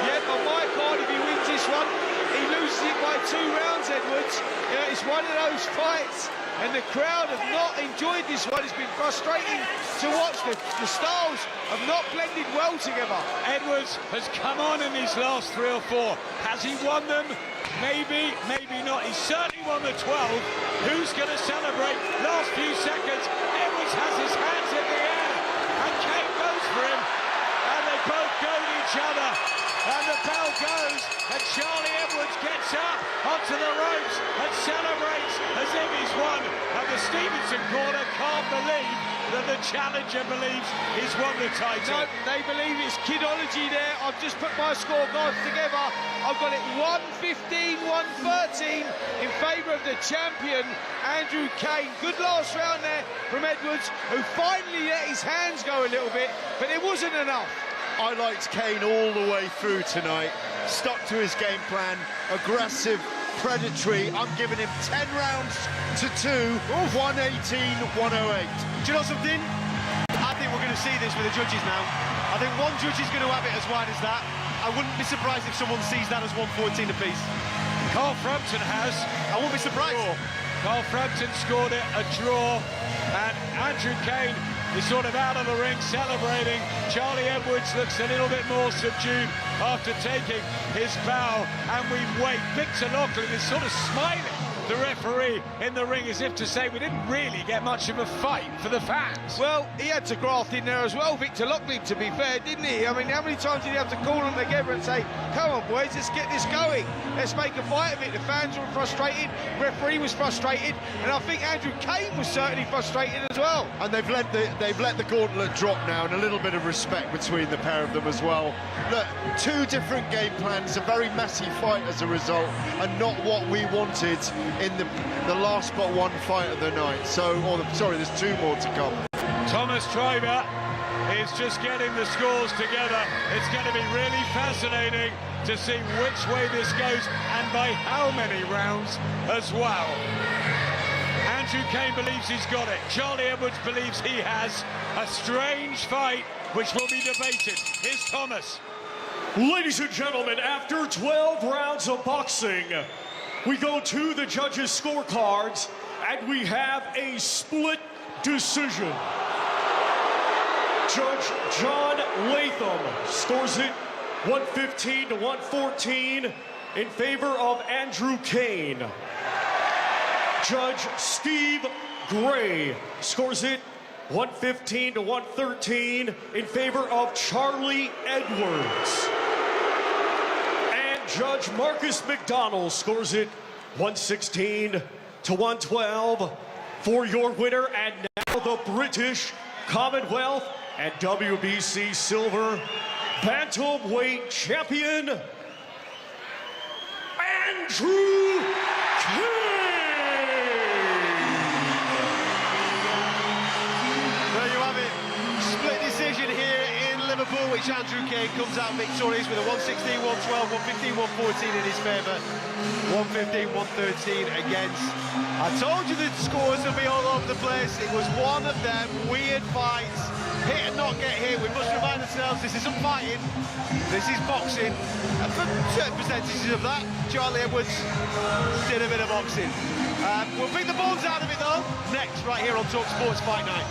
Yeah, on my card, if he wins this one, he loses it by 2 rounds, Edwards. You know, it's one of those fights. And the crowd have not enjoyed this one. It's been frustrating to watch. The styles have not blended well together. Edwards has come on in these last 3 or 4. Has he won them? Maybe, maybe not. He certainly won the 12. Who's going to celebrate? Last few seconds. Edwards has his hands in the air. And Cain goes for him. And they both go at each other. And the bell goes. And Charlie Edwards gets up onto the ropes and celebrates as if he's won. And the Stevenson corner can't believe that the challenger believes he's won the title. No, they believe it's kidology there. I've just put my scorecards together. I've got it 115, 113 in favour of the champion, Andrew Cain. Good last round there from Edwards, who finally let his hands go a little bit, but it wasn't enough. I liked Cain all the way through tonight. Stuck to his game plan, aggressive, predatory. I'm giving him 10 rounds to 2, 118, 108. Do you know something? I think we're going to see this with the judges now. I think one judge is going to have it as wide as that. I wouldn't be surprised if someone sees that as 114 apiece. Carl Frampton has. I won't be surprised. Carl Frampton scored it, a draw, and Andrew Cain is sort of out of the ring celebrating. Charlie Edwards looks a little bit more subdued after taking his bow, and we wait. Victor Lockley is sort of smiling, the referee in the ring, as if to say we didn't really get much of a fight for the fans. Well, he had to graft in there as well, Victor Lockley, to be fair, didn't he? I mean, how many times did he have to call them together and say, come on, boys, let's get this going. Let's make a fight of it. The fans were frustrated, referee was frustrated, and I think Andrew Cain was certainly frustrated as well. And they've let the gauntlet drop now, and a little bit of respect between the pair of them as well. Look, 2 different game plans, a very messy fight as a result, and not what we wanted in the last but 1 fight of the night. So, sorry, there's 2 more to come. Thomas Treiber is just getting the scores together. It's going to be really fascinating to see which way this goes and by how many rounds as well. Andrew Cain believes he's got it. Charlie Edwards believes he has. A strange fight which will be debated. Here's Thomas. Ladies and gentlemen, after 12 rounds of boxing, we go to the judges' scorecards, and we have a split decision. Judge John Latham scores it 115 to 114 in favor of Andrew Cain. Judge Steve Gray scores it 115 to 113 in favor of Charlie Edwards. And Judge Marcus McDonald scores it 116 to 112 for your winner, and now the British Commonwealth and WBC Silver Bantamweight Champion, Andrew Cain. Split decision here in Liverpool, which Andrew Cain comes out victorious with a 116, 112, 115, 114 in his favour, 115, 113 against. I told you the scores will be all over the place. It was one of them weird fights, hit and not get hit. We must remind ourselves this isn't fighting, this is boxing. And for certain percentages of that, Charlie Edwards did a bit of boxing. We'll pick the balls out of it though, next, right here on talkSPORT Fight Night.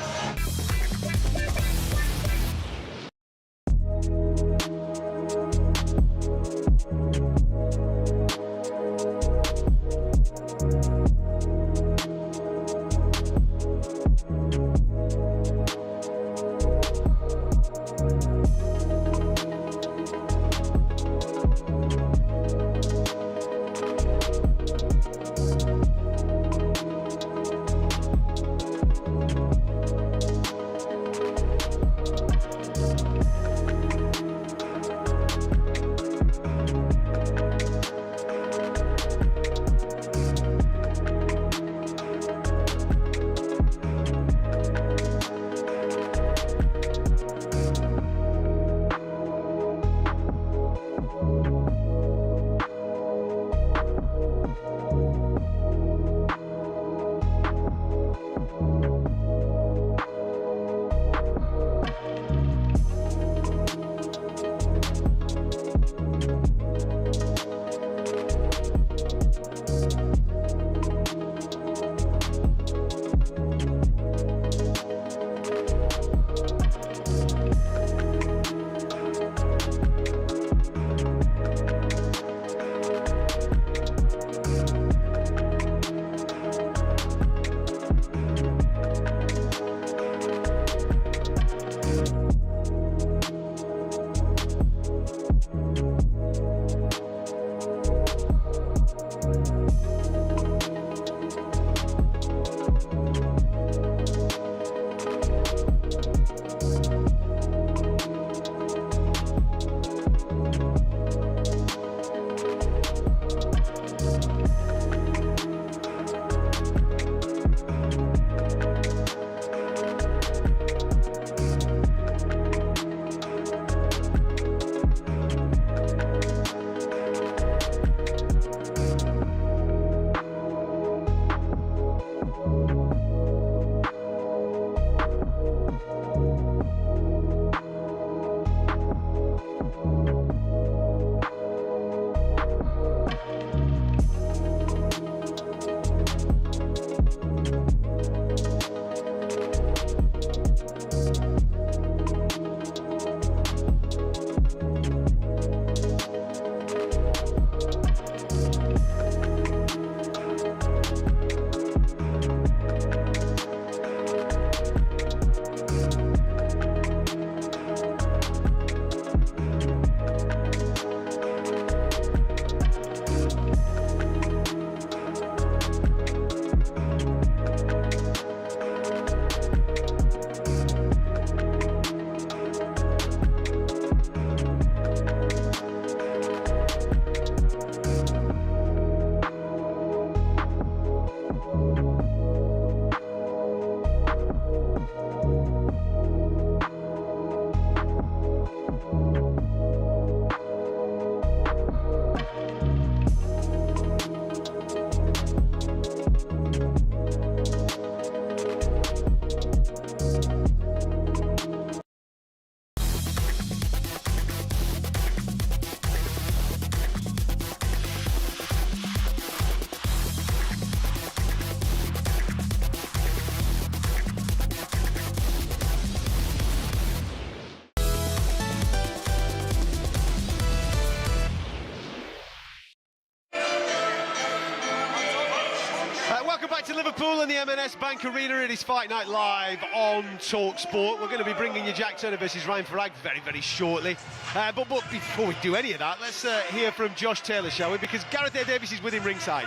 Welcome back to Liverpool and the M&S Bank Arena. It is Fight Night Live on talkSPORT. We're going to be bringing you Jack Turner versus Ryan Farag very, very shortly. But before we do any of that, let's hear from Josh Taylor, shall we? Because Gareth A. Davies is with him ringside.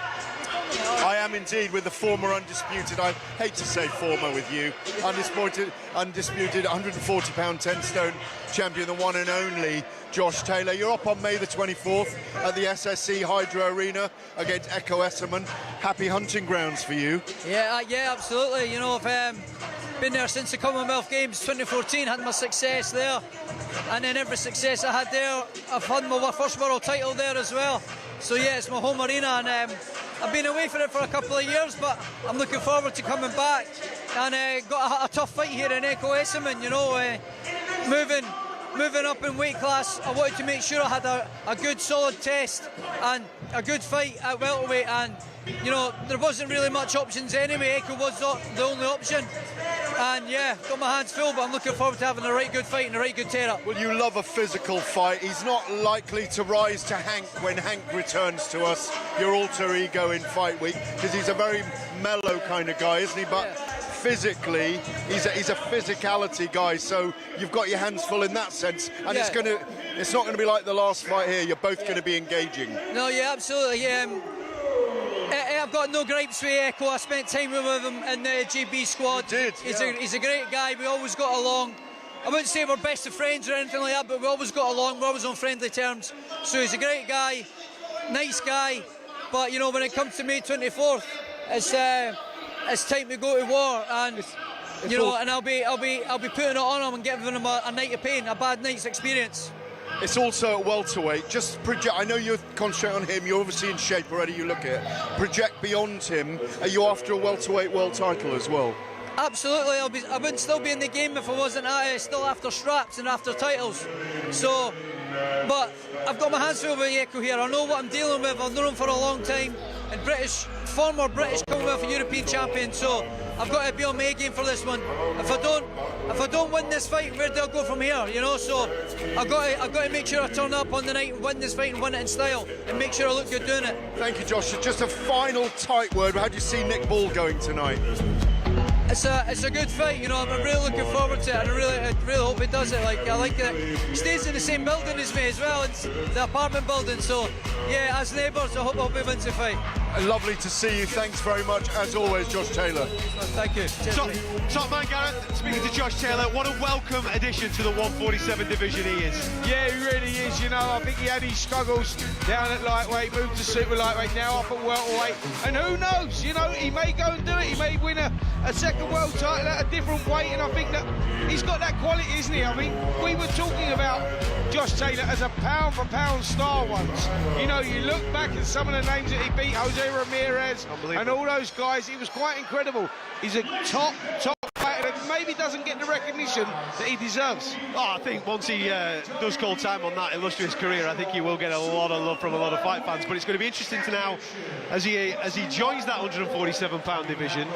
I am indeed with the former undisputed, I hate to say former with you, undisputed 140-pound 10-stone champion, the one and only Josh Taylor. You're up on May the 24th at the SSE Hydro Arena against Echo Esserman. Happy hunting grounds for you. Yeah, absolutely. You know, I've been there since the Commonwealth Games 2014, had my success there, and then every success I had there, I've had my first world title there as well. So yeah, it's my home arena, and I've been away for it for a couple of years, but I'm looking forward to coming back, and got a tough fight here in Echo Esserman. You know, moving up in weight class, I wanted to make sure I had a good solid test and a good fight at welterweight, and you know, there wasn't really much options anyway. Echo was the only option, and yeah, got my hands full, but I'm looking forward to having a right good fight and a right good tear-up. Well, you love a physical fight. He's not likely to rise to Hank when Hank returns to us, your alter ego in fight week, because he's a very mellow kind of guy, isn't he? But yeah, physically, he's a physicality guy, so you've got your hands full in that sense, and yeah, it's not going to be like the last fight here. You're both going to be engaging. No, yeah, absolutely. I've got no gripes with Echo. I spent time with him in the GB squad. You did. He's a great guy. We always got along. I wouldn't say we're best of friends or anything like that, but we always got along. We're always on friendly terms. So he's a great guy, nice guy. But you know, when it comes to May 24th, it's time to go to war, and you know, and I'll be putting it on him and giving him a night of pain, a bad night's experience. It's also at welterweight. Just project. I know you're concentrating on him. You're obviously in shape already. You look at it. Project beyond him. Are you after a welterweight world title as well? Absolutely. I would still be in the game if I wasn't still after straps and after titles. So, but I've got my hands full with Echo here. I know what I'm dealing with. I've known him for a long time, and former British Commonwealth and European champion. So I've got to be on my A game for this one. If I don't win this fight, where do I go from here? You know, so I've got to make sure I turn up on the night and win this fight and win it in style, and make sure I look good doing it. Thank you, Josh. Just a final tight word. How do you see Nick Ball going tonight? It's a good fight, you know. I'm really looking forward to it, and I really hope he does it. I like that he stays in the same building as me as well. It's the apartment building, so yeah, as neighbours, I hope he wins the fight. Lovely to see you. Thanks very much, as always, Josh Taylor. Thank you. Top man, Gareth, speaking to Josh Taylor, what a welcome addition to the 147 division he is. Yeah, he really is. You know, I think he had his struggles down at lightweight, moved to super lightweight, now up at welterweight, and who knows? You know, he may go and do it. He may win a second world title at a different weight, and I think that he's got that quality, isn't he? I mean, we were talking about Josh Taylor as a pound-for-pound star once. You know, you look back at some of the names that he beat, Jose Ramirez and all those guys, he was quite incredible. He's a top fighter that maybe doesn't get the recognition that he deserves. Oh, I think once he does call time on that illustrious career, I think he will get a lot of love from a lot of fight fans. But it's going to be interesting to now, as he joins that 147-pound division,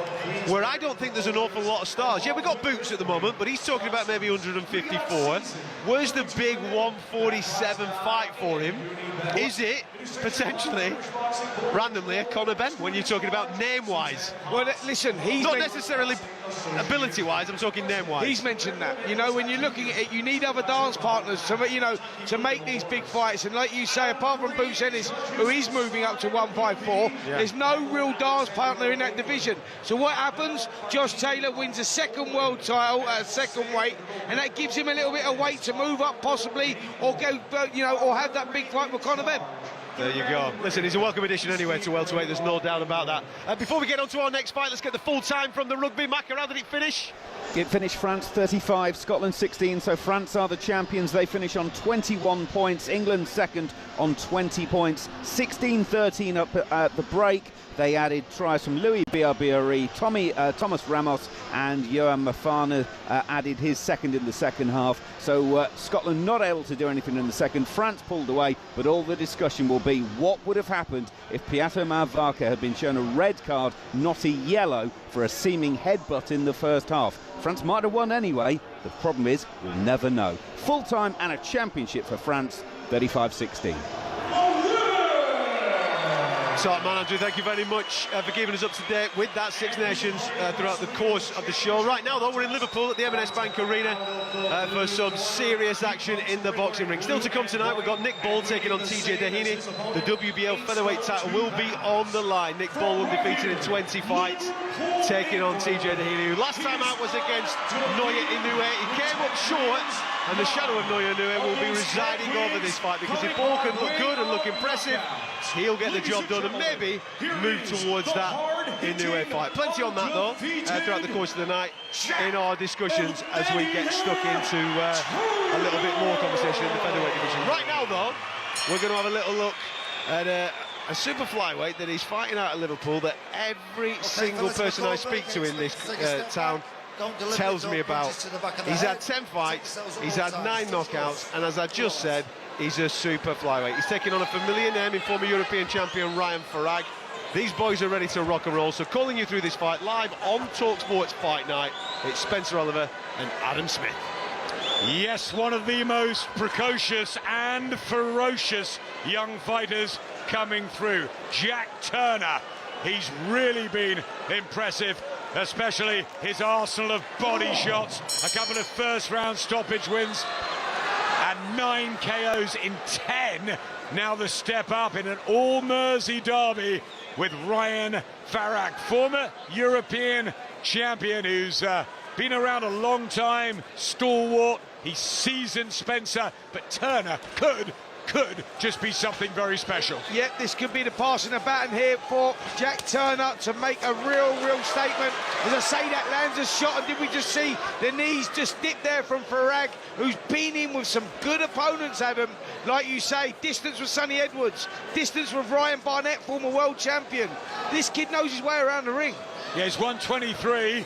where I don't think there's an awful lot of stars. Yeah, we've got Boots at the moment, but he's talking about maybe 154. Where's the big 147 fight for him? Is it potentially, randomly, a Conor Benn, when you're talking about name-wise? Well, listen, he's not necessarily ability-wise, I'm talking name-wise. He's mentioned that. You know, when you're looking at it, you need other dance partners to, you know, to make these big fights. And like you say, apart from Boots Ennis, who is moving up to 154, there's no real dance partner in that division. So what happens? Josh Taylor wins a second world title at a second weight, and that gives him a little bit of weight to move up possibly, or go, you know, or have that big fight with Conor Benn. There you go. Listen, he's a welcome addition anyway to welterweight, there's no doubt about that. Before we get on to our next fight, let's get the full time from the rugby. Macca, how did it finish? It finished France 35, Scotland 16, so France are the champions. They finish on 21 points, England second on 20 points, 16-13 up at the break. They added tries from Louis Biarbiari, Thomas Ramos and Johan Mafana added his second in the second half. So Scotland not able to do anything in the second. France pulled away, but all the discussion will be what would have happened if Piato Mavaka had been shown a red card, not a yellow, for a seeming headbutt in the first half. France might have won anyway. The problem is we'll never know. Full time and a championship for France, 35-16. So, man, Andrew, thank you very much for keeping us up to date with that Six Nations throughout the course of the show. Right now, though, we're in Liverpool at the M&S Bank Arena for some serious action in the boxing ring. Still to come tonight, we've got Nick Ball taking on TJ Doheny. The WBA Featherweight title will be on the line. Nick Ball, undefeated in 20 fights, taking on TJ Doheny, who last time out was against Noya Inoue. He came up short, and the shadow of Noya Inoue will be residing over this fight, because if Ball can look good and look impressive, he'll get the job done and maybe move towards that Inoue fight. Plenty on that, though, throughout the course of the night in our discussions as we get stuck into a little bit more conversation in the featherweight division. Right now, though, we're going to have a little look at a super flyweight that is fighting out of Liverpool that every single person I speak to in this town tells me about. He's had 10 fights, he's had 9 knockouts, and as I just said, he's a super flyweight. He's taking on a familiar name in former European champion Ryan Farag. These boys are ready to rock and roll, so calling you through this fight live on talkSPORT's Fight Night, it's Spencer Oliver and Adam Smith. Yes, one of the most precocious and ferocious young fighters coming through. Jack Turner, he's really been impressive, especially his arsenal of body shots, a couple of first-round stoppage wins, and 9 KOs in 10. Now the step up in an all-Mersey derby with Ryan Farag, former European champion who's been around a long time, stalwart. He's seasoned, Spencer, but Turner could just be something very special. Yep, this could be the passing the baton here for Jack Turner to make a real statement. As I say, that lands a shot, and did we just see the knees just dip there from Farag, who's been in with some good opponents, Adam. Like you say, distance with Sonny Edwards, distance with Ryan Barnett, former world champion. This kid knows his way around the ring. Yeah, he's 123.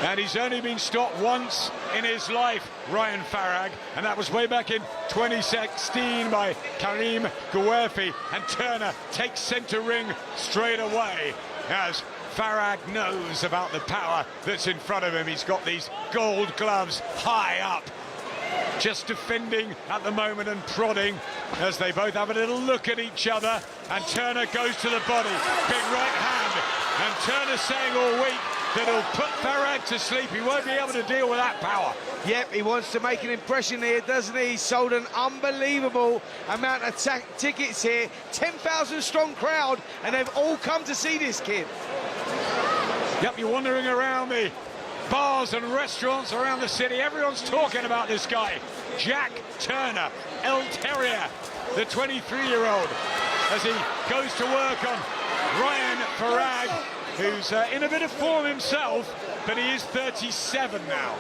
And he's only been stopped once in his life, Ryan Farag, and that was way back in 2016 by Karim Guerfi. And Turner takes centre ring straight away, as Farag knows about the power that's in front of him. He's got these gold gloves high up, just defending at the moment and prodding as they both have a little look at each other. And Turner goes to the body, big right hand, and Turner saying all week that he'll put Farag to sleep. He won't be able to deal with that power. Yep, he wants to make an impression here, doesn't he? He's sold an unbelievable amount of tickets here. 10,000 strong crowd, and they've all come to see this kid. Yep, you're wandering around the bars and restaurants around the city. Everyone's talking about this guy, Jack Turner, El Terrier, the 23-year-old, as he goes to work on Ryan Farag, who's in a bit of form himself, but he is 37 now.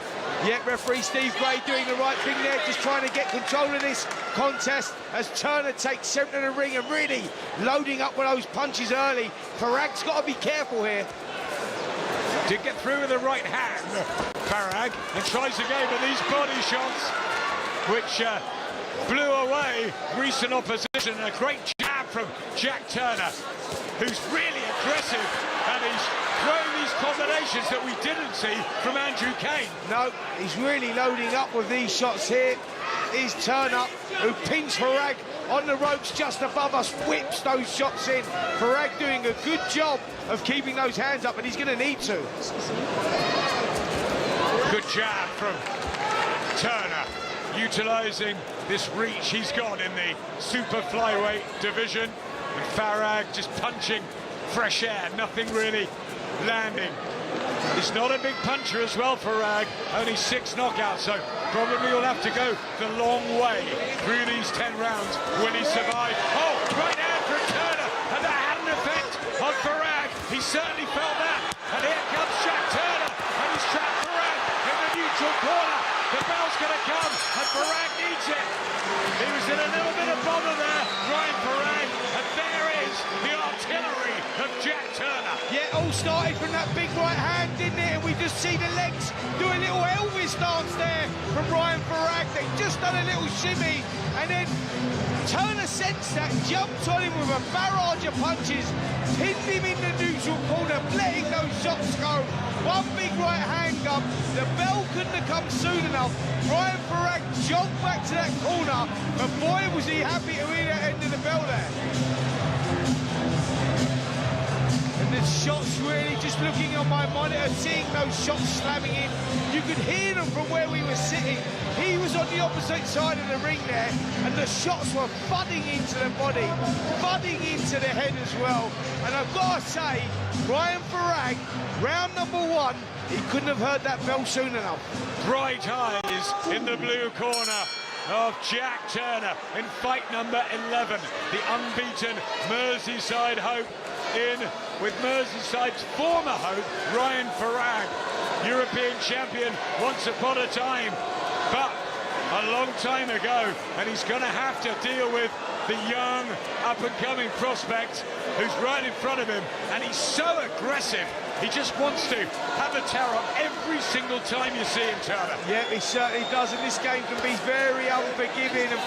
Yeah, referee Steve Gray doing the right thing there, just trying to get control of this contest as Turner takes centre of the ring and really loading up with those punches early. Farag's got to be careful here. Did get through with the right hand, Farag, and tries again with these body shots, which blew away recent opposition. And a great jab from Jack Turner, who's really aggressive, and he's throwing these combinations that we didn't see from Andrew Cain. No, he's really loading up with these shots here. He's Turner, who pins Farag on the ropes just above us, whips those shots in. Farag doing a good job of keeping those hands up, and he's going to need to. Good jab from Turner, utilising this reach he's got in the super flyweight division. And Farag just punching fresh air, nothing really landing. He's not a big puncher as well, Farag, only 6 knockouts, so probably will have to go the long way through these 10 rounds when he survives. Oh, right hand from Turner, and that had an effect on Farag. He certainly felt that. And here comes Jack Turner, and he's trapped Farag in the neutral corner. The bell's going to come, and Farag needs it. He was in a little bit of bother there, Ryan Farag, and there is the artillery of Jack Turner. Yeah, all started from that big right hand, didn't it? And we just see the legs do a little Elvis dance there from Ryan Farag. They just done a little shimmy, and then Turner sensed that, jumped on him with a barrage of punches, pinned him in the neutral corner, letting those shots go. One big right hand up, the bell couldn't have come soon enough. Ryan Farag jogged back to that corner, and boy was he happy to hear that end of the bell there. shots really, just looking on my monitor, seeing those shots slamming in. You could hear them from where we were sitting. He was on the opposite side of the ring there, and the shots were thudding into the body, thudding into the head as well. And I've got to say, Ryan Farag, round number 1, he couldn't have heard that bell soon enough. Bright eyes in the blue corner of Jack Turner in fight number 11. The unbeaten Merseyside hope in with Merseyside's former hope, Ryan Farag, European champion once upon a time, but a long time ago, and he's going to have to deal with the young, up-and-coming prospect who's right in front of him, and he's so aggressive. He just wants to have a terror every single time you see him, Turner. Yeah, he certainly does, and this game can be very unforgiving, and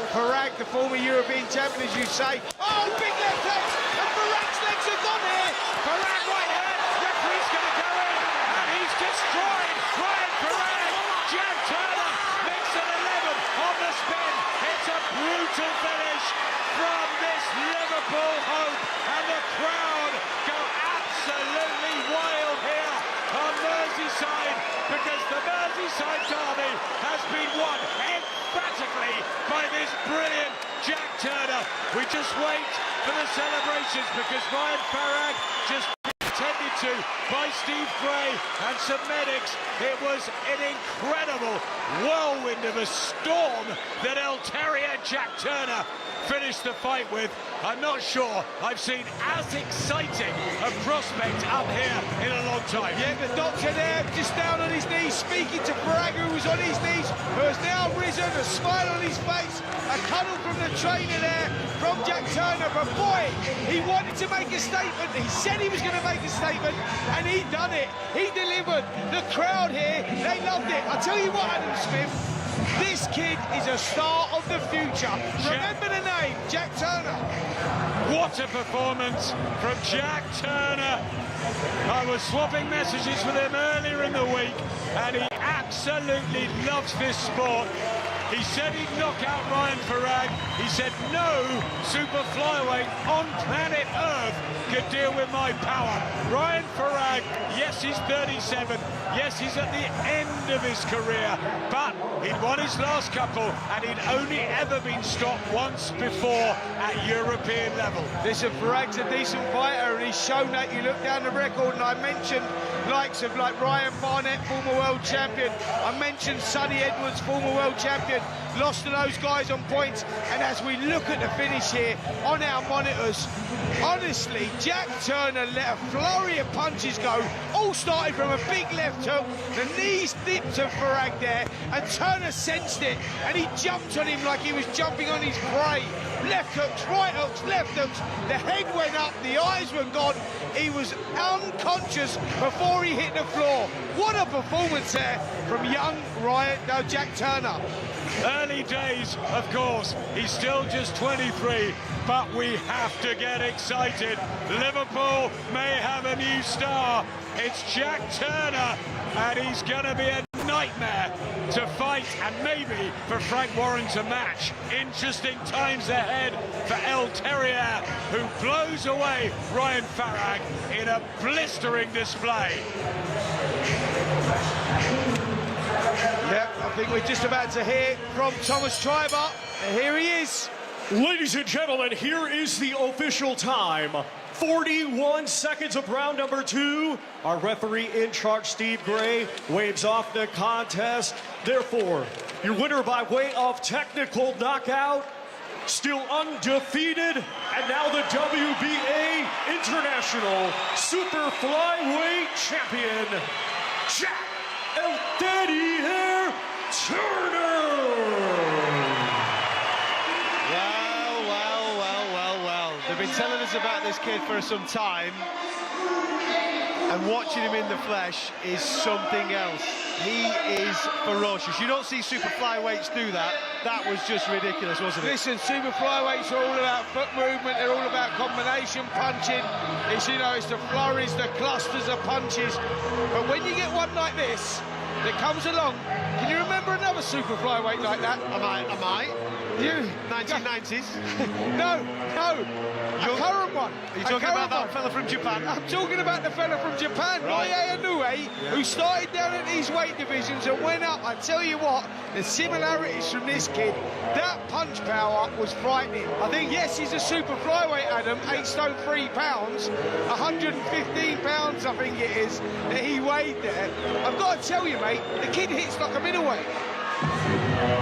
Farag, the former European champion, as you say. Oh, big left hook, and Farag's legs are gone here. Farag right hand, referee's going to go in, and he's destroyed Ryan Farag. Jack Turner makes an 11 on the spin. It's a brutal finish from this Liverpool hope, and the crowd go absolutely wild here on Merseyside, because the Merseyside derby has been won emphatically by this brilliant Jack Turner. We just wait for the celebrations, because Ryan Farag just attended to by Steve Gray and some medics. It was an incredible whirlwind of a storm that El Terrier Jack Turner finished the fight with. I'm not sure I've seen as exciting a prospect up here in a long time. Yeah, the doctor there, just down on his knees, speaking to Farag, who was on his knees, who has now risen, a smile on his face, a cuddle from the trainer there, from Jack Turner. But boy, he wanted to make a statement. He said he was going to make a statement, and he done it. He delivered. The crowd here, they loved it. I tell you what, Adam Smith, this kid is a star of the future. Remember the name, Jack Turner. What a performance from Jack Turner. I was swapping messages with him earlier in the week, and he absolutely loves this sport. He said he'd knock out Ryan Farag. He said no super flyweight on planet Earth could deal with my power. Ryan Farag, yes, he's 37. Yes, he's at the end of his career, but he'd won his last couple, and he'd only ever been stopped once before at European level. Listen, Farag's a decent fighter, and he's shown that. You look down the record, and I mentioned likes of like Ryan Barnett, former world champion. I mentioned Sonny Edwards, former world champion. Lost to those guys on points, and as we look at the finish here on our monitors, honestly, Jack Turner let a flurry of punches go, all started from a big left hook. The knees dipped to Farag there, and Turner sensed it, and he jumped on him like he was jumping on his prey. Left hooks, right hooks, left hooks. The head went up, the eyes were gone. He was unconscious before he hit the floor. What a performance there from young Jack Turner. Early days, of course. He's still just 23, but we have to get excited. Liverpool may have a new star. It's Jack Turner, and he's going to be a nightmare to fight, and maybe for Frank Warren to match. Interesting times ahead for El Terrier, who blows away Ryan Farag in a blistering display. Yep, I think we're just about to hear from Thomas Treiber, and here he is. Ladies and gentlemen, here is the official time. 41 seconds of round number 2. Our referee in charge, Steve Gray, waves off the contest. Therefore, your winner by way of technical knockout, still undefeated, and now the WBA International Super Flyweight Champion, Jack El Terrier Turner. They've been telling us about this kid for some time, and watching him in the flesh is something else. He is ferocious. You don't see super flyweights do that. That was just ridiculous, wasn't it? Listen, super flyweights are all about foot movement. They're all about combination punching. It's, you know, it's the flurries, the clusters of punches. But when you get one like this, that comes along. Can you remember another super flyweight like that? I might. You? 1990s? No. A current one. Are you talking about that fella from Japan? I'm talking about the fella from Japan, Right. Inoue, who started down at these weight divisions and went up. I tell you what, the similarities from this kid, that punch power was frightening. I think, yes, he's a super flyweight, Adam, 8 stone 3 pounds, 115 pounds, I think it is, that he weighed there. I've got to tell you, mate, the kid hits like a middleweight.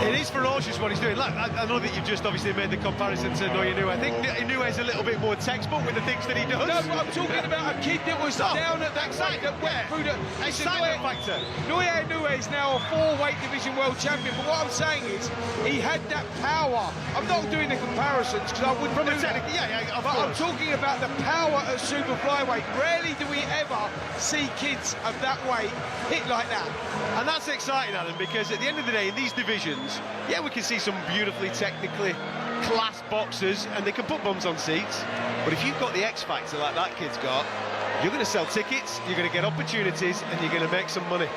It is ferocious what he's doing. Look, I know that you've just obviously made the comparison to Inoue. I think Inoue's a little bit more textbook with the things that he does. No, but I'm talking about a kid that was down at that weight that went through the excitement factor. Inoue is now a 4-weight division world champion, but what I'm saying is he had that power. I'm not doing the comparisons because I wouldn't From a do that. technical, yeah, of But I'm course. talking about the power at super flyweight. Rarely do we ever see kids of that weight hit like that. And that's exciting, Alan, because at the end of the day, in these divisions, yeah, we can see some beautifully technically class boxers, and they can put bums on seats. But if you've got the X factor like that kid's got, you're going to sell tickets, you're going to get opportunities, and you're going to make some money.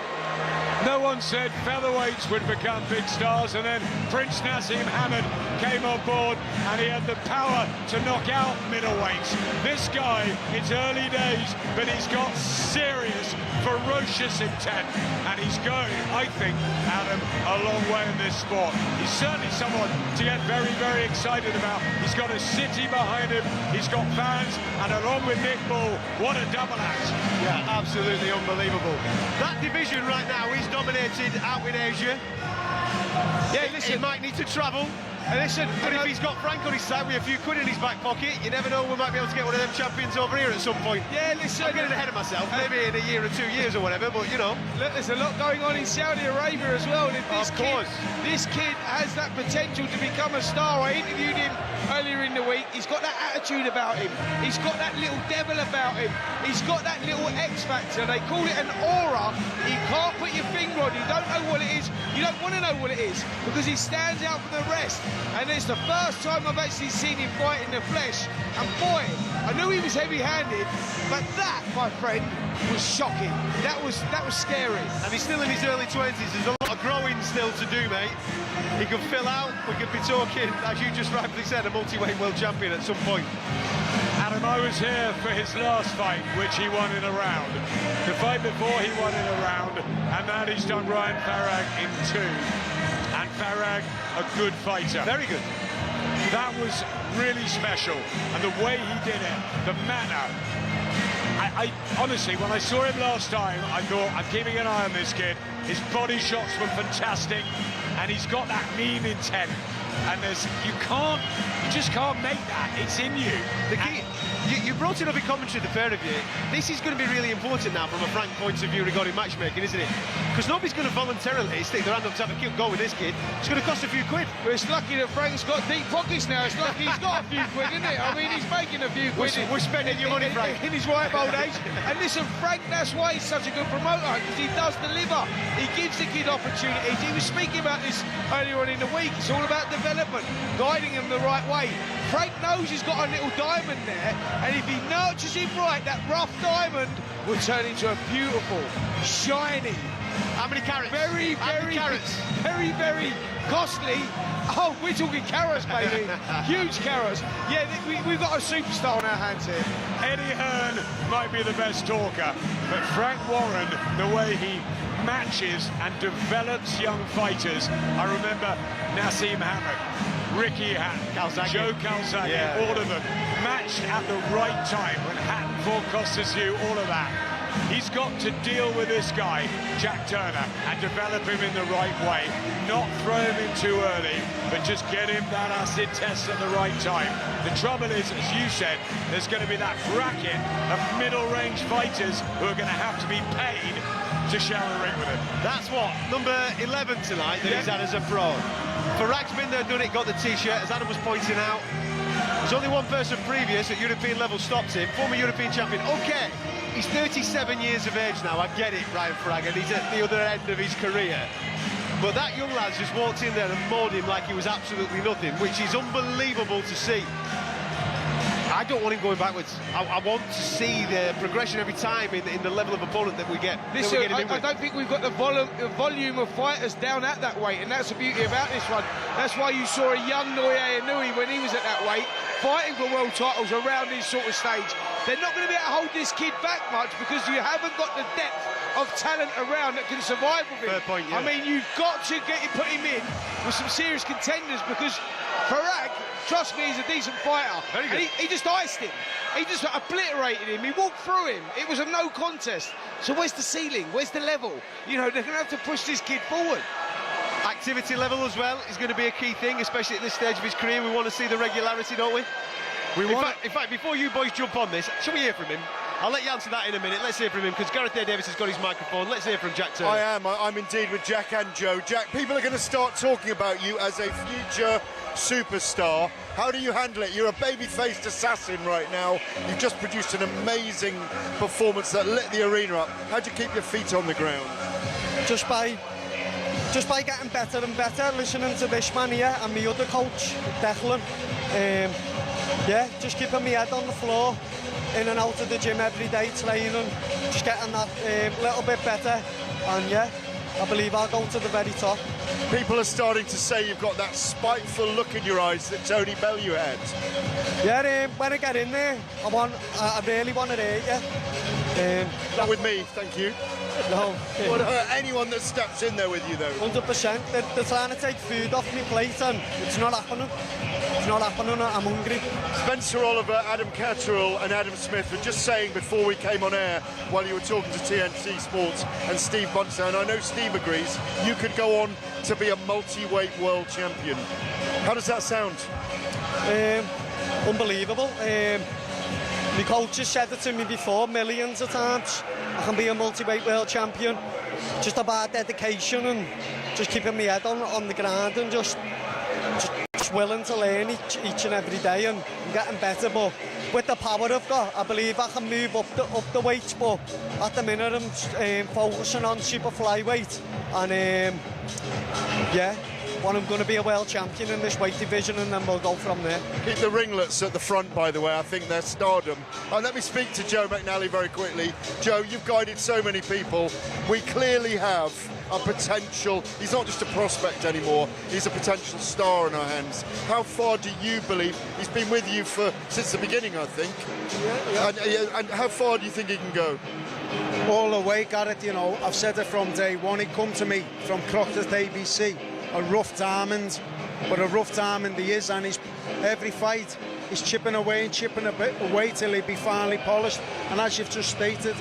No one said featherweights would become big stars, and then Prince Nassim Hamid came on board, and he had the power to knock out middleweights. This guy, it's early days, but he's got serious, ferocious intent, and he's going, I think, Adam, a long way in this sport. He's certainly someone to get very, very excited about. He's got a city behind him, he's got fans, and along with Nick Bull, what a double act. Yeah, absolutely unbelievable. That division right now is dominated out in Asia. Yeah, listen, he might need to travel. And listen, but if he's got Frank on his side with a few quid in his back pocket, you never know, we might be able to get one of them champions over here at some point. Yeah, listen, I'm getting ahead of myself, maybe in a year or 2 years or whatever, but you know. Look, there's a lot going on in Saudi Arabia as well, and if this kid has that potential to become a star. I interviewed him earlier in the week. He's got that attitude about him. He's got that little devil about him. He's got that little X factor. They call it an aura. You can't put your finger on. You don't know what it is. You don't want to know what it is because he stands out from the rest. And it's the first time I've actually seen him fight in the flesh. And boy, I knew he was heavy-handed, but that, my friend, was shocking. That was scary. And he's still in his early 20s. There's a lot of growing still to do, mate. He could fill out. We could be talking, as you just rightly said, a multi-weight world champion at some point. Adam, I was here for his last fight, which he won in a round. The fight before, he won in a round, and now he's done Ryan Farag in 2. And Farag, a good fighter. Very good. That was really special, and the way he did it, the manner. I honestly, when I saw him last time, I thought, I'm keeping an eye on this kid. His body shots were fantastic, and he's got that mean intent. And you just can't make that. It's in you. The key, you brought it up in commentary, the pair of you. This is going to be really important now from a Frank point of view regarding matchmaking, isn't it? Because nobody's going to voluntarily stick their hand up to have a go with this kid. It's going to cost a few quid. Well, it's lucky that Frank's got deep pockets now. It's lucky he's got a few quid, isn't it? I mean, he's making a few quid. We're spending your money, Frank. In his ripe old age. And listen, Frank, that's why he's such a good promoter, because he does deliver. He gives the kid opportunities. He was speaking about this earlier on in the week. It's all about development, guiding him the right way. Frank knows he's got a little diamond there, and if he nurtures him right, that rough diamond will turn into a beautiful, shiny. How many carrots? Very, very costly. Oh, we're talking carrots, baby. Huge carrots. Yeah, we've got a superstar on our hands here. Eddie Hearn might be the best talker, but Frank Warren, the way he matches and develops young fighters. I remember Nassim Hamid, Ricky Hatton, Joe Calzaghe, all of them matched at the right time when Hatton fought Costas Hugh, all of that. He's got to deal with this guy, Jack Turner, and develop him in the right way. Not throw him in too early, but just get him that acid test at the right time. The trouble is, as you said, there's going to be that bracket of middle-range fighters who are going to have to be paid to share the ring with him. That's what, number 11 tonight that he's had as a pro. Farag's been there, done it, got the T-shirt, as Adam was pointing out. There's only one person previous at European level stopped him, former European champion. Okay, he's 37 years of age now, I get it, Ryan Farag, and he's at the other end of his career. But that young lad's just walked in there and mauled him like he was absolutely nothing, which is unbelievable to see. I don't want him going backwards. I want to see the progression every time in the level of opponent that we get. Listen, that we get him in I with. don't think we've got the volume of fighters down at that weight, and that's the beauty about this one. That's why you saw a young Nui when he was at that weight, fighting for world titles around this sort of stage. They're not going to be able to hold this kid back much because you haven't got the depth of talent around that can survive with him. Fair point, yeah. I mean, you've got to put him in with some serious contenders because Farag, trust me, he's a decent fighter. Very good. And he just iced him. He just obliterated him. He walked through him. It was a no contest. So where's the ceiling? Where's the level? You know, they're going to have to push this kid forward. Activity level as well is going to be a key thing, especially at this stage of his career. We want to see the regularity, don't we? In fact, before you boys jump on this, shall we hear from him? I'll let you answer that in a minute. Let's hear from him, because Gareth A. Davis has got his microphone. Let's hear from Jack Turner. I am. I'm indeed with Jack and Joe. Jack, people are going to start talking about you as a future superstar. How do you handle it? You're a baby-faced assassin right now. You've just produced an amazing performance that lit the arena up. How do you keep your feet on the ground? Just by getting better and better, listening to this man here and my other coach, Declan. Yeah, just keeping my head on the floor, in and out of the gym every day, training, just getting that little bit better. And yeah, I believe I'll go to the very top. People are starting to say you've got that spiteful look in your eyes that Tony Bellew had. Yeah, when I get in there, I really want to hurt you. Not with me, thank you. No. Would hurt anyone that steps in there with you, though. 100%. They're trying to take food off my plate, and it's not happening. It's not happening. I'm hungry. Spencer Oliver, Adam Catterall and Adam Smith were just saying before we came on air, while you were talking to TNT Sports and Steve Bunsen, and I know Steve agrees, you could go on to be a multi-weight world champion. How does that sound? Unbelievable. My coach has said it to me before millions of times. I can be a multi-weight world champion. Just about dedication and just keeping my head on the ground and just willing to learn each and every day and getting better. But with the power I've got, I believe I can move up the weights. But at the minute I'm focusing on super flyweight, and yeah, well, I'm going to be a world champion in this weight division, and then we'll go from there. Keep the ringlets at the front, by the way. I think they're stardom. And let me speak to Joe McNally very quickly. Joe, you've guided so many people. We clearly have a potential. He's not just a prospect anymore. He's a potential star in our hands. How far do you believe? He's been with you since the beginning, I think. Yeah. And how far do you think he can go? All the way, Gareth. You know, I've said it from day one. He come to me from Crockett ABC. A rough diamond, but a rough diamond he is, and every fight he's chipping away and chipping a bit away till he be finally polished. And as you've just stated,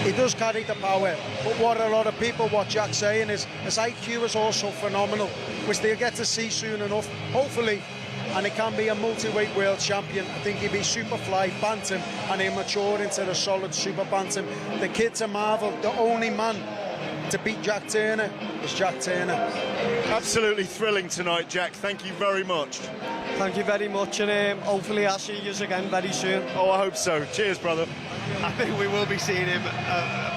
he does carry the power. But what a lot of people, what Jack's saying is his IQ is also phenomenal, which they'll get to see soon enough, hopefully. And he can be a multi-weight world champion. I think he'll be super fly bantam, and he'll mature into a solid super bantam. The kid's a marvel. The only man to beat Jack Turner is Jack Turner. Absolutely thrilling tonight, Jack. Thank you very much. Thank you very much, and hopefully I'll see you again very soon. Oh, I hope so. Cheers, brother. I think we will be seeing him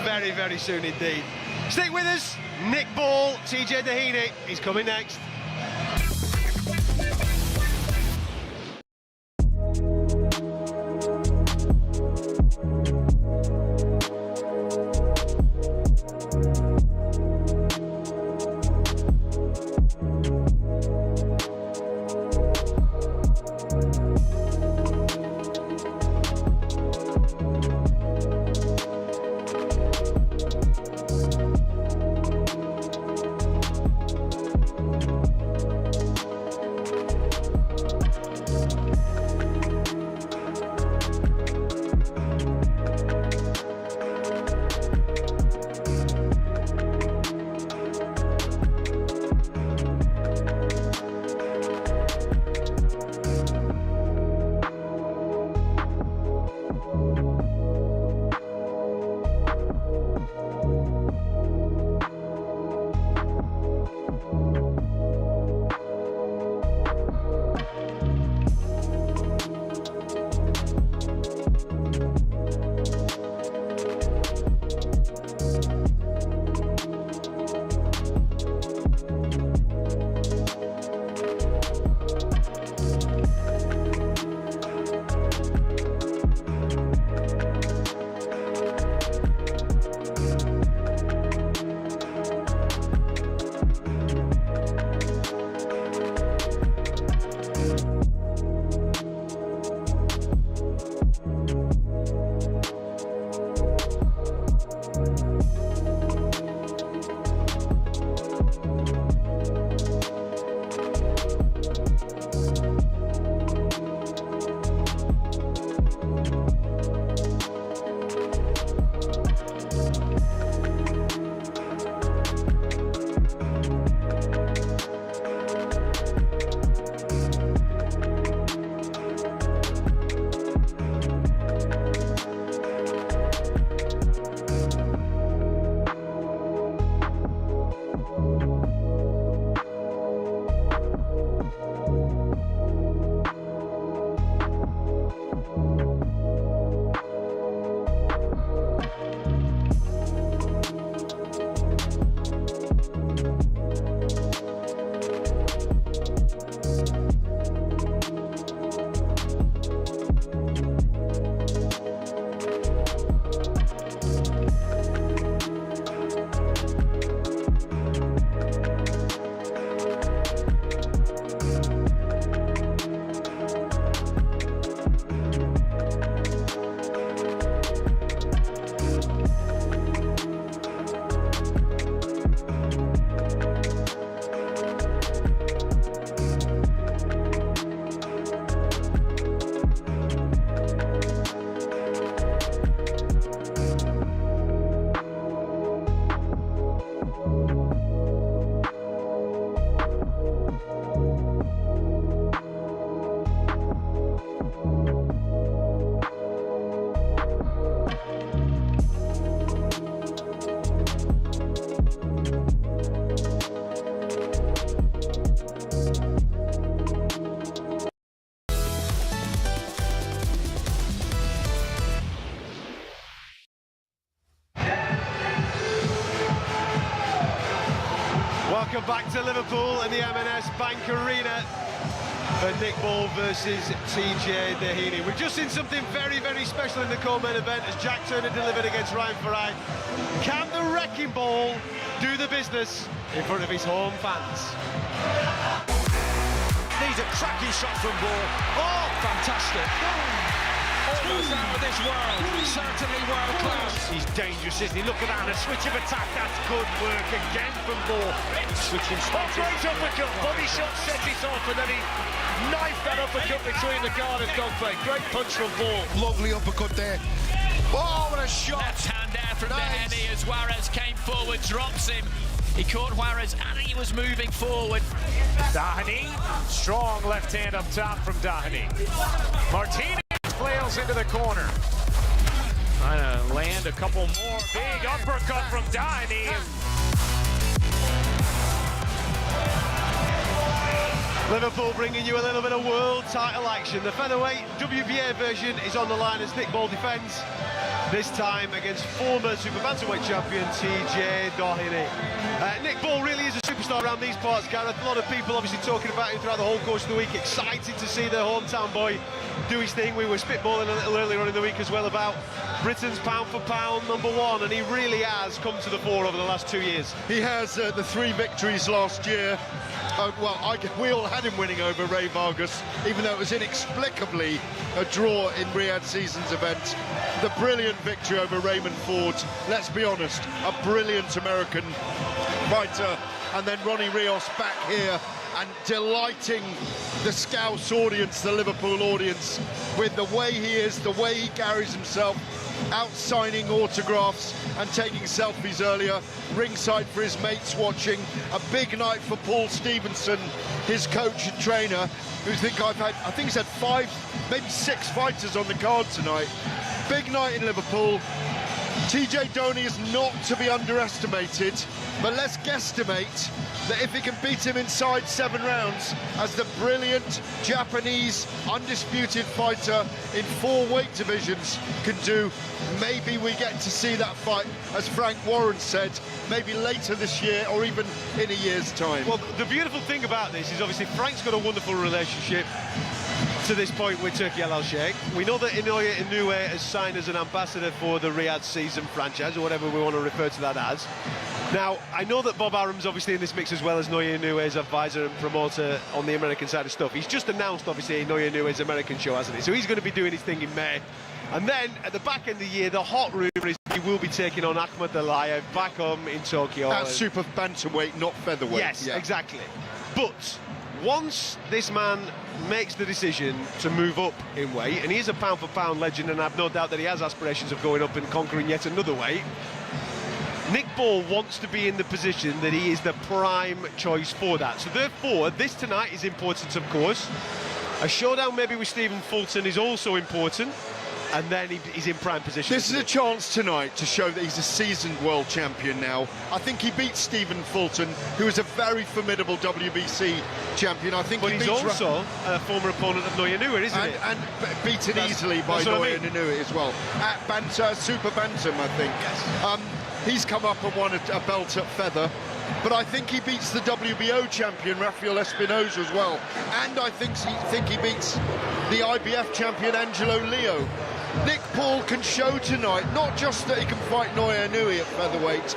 very, very soon indeed. Stick with us. Nick Ball, TJ Doheny, he's coming next. Welcome back to Liverpool and the M&S Bank Arena for Nick Ball versus TJ Doheny. We've just seen something very, very special in the co-main event as Jack Turner delivered against Ryan Farag. Can the Wrecking Ball do the business in front of his home fans? These are cracking shots from Ball. Oh, fantastic. Almost out of this world, certainly world class. He's dangerous, isn't he? Look at that, and a switch of attack. That's good work again from Ball. Switching spots. Great uppercut, body shot set it off, and then he knifed that uppercut between the guard and dogfight. Great punch from Ball. Lovely uppercut there. Oh, what a shot. Left hand there from Doheny as Juarez came forward, drops him. He caught Juarez and he was moving forward. Doheny, strong left hand up top from Doheny. Martinez flails into the corner. Trying to land a couple more. Big uppercut from Doheny. Liverpool bringing you a little bit of world title action. The featherweight WBA version is on the line as Nick Ball defends, this time against former super bantamweight champion TJ Doheny. Nick Ball really is a superstar around these parts, Gareth. A lot of people obviously talking about him throughout the whole course of the week, excited to see their hometown boy do his thing. We were spitballing a little earlier on in the week as well about Britain's pound-for-pound #1, and he really has come to the fore over the last 2 years. He has the 3 victories last year. We all had him winning over Ray Vargas, even though it was inexplicably a draw in Riyadh Seasons event. The brilliant victory over Raymond Ford, let's be honest, a brilliant American fighter. And then Ronnie Rios back here and delighting the Scouse audience, the Liverpool audience, with the way he is, the way he carries himself, out signing autographs and taking selfies earlier, ringside for his mates watching. A big night for Paul Stevenson, his coach and trainer, who I think he's had 5, maybe 6 fighters on the card tonight. Big night in Liverpool. TJ Doheny is not to be underestimated, but let's guesstimate that if he can beat him inside 7 rounds, as the brilliant Japanese undisputed fighter in 4 weight divisions can do, maybe we get to see that fight, as Frank Warren said, maybe later this year or even in a year's time. Well, the beautiful thing about this is obviously Frank's got a wonderful relationship to this point with Turki Al Sheikh. We know that Inoue Inoue has signed as an ambassador for the Riyadh Season franchise, or whatever we want to refer to that as. Now, I know that Bob Arum's obviously in this mix as well as Inoue Inoue's advisor and promoter on the American side of stuff. He's just announced, obviously, Inoue Inoue's American show, hasn't he? So he's going to be doing his thing in May. And then, at the back end of the year, the hot rumour is he will be taking on Ahmed Alayev back home in Tokyo. That's super bantamweight, not featherweight. Yes, yeah. Exactly. But once this man makes the decision to move up in weight, and he is a pound-for-pound legend, and I've no doubt that he has aspirations of going up and conquering yet another weight, Nick Ball wants to be in the position that he is the prime choice for that. So therefore, this tonight is important, of course. A showdown maybe with Stephen Fulton is also important, and then he's in prime position. This is a chance tonight to show that he's a seasoned world champion now. I think he beat Stephen Fulton, who is a very formidable WBC champion. I think but he's also a former opponent of Inoue Inoue, isn't he? And beaten easily by Inoue Inoue as well. At Super Bantam, I think. Yes. He's come up and won a belt at feather. But I think he beats the WBO champion, Rafael Espinosa, as well. And I think he beats the IBF champion, Angelo Leo. Nick Ball can show tonight, not just that he can fight Inoue Inoue at featherweight,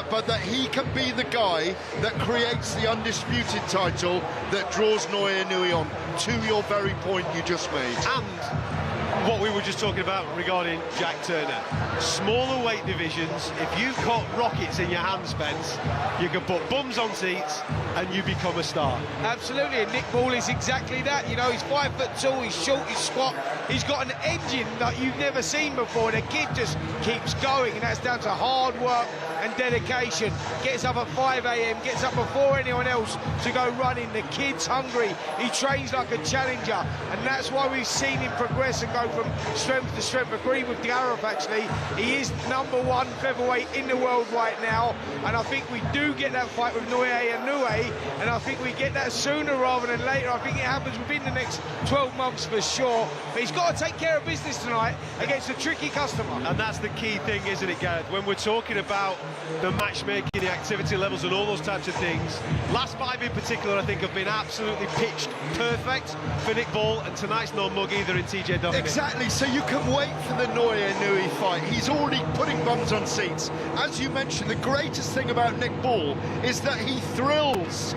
but that he can be the guy that creates the undisputed title that draws Inoue Inoue on, to your very point you just made. And what we were just talking about regarding Jack Turner. Smaller weight divisions, if you've got rockets in your hands, Spence, you can put bums on seats and you become a star. Absolutely, and Nick Ball is exactly that. You know, he's 5 foot tall, he's short, he's squat, he's got an engine that you've never seen before. The kid just keeps going, and that's down to hard work and dedication. Gets up at 5 a.m, gets up before anyone else to go running. The kid's hungry, he trains like a challenger, and that's why we've seen him progress and go from strength to strength. Agree with Gareth, actually. He is #1 featherweight in the world right now, and I think we do get that fight with Inoue Inoue, and I think we get that sooner rather than later. I think it happens within the next 12 months for sure, but he's got to take care of business tonight against a tricky customer. And that's the key thing, isn't it, Gareth? When we're talking about the matchmaking, the activity levels and all those types of things, last 5 in particular, I think, have been absolutely pitched perfect for Nick Ball, and tonight's no mug either in TJ Doheny. Exactly, so you can wait for the Neuer Nui fight. He's already putting bums on seats. As you mentioned, the greatest thing about Nick Ball is that he thrills.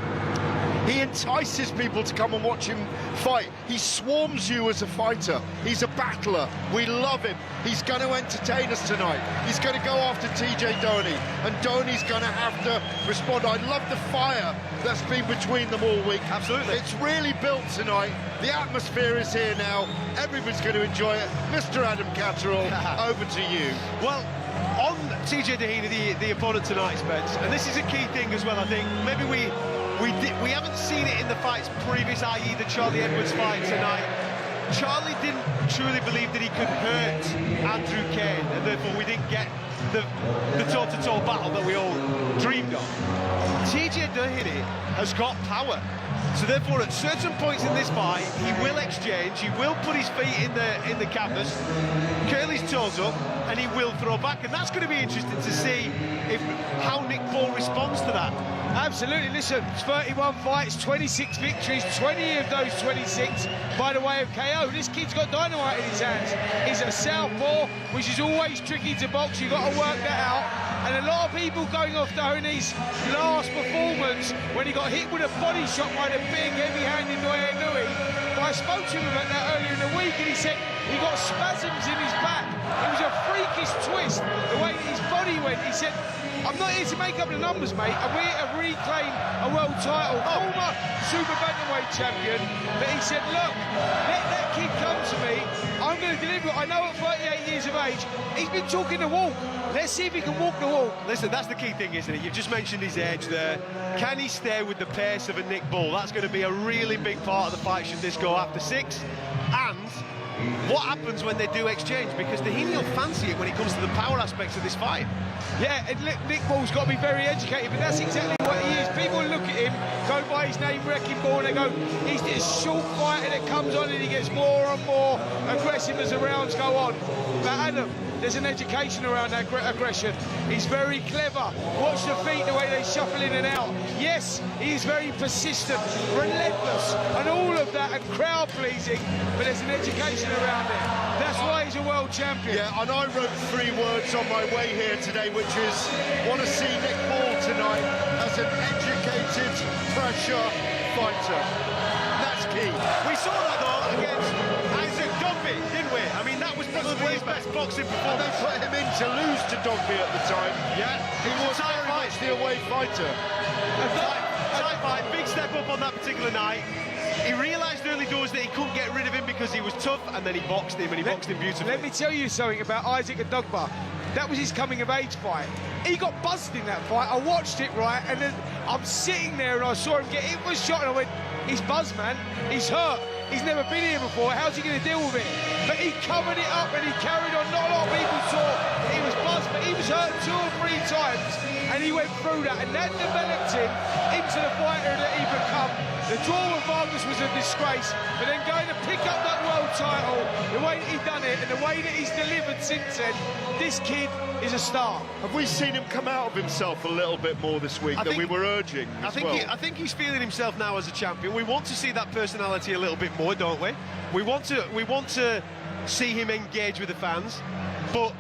He entices people to come and watch him fight. He swarms you as a fighter. He's a battler. We love him. He's going to entertain us tonight. He's going to go after TJ Doheny, and Dohany's going to have to respond. I love the fire that's been between them all week. Absolutely. It's really built tonight. The atmosphere is here now. Everybody's going to enjoy it. Mr. Adam Catterall, over to you. Well, on TJ Doheny, the opponent tonight, Spence, and this is a key thing as well, I think. Maybe we haven't seen it in the fights previous, i.e. the Charlie Edwards fight tonight. Charlie didn't truly believe that he could hurt Andrew Cain, and therefore we didn't get the toe-to-toe battle that we all dreamed of. TJ Doheny has got power. So therefore, at certain points in this fight, he will exchange, he will put his feet in the canvas, curl his toes up, and he will throw back. And that's going to be interesting to see how Nick Ball responds to that. Absolutely. Listen, it's 31 fights, 26 victories, 20 of those 26 by the way of KO. This kid's got dynamite in his hands. He's a southpaw, which is always tricky to box. You've got to work that out. And a lot of people going off Doheny's last performance when he got hit with a body shot by the big, heavy-handed Neuer Nui. But I spoke to him about that earlier in the week, and he said he got spasms in his back. It was a freakish twist, the way that his body went. He said, I'm not here to make up the numbers, mate. I'm here to reclaim a world title. Former super bantamweight champion. But he said, look, let that kid come to me. I'm going to deliver it. I know at 38 years of age, he's been talking the walk. Let's see if he can walk the walk. Listen, that's the key thing, isn't it? You've just mentioned his age there. Can he stay with the pace of a Nick Ball? That's going to be a really big part of the fight should this go after 6. And what happens when they do exchange? Because Doheny will fancy it when it comes to the power aspects of this fight. Yeah, and Nick Ball's got to be very educated, but that's exactly what he is. People look at him, go by his name, Wrecking Ball, and they go, he's this short fighter that comes on and he gets more and more aggressive as the rounds go on. But Adam, there's an education around that aggression. He's very clever. Watch the feet, the way they shuffle in and out. Yes, he is very persistent, relentless, and all of that, and crowd-pleasing, but there's an education around it. That's why he's a world champion. Yeah, and I wrote 3 words on my way here today, which is, want to see Nick Ball tonight as an educated, pressure fighter. That's key. We saw that, though, against Isaac Dogby, didn't we? I mean, that was probably his best boxing performance. They put him in to lose to Dogby at the time. Yeah. He was very much the away fighter. Tight fight, big step up on that particular night. He realised early doors that he couldn't get rid of him because he was tough, and then he boxed him, and he boxed him beautifully. Let me tell you something about Isaac Adogba. That was his coming-of-age fight. He got buzzed in that fight. I watched it, right, and then I'm sitting there and I saw him get hit with a shot, and I went, he's buzzed, man. He's hurt. He's never been here before. How's he going to deal with it? But he covered it up and he carried on. Not a lot of people saw he was buzzed, but he was hurt 2 or 3 times, and he went through that, and that developed him into the fighter that he become. The draw with Vargas was a disgrace, but then going to pick up that world title, the way that he done it and the way that he's delivered since then, this kid is a star. Have we seen him come out of himself a little bit more this week than we were urging as well? I think he's feeling himself now as a champion. We want to see that personality a little bit more, don't we? We want to see him engage with the fans, but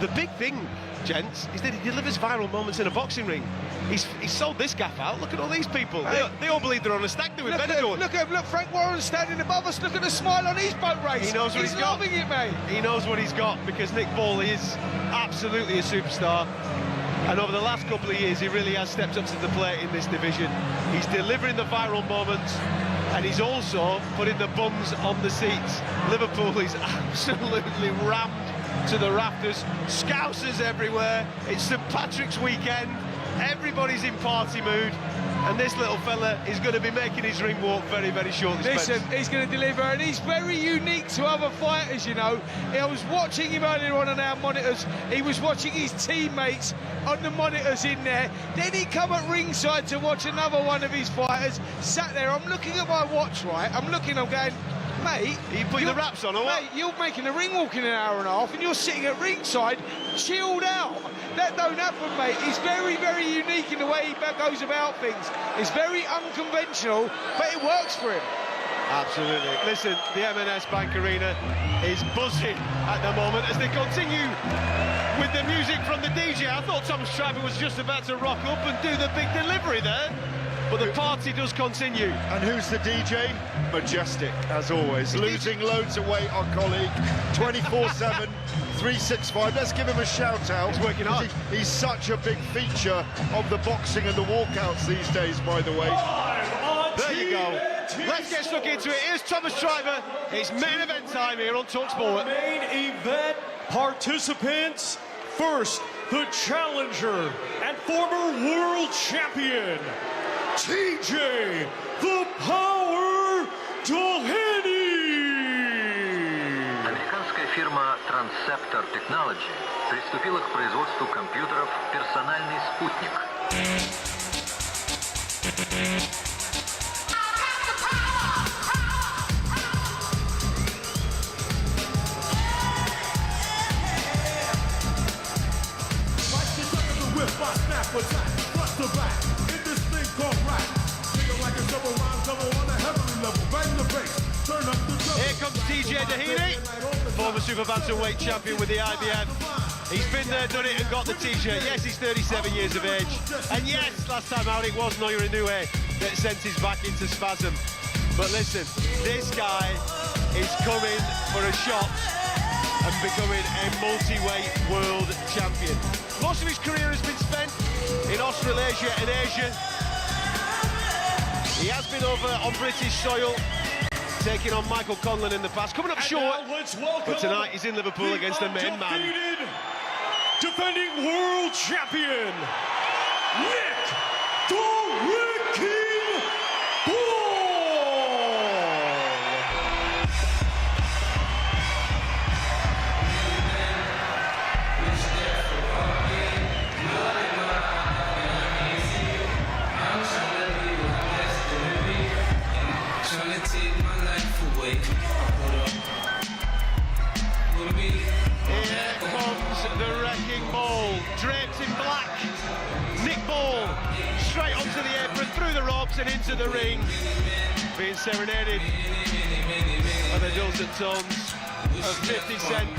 the big thing, gents, is that he delivers viral moments in a boxing ring. He's sold this gaff out. Look at all these people. They all believe they're on a stag do with Benn. Look at him. Look, Frank Warren's standing above us. Look at the smile on his boat race. He knows what he's got. Loving it, mate. He knows what he's got, because Nick Ball is absolutely a superstar. And over the last couple of years, he really has stepped up to the plate in this division. He's delivering the viral moments, and he's also putting the bums on the seats. Liverpool is absolutely rammed to the rafters. Scousers everywhere. It's St Patrick's weekend. Everybody's in party mood, and this little fella is going to be making his ring walk very, very shortly. Listen, he's going to deliver, and he's very unique to other fighters, you know. I was watching him earlier on our monitors. He was watching his teammates on the monitors in there. Then he come at ringside to watch another one of his fighters. Sat there, I'm looking at my watch, right? I'm going, Mate, you putting the wraps on or what? Mate, you're making a ring walk in an hour and a half and you're sitting at ringside, chilled out. That don't happen, mate. He's very, very unique in the way he goes about things. It's very unconventional, but it works for him. Absolutely. Listen, the M&S Bank Arena is buzzing at the moment as they continue with the music from the DJ. I thought Thomas Stryver was just about to rock up and do the big delivery there, but the party does continue. And who's the DJ? Majestic, as always. Losing loads of weight, our colleague. 24/7, 365. Let's give him a shout out. He's working hard. He's such a big feature of the boxing and the walkouts these days, by the way. There you go. Let's get stuck into it. Here's Thomas Stryver. It's main event time here on talkSPORT. Main event participants. First, the challenger and former world champion, TJ "The Power" Doheny. Американская фирма Transceptor Technology приступила к производству компьютеров «Персональный спутник». Here comes TJ Doheny, former super bantamweight champion with the IBF. He's been there, done it, and got the t-shirt. Yes, he's 37 years of age. And yes, last time out it was Noya Inoue that sent his back into spasm. But listen, this guy is coming for a shot and becoming a multi-weight world champion. Most of his career has been spent in Australasia and Asia. He has been over on British soil, taking on Michael Conlan in the past, coming up short, but tonight he's in Liverpool against the main man. Defending world champion, Nick the King Ball. Here comes the wrecking ball, draped in black. Nick Ball straight onto the apron, through the ropes and into the ring, being serenaded by the dulcet tones of 50 Cent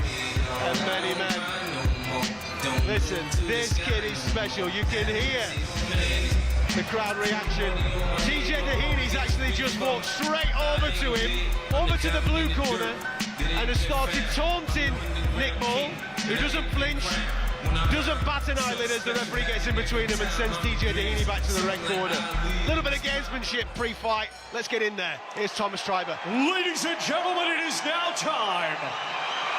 and many men. Listen, this kid is special. You can hear the crowd reaction. TJ Doheny's actually just walked straight over to him, over to the blue corner, and has started taunting Nick Ball, who doesn't flinch, doesn't bat an eyelid as the referee gets in between him and sends TJ Doheny back to the red corner. A little bit of gamesmanship pre-fight. Let's get in there. Here's Thomas Stryver. Ladies and gentlemen, it is now time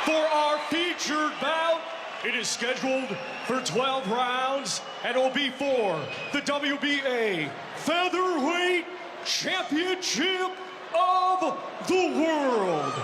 for our featured bout. It is scheduled for 12 rounds and will be for the WBA Featherweight Championship of the World.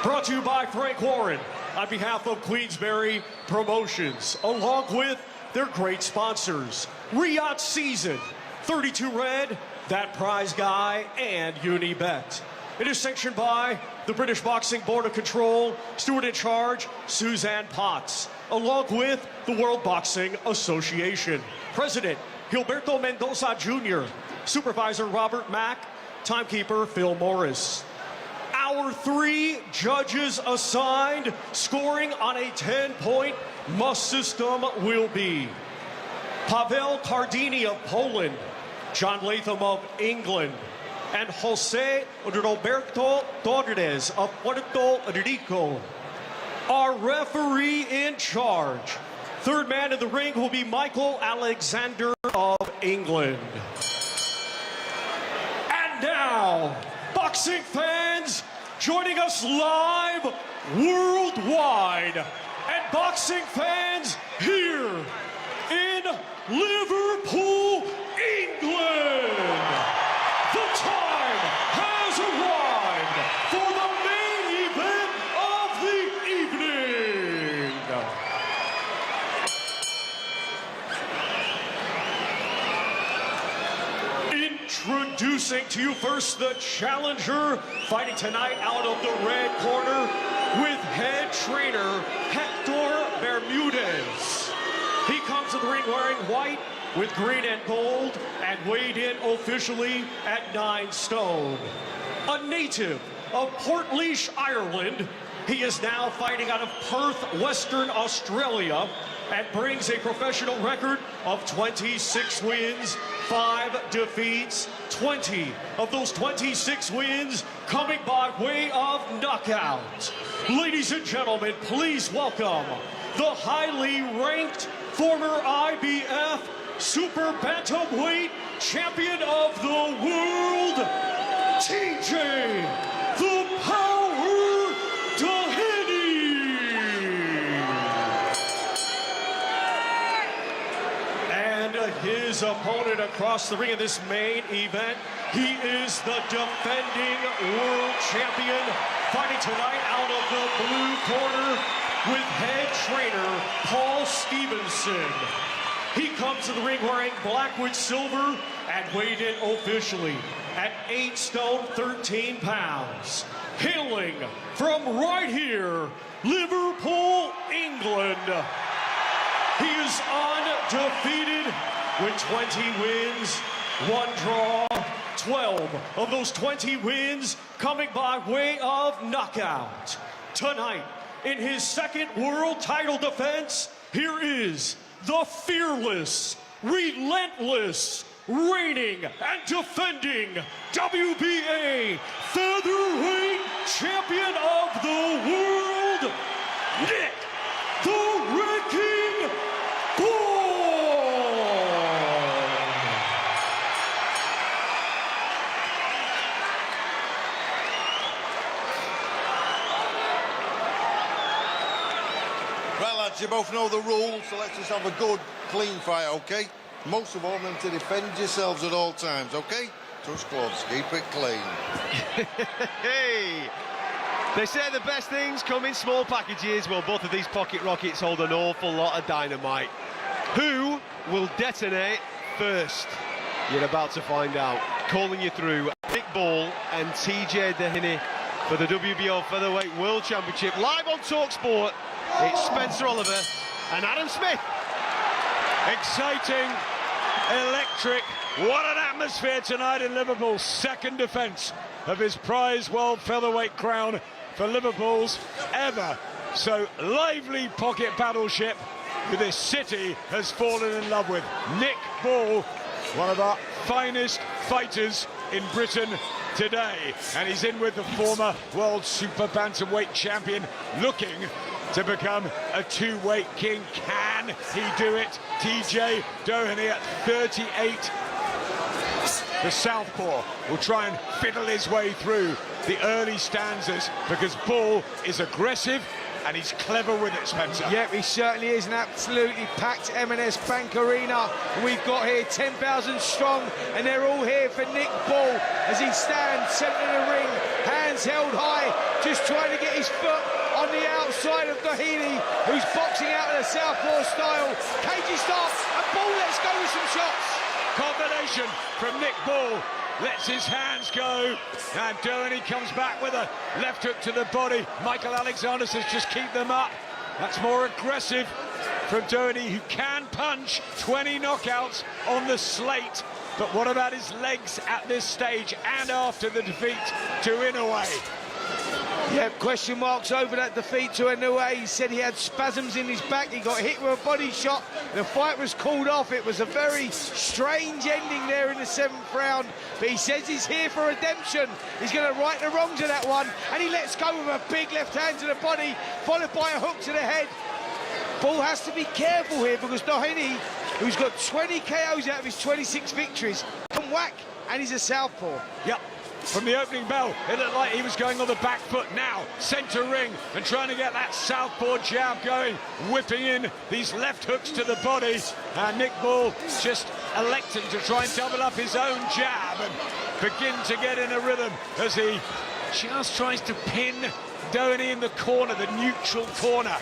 Brought to you by Frank Warren on behalf of Queensberry Promotions, along with their great sponsors, Riyadh Season, 32 Red, That Prize Guy, and Unibet. It is sanctioned by the British Boxing Board of Control, steward in charge, Suzanne Potts, along with the World Boxing Association. President, Gilberto Mendoza Jr., Supervisor Robert Mack, Timekeeper Phil Morris. Our 3 judges assigned, scoring on a 10-point must system will be Pavel Cardini of Poland, John Latham of England, and Jose Roberto Torres of Puerto Rico. Our referee in charge, third man in the ring, will be Michael Alexander of England. And now, boxing fans, joining us live worldwide, and boxing fans here in Liverpool, England. The time has arrived for the main event of the evening. Introducing to you first the challenger, fighting tonight out of the red corner with head trainer Hector Bermudez. He comes to the ring wearing white with green and gold and weighed in officially at 9 stone. A native of Portlaoise, Ireland, he is now fighting out of Perth, Western Australia, and brings a professional record of 26 wins, 5 defeats, 20 of those 26 wins coming by way of knockout. Ladies and gentlemen, please welcome the highly ranked former IBF Super Bantamweight Champion of the World, TJ the Power Doheny. And his opponent across the ring in this main event, he is the defending world champion, fighting tonight out of the blue corner with head trainer Paul Stevenson. He comes to the ring wearing black with silver and weighed in officially at 8 stone 13 pounds. Hailing from right here, Liverpool, England. He is undefeated with 20 wins, 1 draw, 12 of those 20 wins coming by way of knockout. Tonight, in his second world title defense, here is the fearless, relentless, reigning and defending WBA Featherweight Champion of the World, Nick the Wrecking Bull! Right, lads, you both know the rules, so let's just have a good, clean fight, okay? Most of all, remember to defend yourselves at all times, okay? Touch gloves, keep it clean. Hey! They say the best things come in small packages. Well, both of these pocket rockets hold an awful lot of dynamite. Who will detonate first? You're about to find out. Calling you through, Nick Ball and TJ Doheny for the WBO Featherweight World Championship. Live on talkSPORT, it's Spencer Oliver and Adam Smith. Exciting, electric, what an atmosphere tonight in Liverpool. Second defence of his prize World Featherweight crown for Liverpool's ever so lively pocket battleship who this city has fallen in love with. Nick Ball, one of our finest fighters in Britain today, and he's in with the former World Super Bantamweight champion, looking to become a two-weight king. Can he do it? TJ Doheny at 38. The southpaw will try and fiddle his way through the early stanzas because Ball is aggressive and he's clever with it, Spencer. Yep, he certainly is. An absolutely packed M&S Bank Arena. We've got here 10,000 strong, and they're all here for Nick Ball as he stands centre of the ring, hands held high, just trying to get his foot on the outside of Doheny, who's boxing out in a southpaw style. Cagey starts, and Ball lets go with some shots. Combination from Nick Ball, lets his hands go, and Doheny comes back with a left hook to the body. Michael Alexander says just keep them up. That's more aggressive from Doheny, who can punch. 20 knockouts on the slate, but what about his legs at this stage and after the defeat to Inoue? Yep, question marks over that defeat to Inoue. He said he had spasms in his back. He got hit with a body shot. The fight was called off. It was a very strange ending there in the 7th round. But he says he's here for redemption. He's going to right the wrongs of that one. And he lets go with a big left hand to the body, followed by a hook to the head. Ball has to be careful here because Doheny, who's got 20 KOs out of his 26 victories, can whack, and he's a southpaw. Yep. From the opening bell, it looked like he was going on the back foot. Now, centre ring, and trying to get that southpaw jab going, whipping in these left hooks to the body. And Nick Ball just electing to try and double up his own jab and begin to get in a rhythm as he just tries to pin Doheny in the corner, the neutral corner.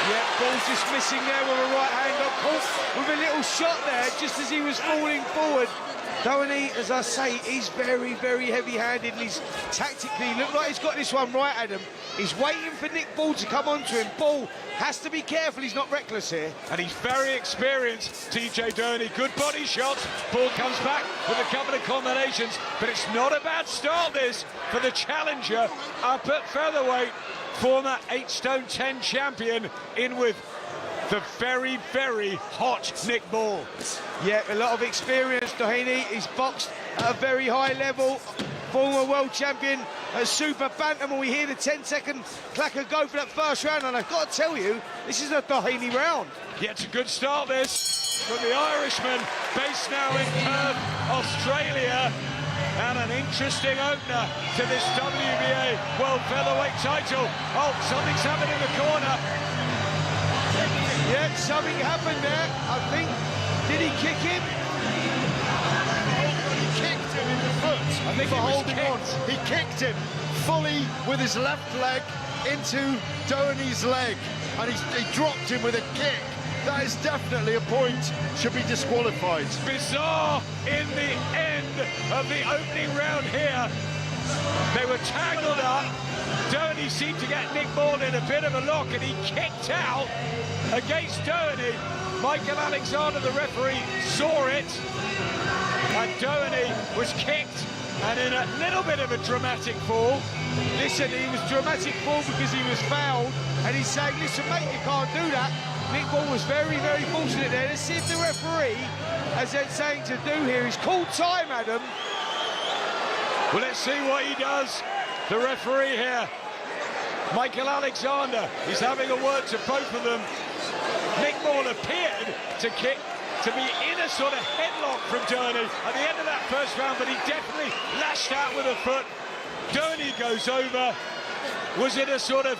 Yeah, Ball's just missing there with a right hand. Got caught with a little shot there just as he was falling forward. Doheny, as I say, is very, very heavy-handed, and he's tactically looked like he's got this one right, Adam. He's waiting for Nick Ball to come onto him. Ball has to be careful, he's not reckless here. And he's very experienced, TJ Doheny. Good body shots. Ball comes back with a couple of combinations, but it's not a bad start, this, for the challenger up at featherweight. Former 8 stone 10 champion in with the very, very hot Nick Ball. Yeah, a lot of experience, Doheny. He's boxed at a very high level. Former world champion at super bantam, and we hear the 10-second clacker go for that first round, and I've got to tell you, this is a Doheny round. Yeah, it's a good start, this, from the Irishman, based now in Perth, Australia, and an interesting opener to this WBA World Featherweight title. Oh, something's happened in the corner. Yeah, something happened there, I think. Did he kick him? He kicked him in the foot. I think for he was holding on. He kicked him fully with his left leg into Doheny's leg, and he dropped him with a kick. That is definitely a point, should be disqualified. Bizarre in the end of the opening round here. They were tangled up. Doheny seemed to get Nick Ball in a bit of a lock, and he kicked out against Doheny. Michael Alexander, the referee, saw it, and Doheny was kicked, and in a little bit of a dramatic fall. Listen, he was dramatic fall because he was fouled, and he's saying, listen, mate, you can't do that. Nick Ball was very, very fortunate there. Let's see if the referee, as they're saying to do here, he's called time, Adam. Well, let's see what he does. The referee here, Michael Alexander, he's having a word to both of them. Nick Ball appeared to be in a sort of headlock from Doheny at the end of that first round, but he definitely lashed out with a foot. Doheny goes over. Was it a sort of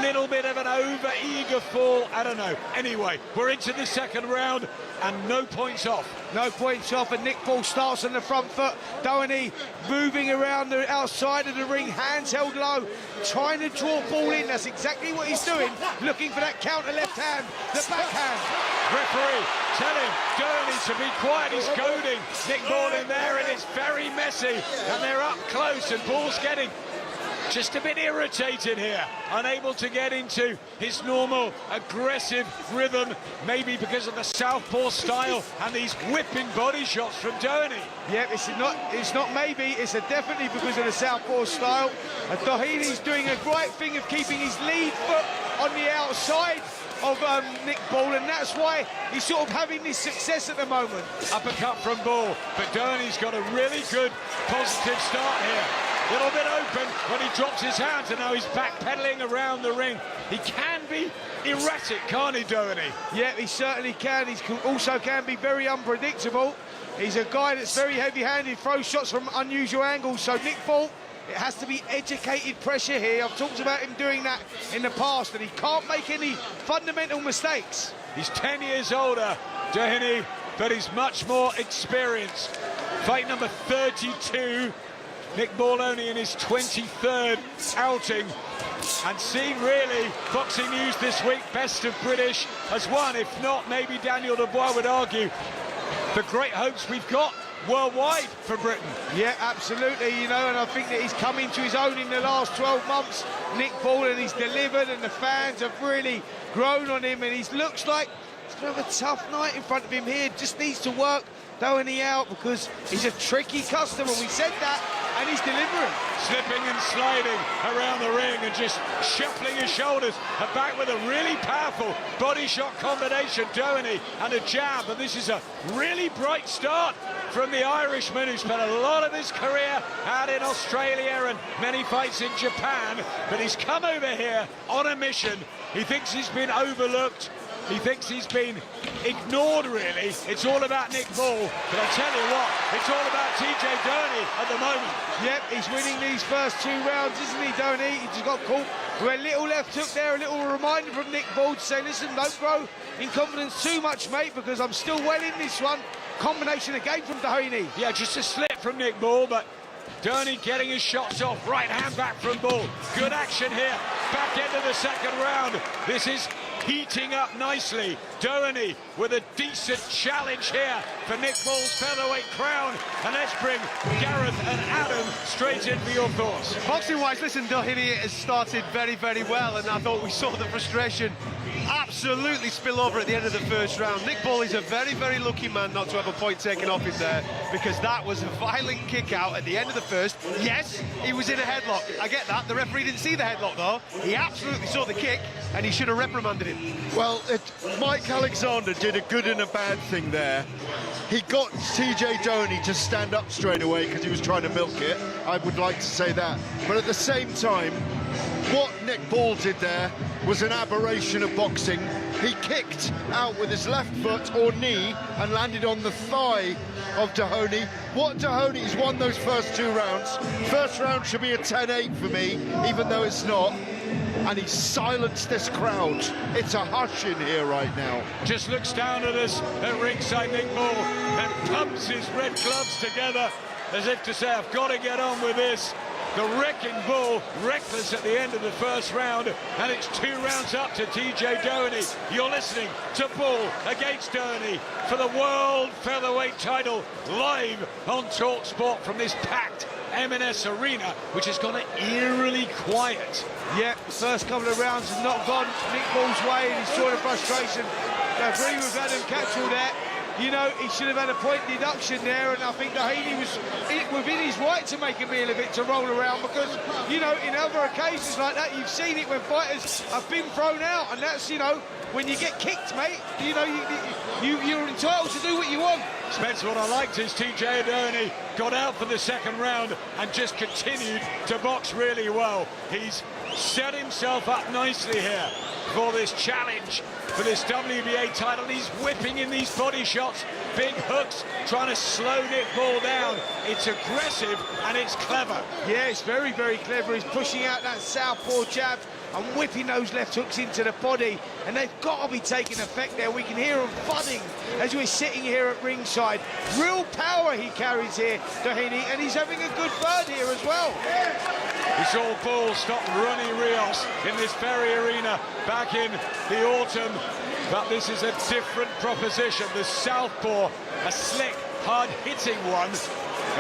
little bit of an over-eager fall? I don't know. Anyway, we're into the second round, and no points off. No points off, and Nick Ball starts on the front foot. Doheny moving around the outside of the ring, hands held low, trying to draw Ball in. That's exactly what he's doing, looking for that counter left hand, the backhand. Referee telling Doheny to be quiet. He's goading Nick Ball in there, and it's very messy, and they're up close, and Ball's getting just a bit irritated here, unable to get into his normal aggressive rhythm, maybe because of the southpaw style and these whipping body shots from Doheny. Yep, it's not maybe, it's definitely because of the southpaw style. And Doheny's doing a great thing of keeping his lead foot on the outside of Nick Ball, and that's why he's sort of having this success at the moment. Uppercut from Ball, but Doheny's got a really good positive start here. Little bit open when he drops his hands, and now he's backpedaling around the ring. He can be erratic, can't he, Doheny? Yeah, he certainly can. He also can be very unpredictable. He's a guy that's very heavy-handed, throws shots from unusual angles. So Nick Ball, it has to be educated pressure here. I've talked about him doing that in the past, and he can't make any fundamental mistakes. He's 10 years older, Doheny, but he's much more experienced. Fight number 32. Nick Ball only in his 23rd outing, and seeing really Boxing News this week, best of British has won. If not, maybe Daniel Dubois would argue the great hopes we've got worldwide for Britain. Yeah, absolutely, you know, and I think that he's come into his own in the last 12 months, Nick Ball, and he's delivered, and the fans have really grown on him, and he looks like he's going to have a tough night in front of him here. Just needs to work Doheny out because he's a tricky customer. We said that, and he's delivering. Slipping and sliding around the ring and just shuffling his shoulders and back with a really powerful body shot combination, Doheny, and a jab. And this is a really bright start from the Irishman, who spent a lot of his career out in Australia and many fights in Japan, but he's come over here on a mission. He thinks he's been overlooked. He thinks he's been ignored, really. It's all about Nick Ball, but I tell you what, it's all about TJ Doheny at the moment. Yep, he's winning these first 2 rounds, isn't he, Doheny? He just got caught with a little left hook there, a little reminder from Nick Ball to say, listen, don't grow in confidence too much, mate, because I'm still well in this one. Combination again from Doheny. Yeah, just a slip from Nick Ball, but Doheny getting his shots off. Right hand back from Ball. Good action here. Back into the second round. This is heating up nicely. Doheny with a decent challenge here for Nick Ball's featherweight crown. And let's bring Gareth and Adam straight in for your thoughts. Boxing-wise, listen, Doheny has started very, very well, and I thought we saw the frustration absolutely spill over at the end of the first round. Nick Ball is a very, very lucky man not to have a point taken off him there, because that was a violent kick out at the end of the first. Yes, he was in a headlock. I get that. The referee didn't see the headlock, though. He absolutely saw the kick, and he should have reprimanded him. Well, Mike Alexander did a good and a bad thing there. He got TJ Doheny to stand up straight away because he was trying to milk it. I would like to say that. But at the same time, what Nick Ball did there was an aberration of boxing. He kicked out with his left foot or knee and landed on the thigh of Doheny. What Doheny's won those first two rounds. First round should be a 10-8 for me, even though it's not. And he silenced this crowd. It's a hush in here right now. Just looks down at us at ringside, Nick Ball, and pumps his red gloves together as if to say, I've got to get on with this. The wrecking bull, reckless at the end of the first round, and it's 2 rounds up to TJ Doheny. You're listening to Bull against Doheny for the World Featherweight title, live on talkSPORT from this packed M&S Arena, which has gone eerily quiet. Yeah, the first couple of rounds have not gone Nick Ball's way, and he saw the frustration. I agree with Adam Cattrall there. You know, he should have had a point deduction there, and I think Doheny was within his right to make a meal of it, to roll around, because, you know, in other occasions like that, you've seen it when fighters have been thrown out, and that's, you know, when you get kicked, mate, you know, you're entitled to do what you want. Spence, what I liked is TJ Doheny got out for the second round and just continued to box really well. He's set himself up nicely here for this challenge for this WBA title. He's whipping in these body shots, big hooks, trying to slow Nick Ball down. It's aggressive and it's clever. Yeah, it's very, very clever. He's pushing out that southpaw jab and whipping those left hooks into the body, and they've got to be taking effect there. We can hear them thudding as we're sitting here at ringside. Real power he carries here, Doheny, and he's having a good third here as well. We saw Ball stop Ronnie Rios in this very arena back in the autumn, but this is a different proposition. The southpaw, a slick, hard-hitting one,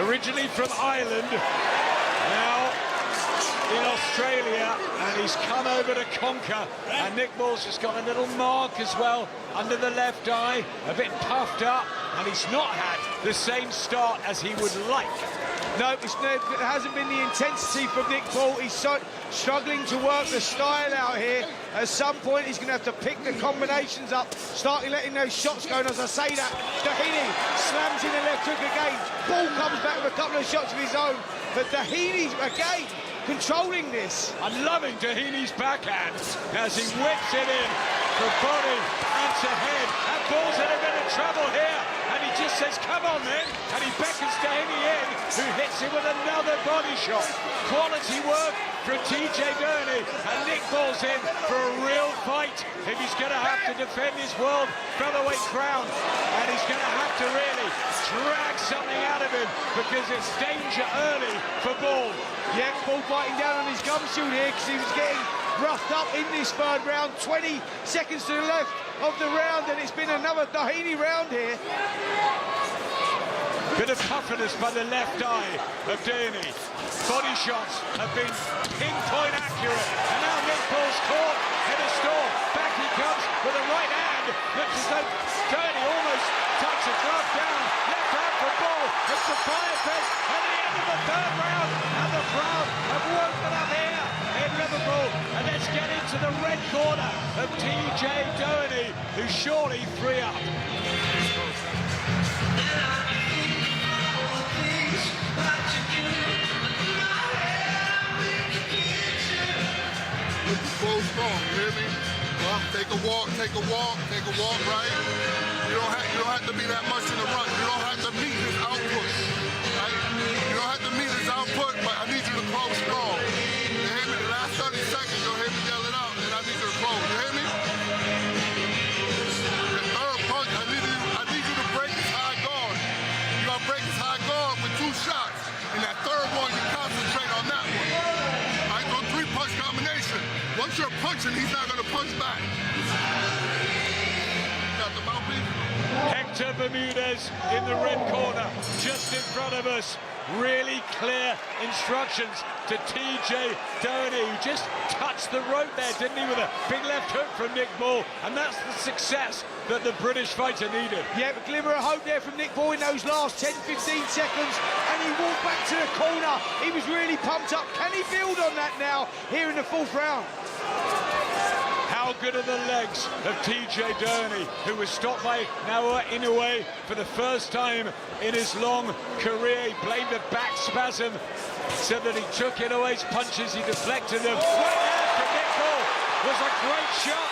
originally from Ireland, now in Australia, and he's come over to conquer. And Nick Ball's just got a little mark as well under the left eye, a bit puffed up, and he's not had the same start as he would like. No, it hasn't been the intensity from Nick Ball. He's struggling to work the style out here. At some point, he's going to have to pick the combinations up, starting letting those shots go. And as I say that, Doheny slams in the left hook again. Ball comes back with a couple of shots of his own, but Doheny's again controlling this. I'm loving Doheny's backhand as he whips it in for body and to head. And Ball's in a bit of trouble here, and he just says, come on then, and he beckons Doheny in, who hits him with another body shot. Quality work from TJ Doheny, and Nick Ball's in for a real fight if he's going to have to defend his world featherweight crown, and he's going to have to really drag something out of him, because it's danger early for Ball. Yeah, Ball biting down on his gum shield here because he was getting roughed up in this third round. 20 seconds to the left of the round, and it's been another Doheny round here. Bit of puffiness by the left eye of Doheny. Body shots have been pinpoint accurate, and now Nick Ball's caught in a storm. Back he comes with a right hand. Looks as though Doheny almost takes a glove down. Left hand for Ball. It's a fire fest at the end of the third round, and the crowd have woken up here in Liverpool. And let's get into the red corner of TJ Doheny, who's surely 3 up. Full strong, you hear me? Well, take a walk, right? You don't have to be that much in the run. You don't have to meet his output, right? You don't have to meet his output, but I need you to close strong. You hear me? The last 30 seconds, you'll hear me yell it out, and I need you to close. You hear me? The third punch, I need you to break his high guard. You're gonna break his high guard with 2 shots. And that third one, you concentrate on that one. All right, so 3-punch combination. Once you're punching, he's not gonna punch back. Victor Bermudez in the red corner, just in front of us. Really clear instructions to TJ Doheny, who just touched the rope there, didn't he, with a big left hook from Nick Ball, and that's the success that the British fighter needed. Yeah, but glimmer of hope there from Nick Ball in those last 10-15 seconds, and he walked back to the corner. He was really pumped up. Can he build on that now here in the fourth round? How good are the legs of TJ Doheny, who was stopped by Naoya Inoue for the first time in his long career. He blamed a back spasm, said that he took Inoue's punches, he deflected them. Right there from Nick Ball was a great shot.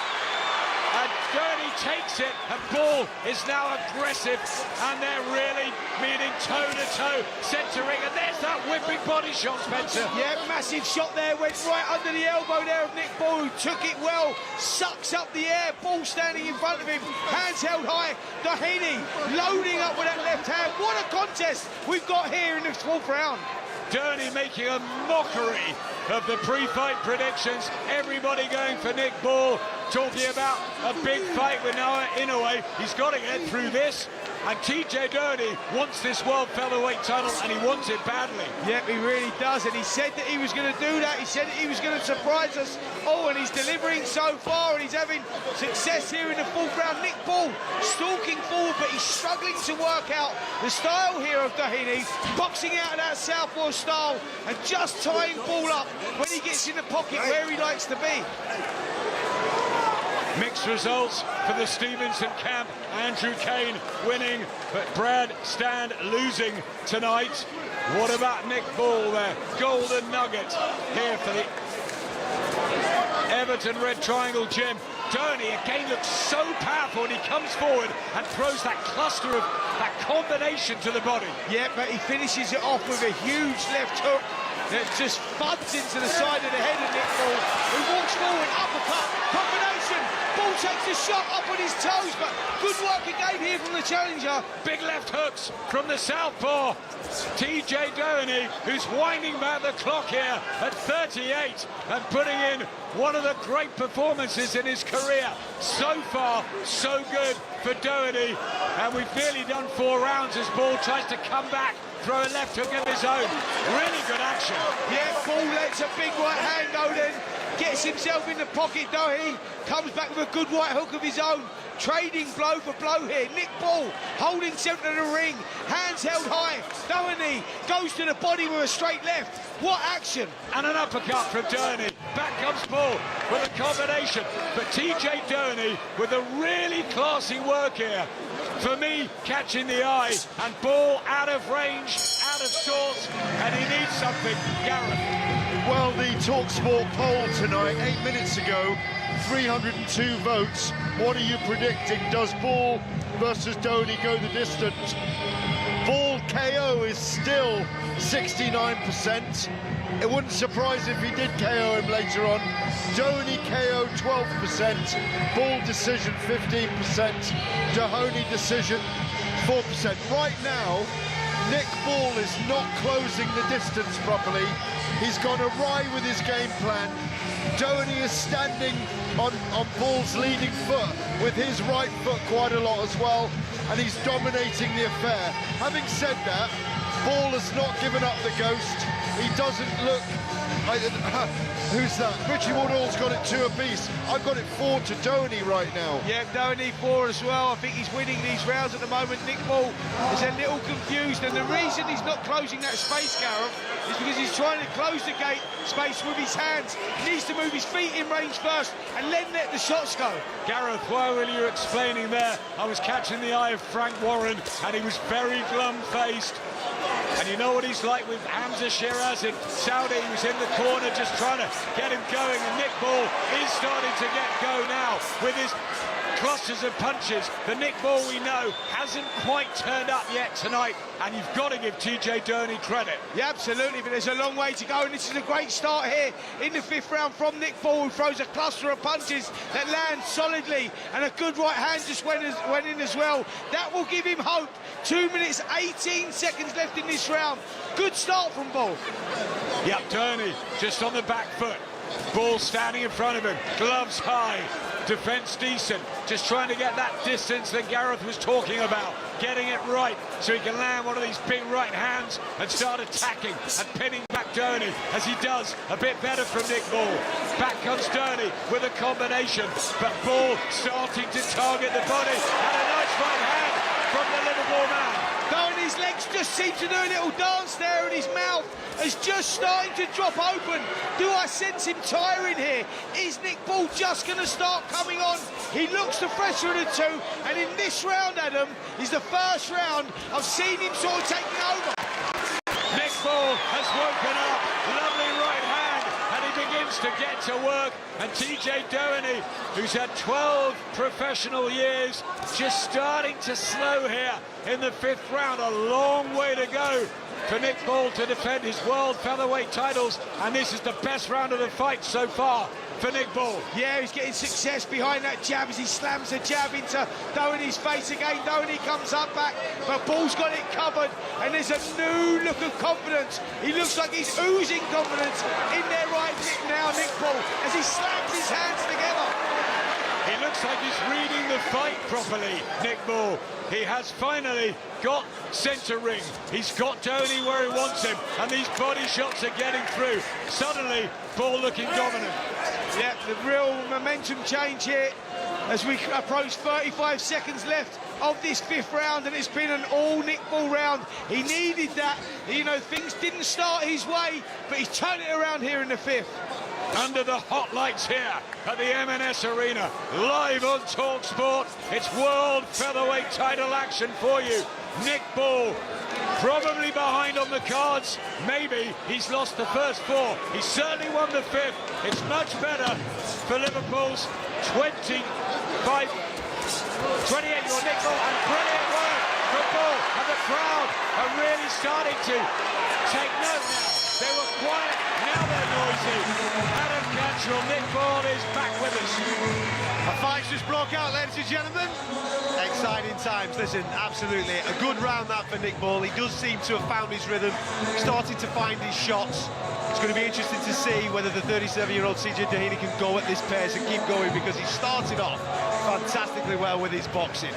And Doheny takes it, and Ball is now aggressive, and they're really meeting toe-to-toe, centering, and there's that whipping body shot, Spencer. Yeah, massive shot there, went right under the elbow there of Nick Ball, who took it well, sucks up the air, Ball standing in front of him, hands held high, Doheny loading up with that left hand. What a contest we've got here in the fourth round. Doheny making a mockery of the pre-fight predictions, everybody going for Nick Ball, talking about a big fight with Naoya Inoue. He's got to get through this, and TJ Doheny wants this world featherweight title, and he wants it badly. Yep, he really does, and he said that he was going to do that. He said that he was going to surprise us all, and he's delivering so far, and he's having success here in the fourth round. Nick Ball stalking forward, but he's struggling to work out the style here of Doheny, boxing out of that southpaw style, and just tying Ball up when he gets in the pocket where he likes to be. Mixed results for the Stevenson camp. Andrew Cain winning, but Brad Stand losing tonight. What about Nick Ball there? Golden nugget here for the Everton Red Triangle gym. Doheny again looks so powerful, and he comes forward and throws that cluster of that combination to the body. Yeah, but he finishes it off with a huge left hook that just thuds into the side of the head of Nick Ball, who walks forward, uppercut, combination. Ball takes a shot up on his toes, but good work again here from the challenger. Big left hooks from the southpaw. TJ Doheny, who's winding back the clock here at 38 and putting in one of the great performances in his career. So far, so good for Doheny, and we've nearly done 4 rounds as Ball tries to come back, throw a left hook of his own. Really good action. Yeah, Ball lets a big right hand go then, gets himself in the pocket. Doheny comes back with a good right hook of his own. Trading blow for blow here. Nick Ball holding centre of the ring, hands held high. Doheny goes to the body with a straight left. What action! And an uppercut from Doheny. Back comes Ball with a combination. But TJ Doheny with a really classy work here. For me, catching the eye, and Ball out of range, out of sorts, and he needs something. Gareth. Well, the talkSPORT poll tonight, 8 minutes ago, 302 votes. What are you predicting? Does Ball versus Doheny go the distance? Ball KO is still 69%. It wouldn't surprise if he did KO him later on. Doheny KO 12%, Ball decision 15%, Doheny decision 4%. Right now, Nick Ball is not closing the distance properly. He's gone awry with his game plan. Doheny is standing on Ball's leading foot with his right foot quite a lot as well, and he's dominating the affair. Having said that, Ball has not given up the ghost. He doesn't look... who's that? Richie Woodall's got it 2 apiece. I've got it 4 to Doheny right now. Yeah, Doheny 4 as well. I think he's winning these rounds at the moment. Nick Ball is a little confused, and the reason he's not closing that space, Gareth, is because he's trying to close the gate space with his hands. He needs to move his feet in range first and then let the shots go. Gareth, while you were explaining there, I was catching the eye of Frank Warren, and he was very glum-faced. And you know what he's like with Hamza Shiraz in Saudi. He was in the corner just trying to get him going, and Nick Ball is starting to get go now with his clusters of punches. The Nick Ball we know hasn't quite turned up yet tonight, and you've got to give TJ Doheny credit. Yeah, absolutely, but there's a long way to go, and this is a great start here in the 5th round from Nick Ball, who throws a cluster of punches that land solidly, and a good right hand just went in as well. That will give him hope. 2 minutes 18 seconds left in this round. Good start from Ball. Yep, Doheny just on the back foot. Ball standing in front of him, gloves high. defence decent, just trying to get that distance that Gareth was talking about, getting it right so he can land one of these big right hands and start attacking and pinning back Doheny, as he does a bit better from Nick Ball. Back comes Doheny with a combination, but Ball starting to target the body, and a nice right hand from the Liverpool man. Doheny's legs just seem to do a little dance there, and his mouth is just starting to drop open. Do I sense him tiring here? Is Nick Ball just going to start coming on? He looks the fresher of the two, and in this round, Adam, is the first round I've seen him sort of taking over. Nick Ball has woken up, lovely right hand, and he begins to get to work. And TJ Doheny, who's had 12 professional years, just starting to slow here in the 5th round. A long way to go for Nick Ball to defend his world featherweight titles, and this is the best round of the fight so far for Nick Ball. Yeah, he's getting success behind that jab as he slams the jab into Doheny's face again. Doheny comes up back, but Ball's got it covered, and there's a new look of confidence. He looks like he's oozing confidence in there right now, Nick Ball, as he slams his hands together. He looks like he's reading the fight properly, Nick Ball. He has finally got centre ring. He's got Doheny where he wants him, and these body shots are getting through. Suddenly, Ball looking dominant. Yeah, the real momentum change here as we approach 35 seconds left of this 5th round, and it's been an all Nick Ball round. He needed that. You know, things didn't start his way, but he's turned it around here in the 5th. Under the hot lights here at the M&S Arena, live on talkSPORT. It's world featherweight title action for you. Nick Ball probably behind on the cards. Maybe he's lost the first 4. He certainly won the 5th. It's much better for Liverpool's 28-year-old Nick Ball, and brilliant work for Ball, and the crowd are really starting to take note now. They were quiet, now they're noisy. Adam Cantrell, Nick Ball is back with us. A fight's just broke out, ladies and gentlemen. Exciting times. Listen, absolutely a good round that for Nick Ball. He does seem to have found his rhythm, started to find his shots. It's going to be interesting to see whether the 37-year-old TJ Doheny can go at this pace and keep going, because he started off fantastically well with his boxing.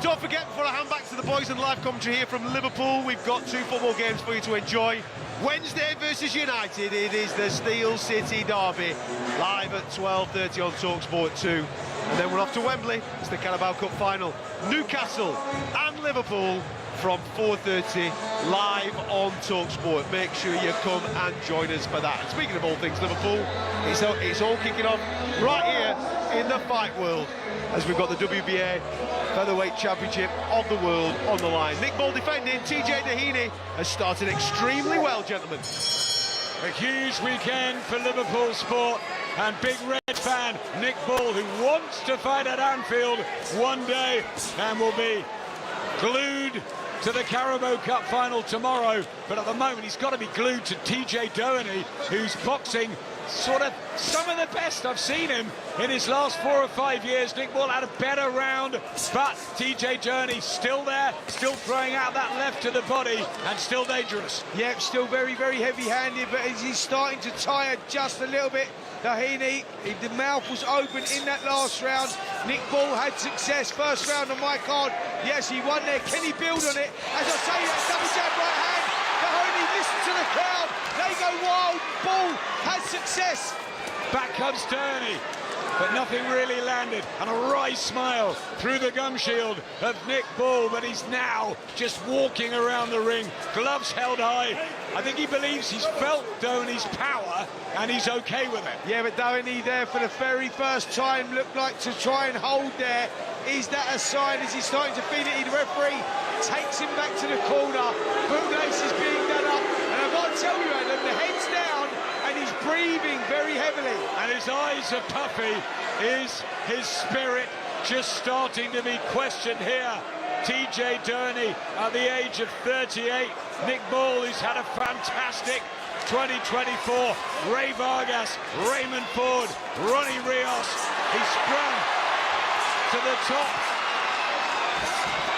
Don't forget, before I hand back to the boys and live commentary here from Liverpool, we've got 2 football games for you to enjoy. Wednesday versus United, it is the Steel City Derby, live at 12:30 on talkSPORT 2. And then we're off to Wembley. It's the Carabao Cup final. Newcastle and Liverpool from 4:30 live on talkSPORT. Make sure you come and join us for that. And speaking of all things Liverpool, it's all kicking off right here in the fight world, as we've got the WBA Featherweight Championship of the World on the line. Nick Ball defending. TJ Doheny has started extremely well, gentlemen. A huge weekend for Liverpool sport, and big Red fan Nick Ball, who wants to fight at Anfield one day and will be glued to the Carabao Cup final tomorrow, but at the moment he's got to be glued to TJ Doheny, who's boxing sort of some of the best I've seen him in his last 4 or 5 years. Nick Ball had a better round, but TJ Doheny still there, still throwing out that left to the body, and still dangerous. Yep, still very, very heavy-handed, but as he's starting to tire just a little bit, Doheny, the mouth was open in that last round. Nick Ball had success. First round on my card. Yes, he won there. Can he build on it? As I say, that double jab right hand. Doheny, listen to the crowd. They go wild. Ball has success. Back comes Doheny, but nothing really landed, and a wry smile through the gum shield of Nick Ball, but he's now just walking around the ring, gloves held high. I think he believes he's felt Doheny's power, and he's okay with it. Yeah, but Doheny there for the very first time looked like to try and hold there. Is that a sign as he's starting to feed it? The referee takes him back to the corner. Bootlace is being done up, and I've got to tell you, Adam, the head's down, and he's breathing very heavily. And his eyes are puffy. Is his spirit just starting to be questioned here? TJ Doheny at the age of 38. Nick Ball, who's had a fantastic 2024. Ray Vargas, Raymond Ford, Ronnie Rios. He sprung to the top,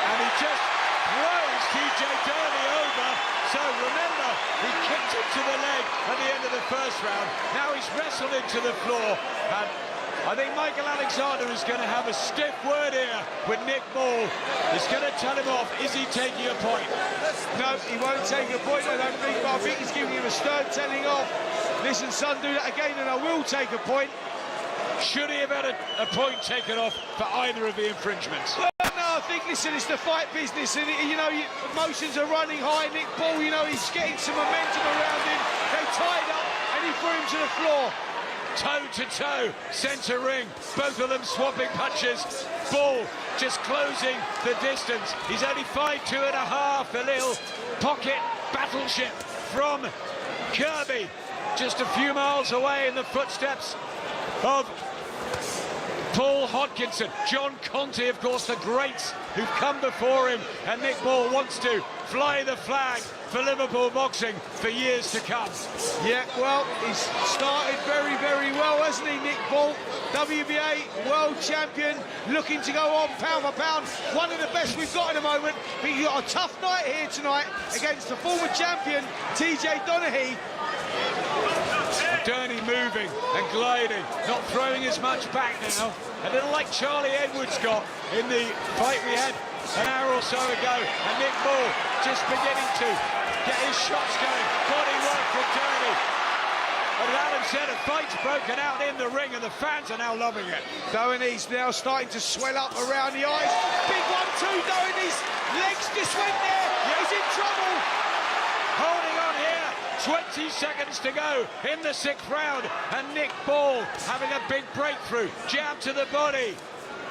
and he just throws TJ Doheny over. So remember, he kicked him to the leg at the end of the first round. Now he's wrestled into the floor, and I think Michael Alexander is going to have a stiff word here with Nick Ball. He's going to tell him off. Is he taking a point? No, he won't take a point, I don't think, but I think he's giving him a stern telling off. Listen, son, do that again and I will take a point. Should he have had a point taken off for either of the infringements? Well, no, I think, listen, it's the fight business, and, you know, emotions are running high. Nick Ball, you know, he's getting some momentum around him. They tied up, and he threw him to the floor. Toe-to-toe, centre ring, both of them swapping punches. Ball just closing the distance. He's only 5'2.5", a little pocket battleship from Kirby, just a few miles away in the footsteps of Paul Hodkinson. John Conte, of course, the greats who've come before him, and Nick Ball wants to fly the flag for Liverpool boxing for years to come. Yeah, well, he's started very, very well, hasn't he, Nick Ball? WBA World Champion, looking to go on pound for pound. One of the best we've got in the moment. But you've got a tough night here tonight against the former champion, TJ Doheny. Doheny moving and gliding, not throwing as much back now. A little like Charlie Edwards got in the fight we had an hour or so ago. And Nick Ball just beginning to get his shots going. Body work from Doheny. As Alan said, a fight's broken out in the ring and the fans are now loving it. Doheny's now starting to swell up around the eyes. Big 1-2, Doheny's legs just went there. He's in trouble. Holding on here, 20 seconds to go in the 6th round, and Nick Ball having a big breakthrough. Jab to the body.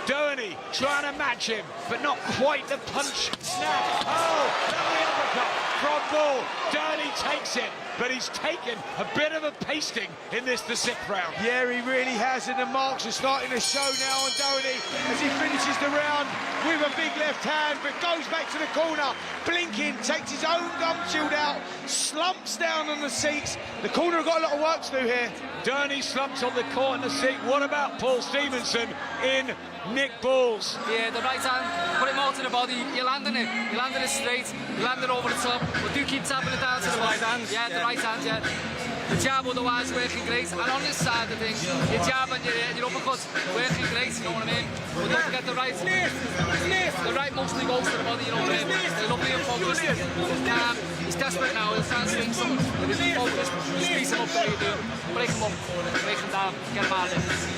Doheny trying to match him, but not quite the punch snap. Oh, lovely uppercut from Ball. Doheny takes it, but he's taken a bit of a pasting in the 6th round. Yeah, he really has, and the marks are starting to show now on Doheny as he finishes the round with a big left hand, but goes back to the corner, blinking, takes his own gum shield out, slumps down on the seats. The corner have got a lot of work to do here. Doheny slumps on the corner seat. What about Paul Stevenson in Nick Ball's? Yeah, the right hand, put it more to the body, you landing it straight, you land it over the top, but do keep tapping it down to the right hand. Yeah, the right hand, yeah. The jab otherwise working great, and on this side of things, your jab and your uppercut working great, you know what I mean? But don't forget the right. The right mostly goes to the body, you know what I mean? They're lovely and focused. He's desperate now, he'll try and swing some, but he's focused, squeeze him up the way you do, break him up, break him down, get him out of there.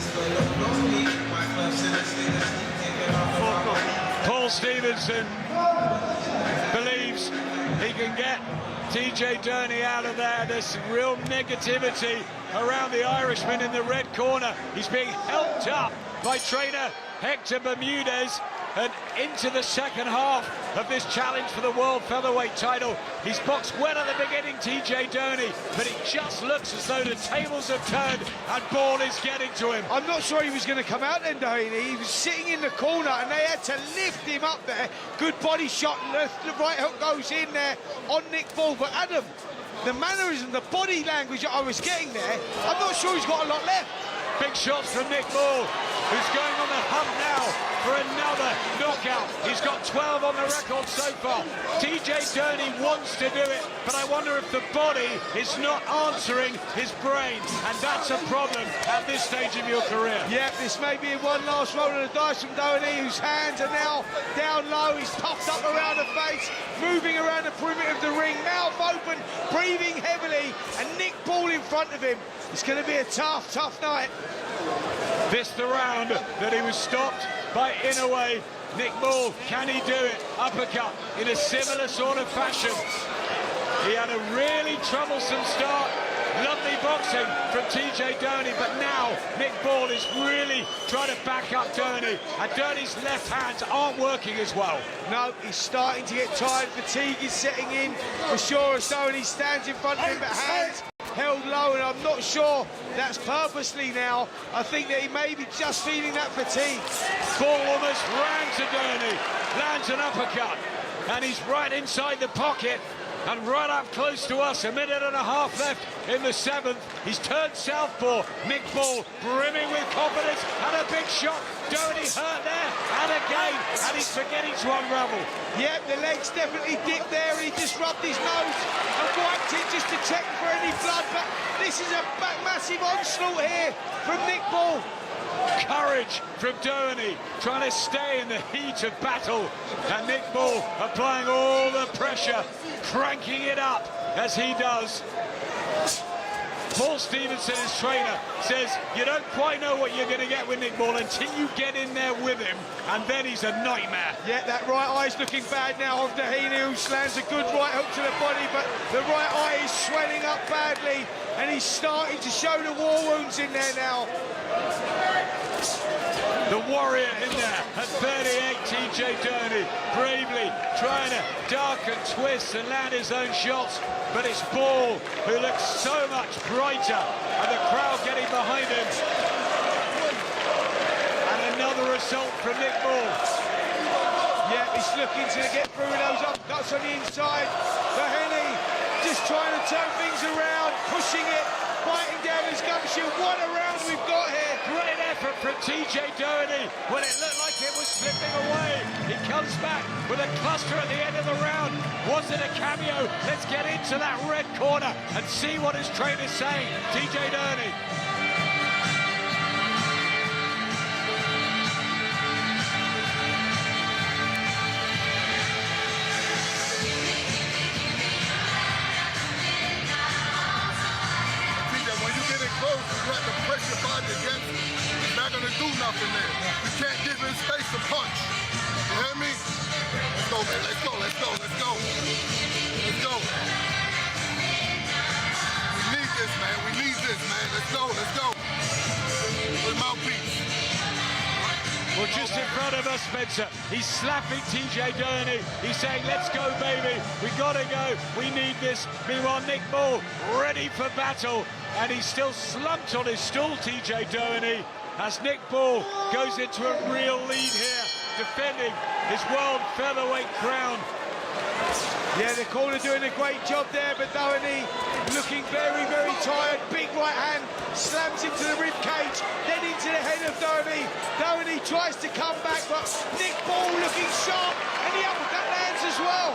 Paul Stevenson believes he can get TJ Doheny out of there. There's real negativity around the Irishman in the red corner. He's being helped up by trainer Hector Bermudez, and into the 2nd half of this challenge for the World Featherweight title. He's boxed well at the beginning, TJ Doheny, but it just looks as though the tables have turned and Ball is getting to him. I'm not sure he was going to come out then, Doheny. He was sitting in the corner and they had to lift him up there. Good body shot, the right hook goes in there on Nick Ball. But Adam, the mannerism, the body language that I was getting there, I'm not sure he's got a lot left. Big shots from Nick Ball, who's going on the hunt now for another knockout. He's got 12 on the record so far. TJ Doheny wants to do it, but I wonder if the body is not answering his brain, and that's a problem at this stage of your career. Yeah, this may be one last roll of the dice from Doheny, whose hands are now down low. He's puffed up around the face, moving around the perimeter of the ring, mouth open, breathing heavily, and Nick Ball in front of him. It's going to be a tough, tough night. This the round that he was stopped by Inoue. Nick Ball, can he do it? Uppercut in a similar sort of fashion. He had a really troublesome start. Lovely boxing from TJ Doheny, but now Nick Ball is really trying to back up Doheny, and Doheny's left hands aren't working as well. No, he's starting to get tired. Fatigue is setting in for sure as Doheny stands in front of him, but hands held low, and I'm not sure that's purposely now. I think that he may be just feeling that fatigue. Ball almost ran to Doheny, lands an uppercut, and he's right inside the pocket and right up close to us. 1.5 minutes left in the 7th. He's turned southpaw. Nick Ball brimming with confidence, and a big shot. Doheny hurt there, and again, and he's beginning to unravel. Yep, the legs definitely dipped there, and he just rubbed his nose and wiped it just to check for any blood. But this is a massive onslaught here from Nick Ball. Courage from Doheny, trying to stay in the heat of battle. And Nick Ball applying all the pressure, cranking it up as he does. Paul Stevenson, his trainer, says you don't quite know what you're going to get with Nick Ball until you get in there with him, and then he's a nightmare. Yeah, that right eye's looking bad now of Doheny, who slams a good right hook to the body, but the right eye is swelling up badly, and he's starting to show the war wounds in there now. The warrior in there at 38, TJ Doheny, bravely trying to duck and twist and land his own shots, but it's Ball who looks so much brighter, and the crowd getting behind him. And another assault from Nick Ball. Yeah, he's looking to get through those upcuts on the inside. Doheny just trying to turn things around, pushing it, biting down his gumshoe. What a round we've got here. Great effort from TJ Doheny when it looked like it was slipping away. He comes back with a cluster at the end of the round. Was it a cameo? Let's get into that red corner and see what his trainer's saying. TJ Doheny. Let the pressure body against him. He's not going to do nothing there. You can't give him space to punch. You hear me? Let's go, man. Let's go, let's go, let's go. Let's go. We need this, man. We need this, man. Let's go, let's go. With mouthpiece. Well, just in front of us, Spencer, he's slapping TJ Doheny. He's saying, let's go, baby. We gotta go. We need this. Meanwhile, Nick Ball ready for battle. And he's still slumped on his stool, TJ Doheny, as Nick Ball goes into a real lead here, defending his world featherweight crown. Yeah, the corner doing a great job there, but Doheny looking very, very tired. Big right hand slams him to the rib cage, then into the head of Doheny. Doheny tries to come back, but Nick Ball looking sharp, and the uppercut lands as well.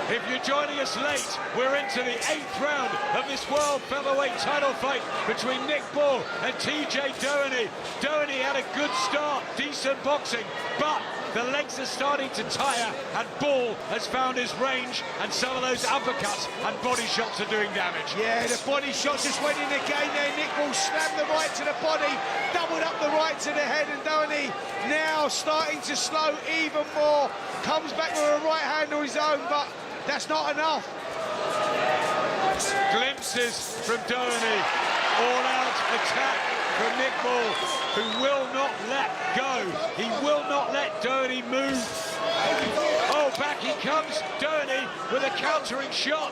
If you're joining us late, we're into the 8th round of this world featherweight title fight between Nick Ball and TJ Doheny. Doheny had a good start, decent boxing, but the legs are starting to tire, and Ball has found his range, and some of those uppercuts and body shots are doing damage. Yeah, the body shots just went in again there. Nick Ball slammed the right to the body, doubled up the right to the head, and Doheny now starting to slow even more. Comes back with a right hand on his own, but that's not enough. Glimpses from Doheny. All-out attack from Nick Ball, who will not let go. He will not let Doheny move. Oh, back he comes, Doheny with a countering shot.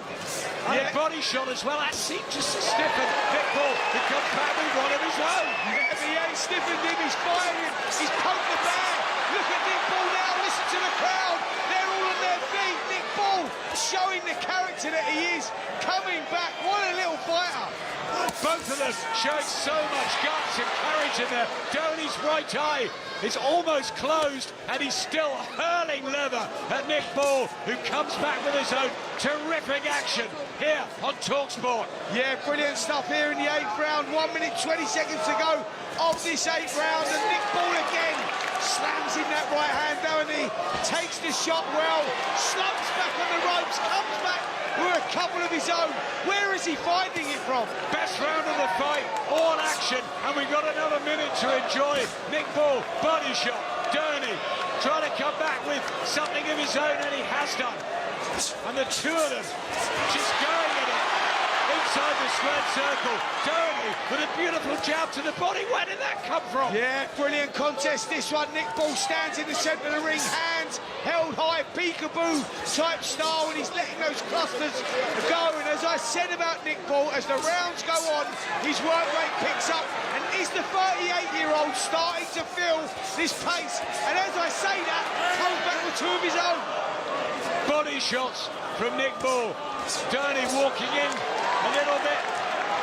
And a body shot as well. That seemed just to stiffen Nick Ball, who comes back with one of his own. He ain't stiffened him, he's firing, he's poked the bag. Look at Nick Ball now, listen to the crowd. They're all on their feet. Nick Ball showing the character that he is, coming back. What a little fighter. Both of them showing so much guts and courage in there. Doheny's right eye is almost closed, and he's still hurling leather at Nick Ball, who comes back with his own terrific action here on talkSPORT. Yeah, brilliant stuff here in the 8th round. 1 minute 20 seconds to go of this 8th round, and Nick Ball again slams in that right hand. Doheny takes the shot well, slumps back on the ropes, comes back with a couple of his own. Where is he finding it from? Best round of the fight, all action, and we've got another minute to enjoy. Nick Ball, body shot. Doheny trying to come back with something of his own, and he has done. And the two of them just going at it inside the squared circle. Doheny with a beautiful jab to the body. Where did that come from? Yeah, brilliant contest this one. Nick Ball stands in the centre of the ring, hands held high, peekaboo type style, and he's letting those clusters go. And as I said about Nick Ball, as the rounds go on, his work rate picks up, and is the 38-year-old starting to feel this pace? And as I say that, comes back with two of his own. Body shots from Nick Ball. Doheny walking in a little bit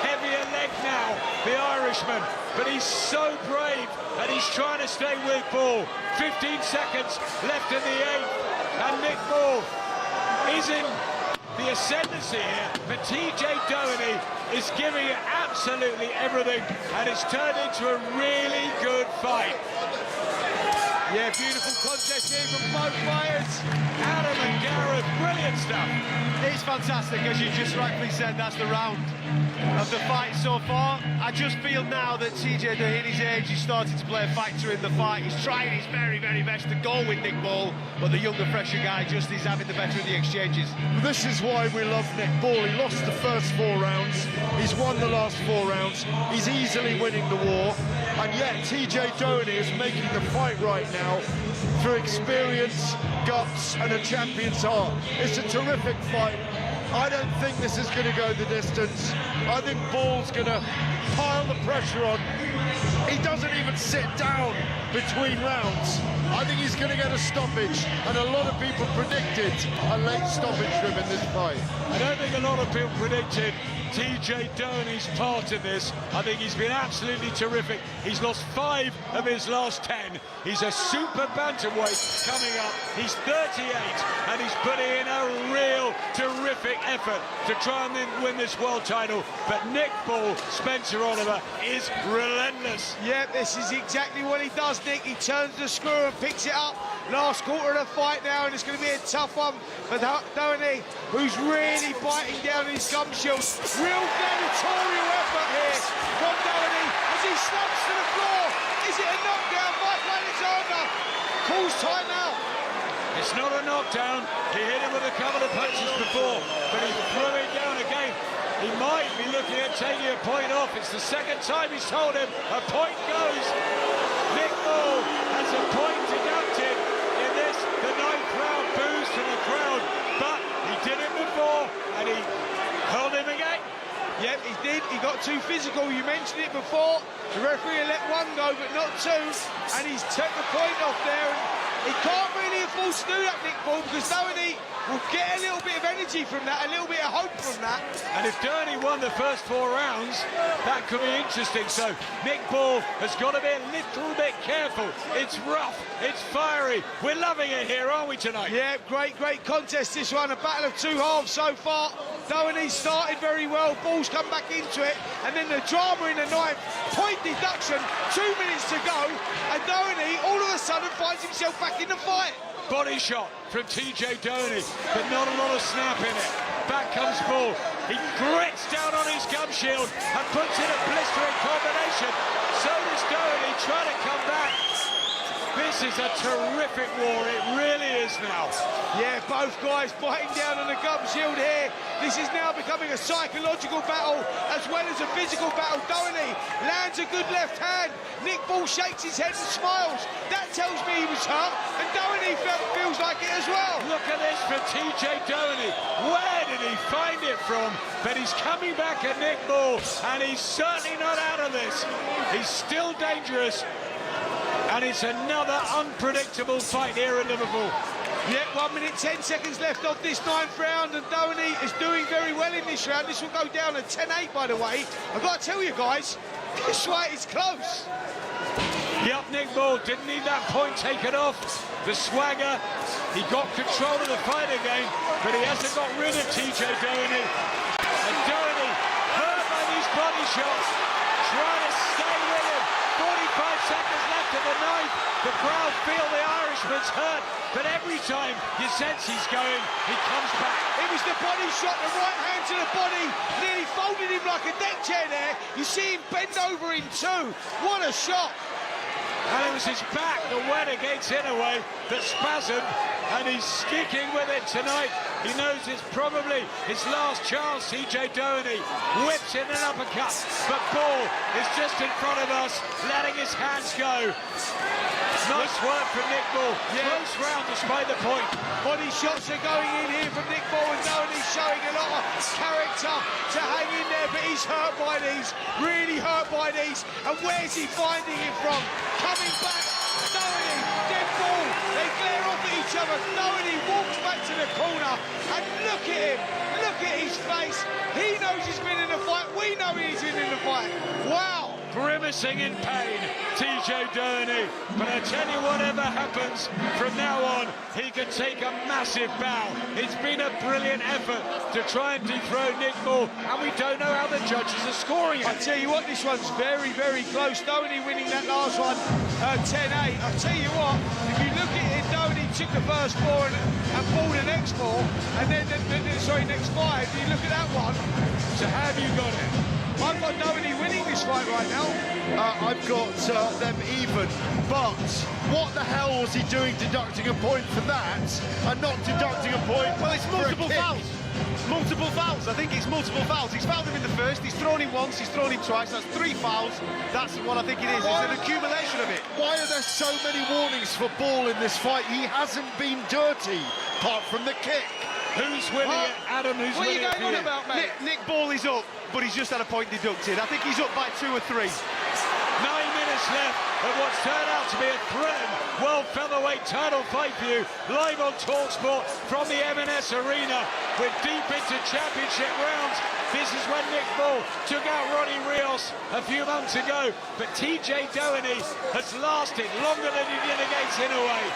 heavier leg now, the Irishman, but he's so brave, and he's trying to stay with Ball. 15 seconds left in the 8th, and Nick Ball is in the ascendancy here, but TJ Doheny is giving it absolutely everything, and it's turned into a really good fight. Yeah, beautiful contest here from both fighters. Adam and Gareth, brilliant stuff. It's fantastic, as you just rightly said. That's the round of the fight so far. I just feel now that TJ Doheny's age is starting to play a factor in the fight. He's trying his very, very best to go with Nick Ball, but the younger, fresher guy just is having the better of the exchanges. This is why we love Nick Ball. He lost the first 4 rounds. He's won the last 4 rounds. He's easily winning the war. And yet TJ Doheny is making the fight right now through experience, guts, and a champion's heart. It's a terrific fight. I don't think this is going to go the distance. I think Ball's going to pile the pressure on. He doesn't even sit down between rounds. I think he's going to get a stoppage, and a lot of people predicted a late stoppage for him in this fight. I don't think a lot of people predicted TJ Doheny's part in this. I think he's been absolutely terrific. He's lost 5 of his last 10. He's a super bantamweight coming up. He's 38, and he's putting in a real terrific effort to try and win this world title. But Nick Ball, Spencer Oliver, is relentless. Yeah, this is exactly what he does, Nick. He turns the screw and picks it up. Last quarter of the fight now, and it's going to be a tough one for Doheny, who's really biting down his gum shield. Real gladiatorial effort here from Doheny as he slumps to the floor. Is it a knockdown? Mike Alexander calls time out. It's not a knockdown. He hit him with a couple of punches before, but he threw it down again. He might be looking at taking a point off. It's the second time he's told him a point goes. Nick Ball has a point deducted in this, the 9th round boost from the crowd, but he did it before and he held him again. Yep, he did. He got too physical. You mentioned it before. The referee let 1 go, but not 2, and he's took the point off there. And he can't really afford to do that, Nick Ball, because Doheny will get a little bit of energy from that, a little bit of hope from that. And if Doheny won the first 4 rounds, that could be interesting. So Nick Ball has got to be a little bit careful. It's rough, it's fiery. We're loving it here, aren't we, tonight? Yeah, great contest this one. A battle of 2 halves so far. Doheny started very well. Ball's come back into it, and then the drama in the 9th. Point deduction, 2 minutes to go, and Doheny all of a sudden finds himself back in the fight. Body shot from TJ Doheny, but not a lot of snap in it. Back comes Ball. He grits down on his gum shield and puts in a blistering combination. So does Doheny trying to come back. This is a terrific war, it really is now. Yeah, both guys fighting down on the gum shield here. This is now becoming a psychological battle as well as a physical battle. Doheny lands a good left hand. Nick Ball shakes his head and smiles. That tells me he was hurt, and Doheny feels like it as well. Look at this from TJ Doheny. Where did he find it from? But he's coming back at Nick Ball, and he's certainly not out of this. He's still dangerous. And it's another unpredictable fight here in Liverpool. Yeah, 1 minute, 10 seconds left of this 9th round, and Doheny is doing very well in this round. This will go down at 10-8, by the way. I've got to tell you guys, this fight is close. Yep, Nick Ball didn't need that point taken off. The swagger, he got control of the fight again, but he hasn't got rid of TJ Doheny. And Doheny, hurt by these body shots, trying to stay with him. 45 seconds left of the 9th. The crowd feel the Irishman's hurt, but every time you sense he's going, he comes back. It was the body shot, the right hand to the body, nearly folded him like a deck chair there. You see him bend over in 2. What a shot. And it was his back that went against Inouye that spasmed, and he's sticking with it tonight. He knows it's probably his last chance. TJ Doheny whips in an uppercut, but Ball is just in front of us, letting his hands go. Nice work from Nick Ball. Yeah. Close round despite the point. Body shots are going in here from Nick Ball, and Doheny's showing a lot of character to hang in there, but he's hurt by these, really hurt by these. And where's he finding him from? Coming back, Doheny, Nick Ball, they glare off at each other. Doheny walks back to the corner, and look at him, look at his face. He knows he's been in the fight, we know he's been in the fight. Wow. grimacing in pain, TJ Doheny. But I tell you, whatever happens from now on, he can take a massive bow. It's been a brilliant effort to try and dethrone Nick Ball, and we don't know how the judges are scoring it. I tell you what, this one's very, very close. Doheny winning that last one, 10-8. I tell you what, if you look at it, Doheny took the first four and Ball the next four, and then next five. You look at that one. So how have you got it? I've got Doheny winning this fight right now. I've got them even, but what the hell was he doing deducting a point for that and not deducting a point? Well, it's multiple fouls. Multiple fouls. I think it's multiple fouls. He's fouled him in the first, he's thrown him once, he's thrown him twice. That's 3 fouls. That's what I think it is. It's an accumulation of it. Why are there so many warnings for Ball in this fight? He hasn't been dirty, apart from the kick. Who's winning it? Adam, who's winning it? What are you going on about, mate? Nick Ball is up, but he's just had a point deducted. I think he's up by 2 or 3. 9 minutes left of what's turned out to be a thrilling World Featherweight title fight for you, live on talkSPORT from the M&S Arena. We're deep into championship rounds. This is when Nick Ball took out Ronnie Rios a few months ago, but TJ Doheny has lasted longer than he did against Inoue.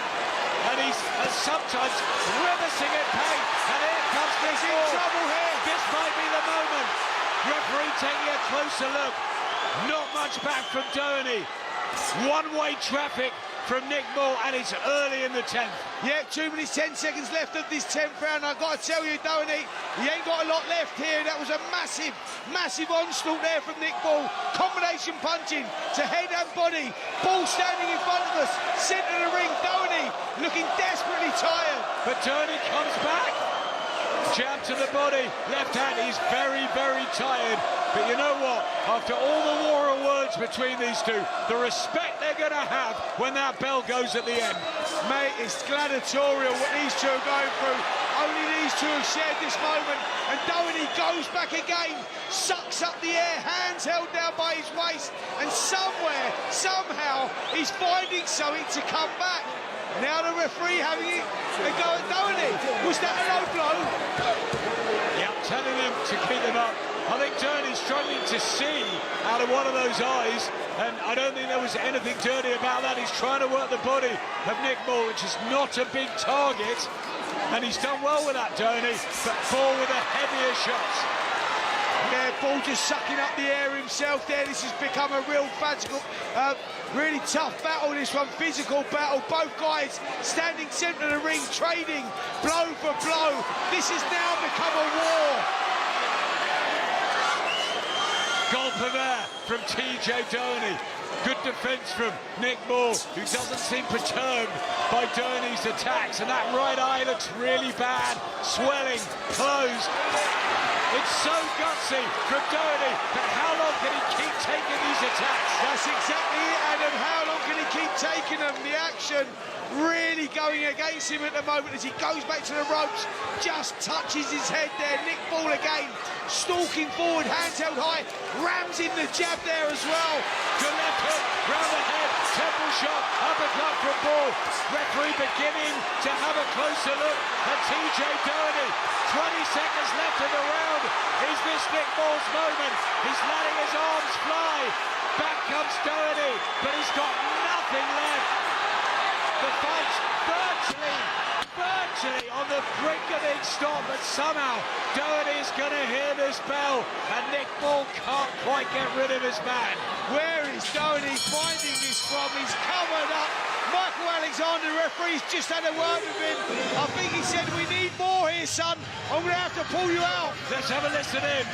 And he's sometimes grimacing in pain. And here comes Nick Ball. In trouble here. This might be the moment. Referee taking a closer look. Not much back from Doheny. One-way traffic from Nick Ball, and it's early in the 10th. Yeah, 2 minutes, 10 seconds left of this 10th round. I've got to tell you, Doheny, he ain't got a lot left here. That was a massive, massive onslaught there from Nick Ball. Combination punching to head and body. Ball standing in front of us, centre of the ring. Doheny looking desperately tired. But Doheny comes back. Jab to the body, left hand. He's very, very tired. But you know what? After all the war of words between these two, the respect they're going to have when that bell goes at the end. Mate, it's gladiatorial what these two are going through. Only these two have shared this moment. And Doheny goes back again, sucks up the air, hands held down by his waist. And somewhere, somehow, he's finding something to come back. Now the referee having it a go at Doheny. Was that a low blow? Yeah, telling him to keep him up. I think Doheny's struggling to see out of one of those eyes, and I don't think there was anything dirty about that. He's trying to work the body of Nick Ball, which is not a big target, and he's done well with that, Doheny, but Ball with the heavier shots. Yeah, Ball just sucking up the air himself there. This has become a real physical, really tough battle, this one, physical battle. Both guys standing centre of the ring, trading blow for blow. This has now become a war. Gulp of air from TJ Doheny. Good defence from Nick Ball, who doesn't seem perturbed by Doheny's attacks. And that right eye looks really bad, swelling, closed. It's so gutsy from Doheny, but how long can he keep taking these attacks? That's exactly it, Adam. How long can he keep taking them? The action really going against him at the moment as he goes back to the ropes, just touches his head there. Nick Ball again, stalking forward, hands held high, rams in the jab there as well. Good left hook, round the head, temple shot, uppercut from Ball. Referee beginning to have a closer look at TJ Doheny. 20 seconds left in the round. Is this Nick Ball's moment? He's letting his arms fly. Back comes Doheny, but he's got nothing left. The fight's virtually on the brink of being stopped, but somehow Doheny is going to hear this bell, and Nick Ball can't quite get rid of his man. Where is Doheny finding this from? He's covered up. Michael Alexander, the referee's just had a word with him. I think he said, we need more here, son. I'm going to have to pull you out. Let's have a listen in.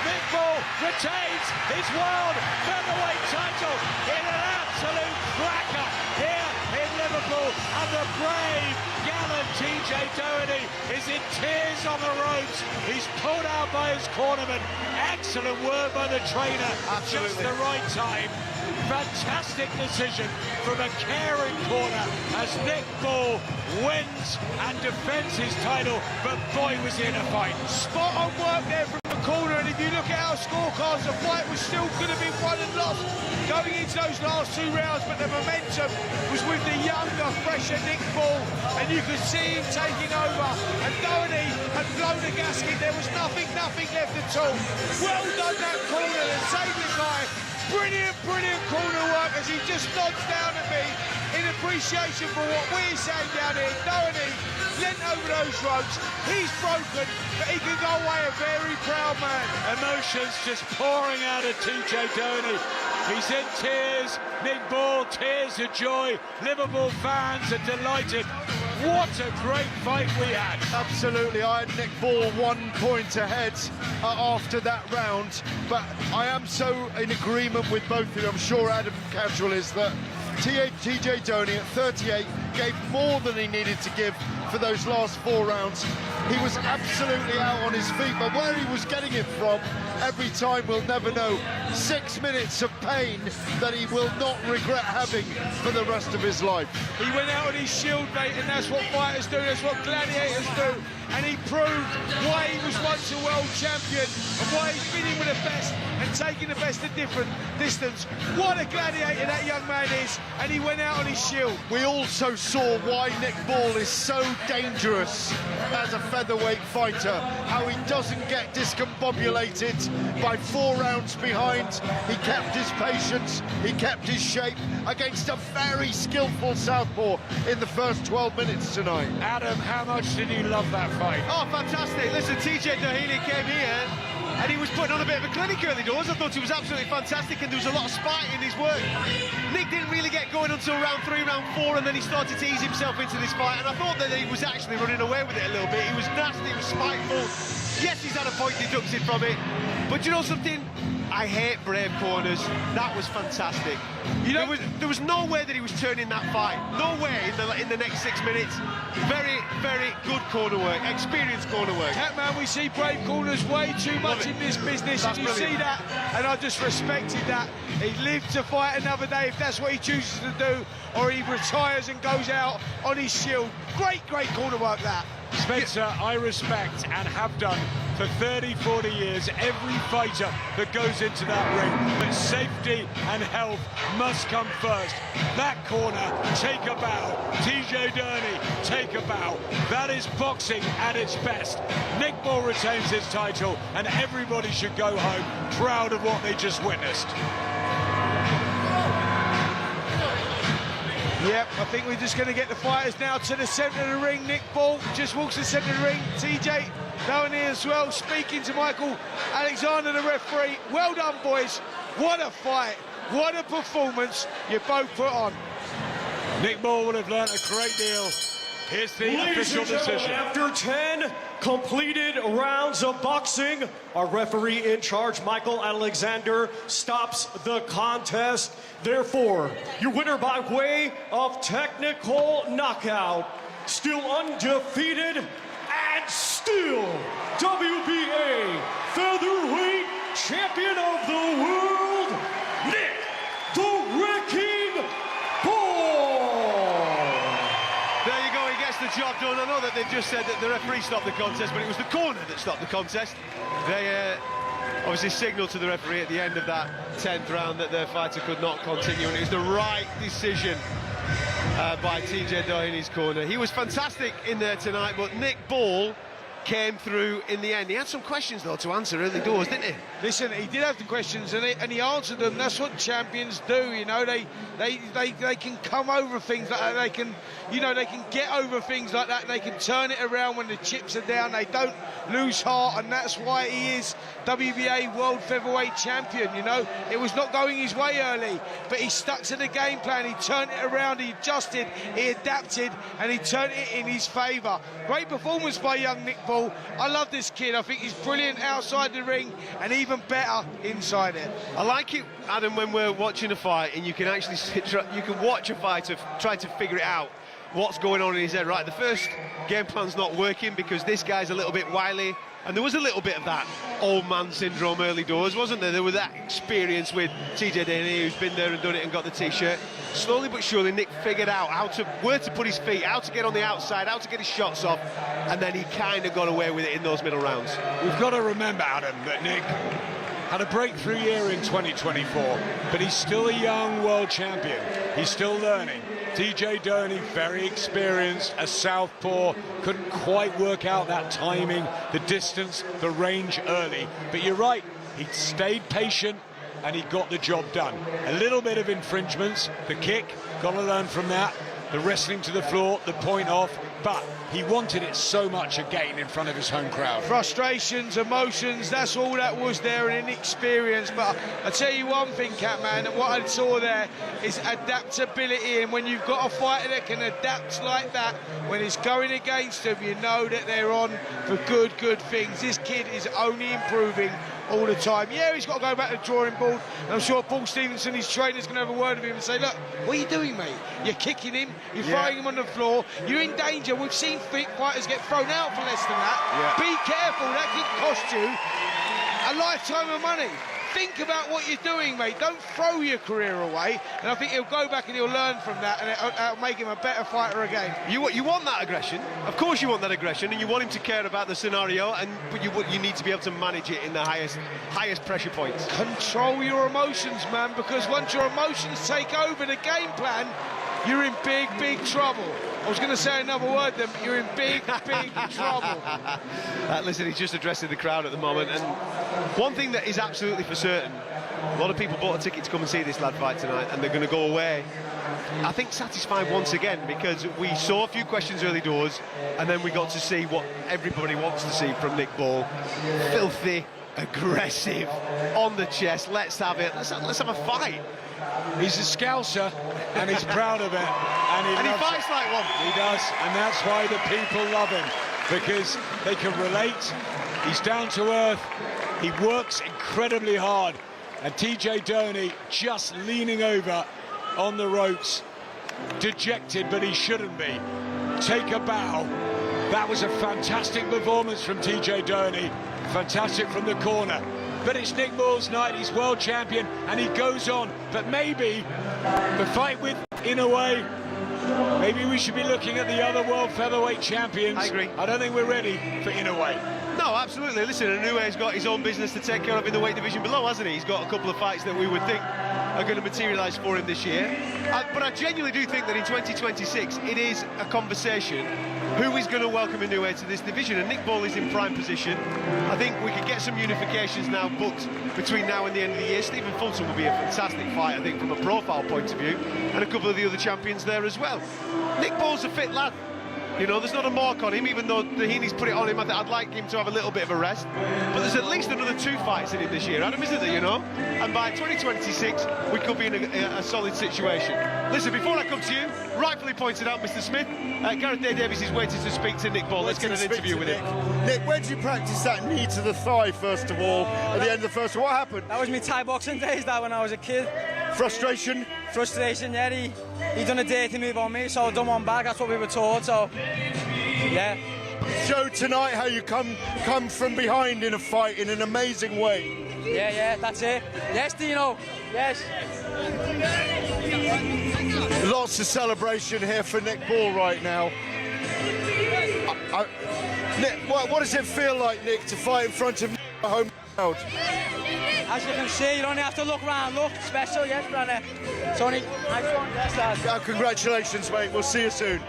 Nick Ball retains his World Featherweight title in an absolute cracker here in Liverpool, and the brave, gallant TJ Doheny is in tears on the ropes. He's pulled out by his cornerman. Excellent work by the trainer. Absolutely. Just the right time. Fantastic decision from a caring corner as Nick Ball wins and defends his title, but boy was he in a fight. Spot on work there from corner, and if you look at our scorecards, the fight was still going to be won and lost going into those last 2 rounds, but the momentum was with the younger, fresher Nick Ball, and you could see him taking over, and Doheny had blown the gasket. There was nothing left at all. Well done, that corner, and saved the guy. Brilliant corner work as he just nods down at me in appreciation for what we're saying down here. Doheny leant over those ropes. He's broken, but he can go away a very proud man. Emotions just pouring out of TJ Doheny. He's in tears. Nick Ball, tears of joy. Liverpool fans are delighted. What a great fight we had. Absolutely, I had Nick Ball 1 point ahead after that round, but I am so in agreement with both of you, I'm sure Adam Cattrall is, that TJ Doheny at 38 gave more than he needed to give for those last 4 rounds. He was absolutely out on his feet, but where he was getting it from, every time we'll never know. 6 minutes of pain that he will not regret having for the rest of his life. He went out on his shield, mate, and that's what fighters do, that's what gladiators do. And he proved why he was once a world champion and why he's been in with the best and taking the best at different distance. What a gladiator that young man is, and he went out on his shield. We also saw why Nick Ball is so dangerous as a featherweight fighter, how he doesn't get discombobulated by 4 rounds behind. He kept his patience, he kept his shape against a very skillful southpaw in the first 12 minutes tonight. Adam, how much did you love that fight? Oh, fantastic. Listen, TJ Doheny came here and he was putting on a bit of a clinic early doors. I thought he was absolutely fantastic, and there was a lot of spite in his work. Nick didn't really get going until round 3, round 4, and then he started to ease himself into this fight, and I thought that he was actually running away with it a little bit. He was nasty, he was spiteful. Yes, he's had a point deducted from it, but you know something? I hate brave corners. That was fantastic. You know, there was no way that he was turning that fight. No way in the next 6 minutes. Very good corner work, experienced corner work. Catman, we see brave corners way too much in this business, and you see that, and I just respected that. He lived to fight another day if that's what he chooses to do, or he retires and goes out on his shield. Great corner work, that. Spencer, I respect and have done for 30, 40 years every fighter that goes into that ring, but safety and health must come first. That corner, take a bow. TJ Doheny, take a bow. That is boxing at its best. Nick Ball retains his title, and everybody should go home proud of what they just witnessed. Yep, I think we're just going to get the fighters now to the centre of the ring. Nick Ball just walks to the centre of the ring. TJ Doheny as well, speaking to Michael Alexander, the referee. Well done, boys. What a fight. What a performance you both put on. Nick Ball would have learnt a great deal. Here's the official decision. After 10 completed rounds of boxing, our referee in charge, Michael Alexander, stops the contest. Therefore, your winner by way of technical knockout, still undefeated and still WBA Featherweight Champion of the World, Nick the Wrecking Ball. There you go, he gets the job done. I know that they've just said that the referee stopped the contest, but it was the corner that stopped the contest. They obviously signalled to the referee at the end of that 10th round that their fighter could not continue, and it was the right decision by TJ Doheny's corner. He was fantastic in there tonight, but Nick Ball came through in the end. He had some questions, though, to answer early doors, didn't he? Listen, he did have the questions, and he answered them. That's what champions do, you know. They can come over things like that. They can, you know, they can get over things like that. They can turn it around when the chips are down. They don't lose heart, and that's why he is WBA World Featherweight Champion, you know. It was not going his way early, but he stuck to the game plan. He turned it around, he adjusted, he adapted, and he turned it in his favour. Great performance by young Nick Ball. I love this kid. I think he's brilliant outside the ring and even better inside it. I like it, Adam, when we're watching a fight and you can actually you can watch a fighter try to figure it out. what's going on in his head. Right, the first game plan's not working because this guy's a little bit wily, and there was a little bit of that old man syndrome early doors, wasn't there? There was that experience with TJ Doheny, who's been there and done it and got the t-shirt. Slowly but surely Nick figured out where to put his feet, how to get on the outside, how to get his shots off, and then he kind of got away with it in those middle rounds. We've got to remember, Adam, that Nick had a breakthrough year in 2024, but he's still a young world champion. He's still learning. TJ Doheny, very experienced, a southpaw, couldn't quite work out that timing, the distance, the range early. But you're right, he stayed patient and he got the job done. A little bit of infringements, the kick, got to learn from that, the wrestling to the floor, the point off, but he wanted it so much again in front of his home crowd. Frustrations, emotions, that's all that was there, and inexperience. But I tell you one thing, Catman, what I saw there is adaptability, and when you've got a fighter that can adapt like that, when it's going against them, you know that they're on for good things. This kid is only improving all the time. Yeah, he's got to go back to the drawing board, and I'm sure Paul Stevenson, his trainer's going to have a word with him and say, look, what are you doing, mate? You're kicking him, you're throwing him on the floor, you're in danger. We've seen fighters get thrown out for less than that. Be careful, that could cost you a lifetime of money. Think about what you're doing, mate. Don't throw your career away. And I think he'll go back and he'll learn from that, and it'll make him a better fighter again. You want that aggression. Of course you want that aggression, and you want him to care about the scenario, but you need to be able to manage it in the highest pressure points. Control your emotions, man, because once your emotions take over the game plan, you're in big trouble. I was going to say another word then, but you're in big trouble. Listen, he's just addressing the crowd at the moment, and one thing that is absolutely for certain, a lot of people bought a ticket to come and see this lad fight tonight, and they're going to go away, I think, satisfied once again, because we saw a few questions early doors, and then we got to see what everybody wants to see from Nick Ball. Filthy, aggressive, on the chest, let's have it, let's have a fight. He's a Scouser, and he's proud of it. And he fights like one. He does, and that's why the people love him, because they can relate. He's down to earth. He works incredibly hard. And TJ Doheny just leaning over on the ropes, dejected, but he shouldn't be. Take a bow. That was a fantastic performance from TJ Doheny. Fantastic from the corner. But it's Nick Ball's night, he's world champion, and he goes on. But maybe the fight with Inoue, maybe we should be looking at the other world featherweight champions. I agree. I don't think we're ready for Inoue. No, absolutely. Listen, Inoue's got his own business to take care of in the weight division below, hasn't he? He's got a couple of fights that we would think are going to materialise for him this year. But I genuinely do think that in 2026, it is a conversation. Who is going to welcome Inoue to this division? And Nick Ball is in prime position. I think we could get some unifications now booked between now and the end of the year. Stephen Fulton will be a fantastic fight, I think, from a profile point of view, and a couple of the other champions there as well. Nick Ball's a fit lad. You know, there's not a mark on him, even though Doheny's put it on him. I'd like him to have a little bit of a rest. But there's at least another 2 fights in him this year, Adam, isn't there, you know? And by 2026, we could be in a solid situation. Listen, before I come to you, rightfully pointed out, Mr. Smith, Gareth Davies is waiting to speak to Nick Ball. Let's get an interview with him. Nick, where did you practice that knee to the thigh, first of all, at the end of the first? What happened? That was me Thai boxing days, that when I was a kid. Frustration? Frustration, yeah. He done a dirty move on me, so I done one back. That's what we were told, so yeah. Show tonight how you come from behind in a fight in an amazing way. Yeah, that's it. Yes, Dino. Yes. Lots of celebration here for Nick Ball right now. Nick, what does it feel like, Nick, to fight in front of a home crowd? As you can see, you only have to look round. Look, special, yes, Branner. Tony, nice one. Yes, Dad. Congratulations, mate. We'll see you soon.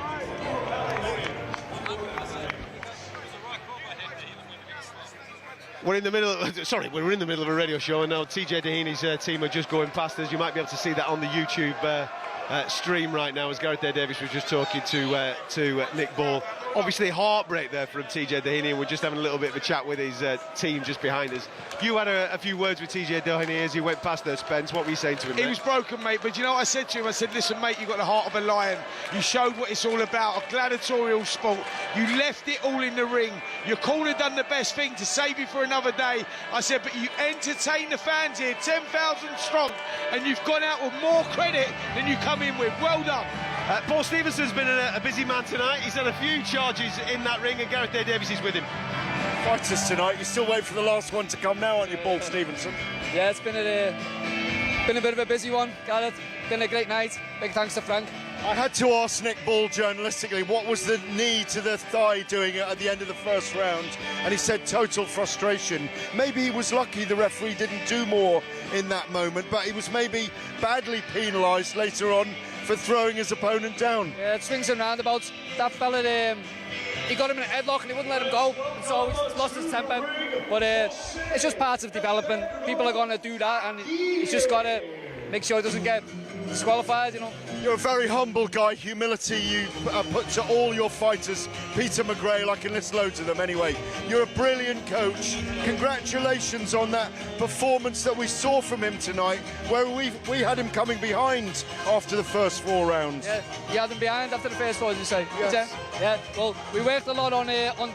We're in the middle of a radio show, and now TJ Doheny's team are just going past us. You might be able to see that on the YouTube stream right now, as Gareth Davies was just talking to Nick Ball. Obviously, heartbreak there from TJ Doheny, and we're just having a little bit of a chat with his team just behind us. You had a few words with TJ Doheny as you went past there, Spence. What were you saying to him? He was broken, mate, but you know what I said to him? I said, listen, mate, you've got the heart of a lion. You showed what it's all about, a gladiatorial sport. You left it all in the ring. Your corner done the best thing to save you for another day. I said, but you entertain the fans here, 10,000 strong, and you've gone out with more credit than you come in with. Well done. Paul Stevenson's been a busy man tonight. He's had a few charges in that ring, and Gareth Davies is with him. Fighters tonight, you're still waiting for the last one to come now, aren't you, Paul Stevenson? Yeah, it's been a bit of a busy one, Gareth. Been a great night. Big thanks to Frank. I had to ask Nick Ball journalistically, what was the knee to the thigh doing at the end of the first round? And he said total frustration. Maybe he was lucky the referee didn't do more in that moment, but he was maybe badly penalised later on for throwing his opponent down. Yeah, it swings and roundabouts. That fella, he got him in a headlock and he wouldn't let him go, so he's lost his temper. But it's just part of development. People are going to do that, and he's just got to make sure he doesn't get disqualified, you know. You're a very humble guy. Humility you put to all your fighters. Peter McGrail, I can list loads of them anyway. You're a brilliant coach. Congratulations on that performance that we saw from him tonight, where we had him coming behind after the first 4 rounds. Yeah, you had him behind after the first 4, did you say? Yes. Yeah, well, we worked a lot on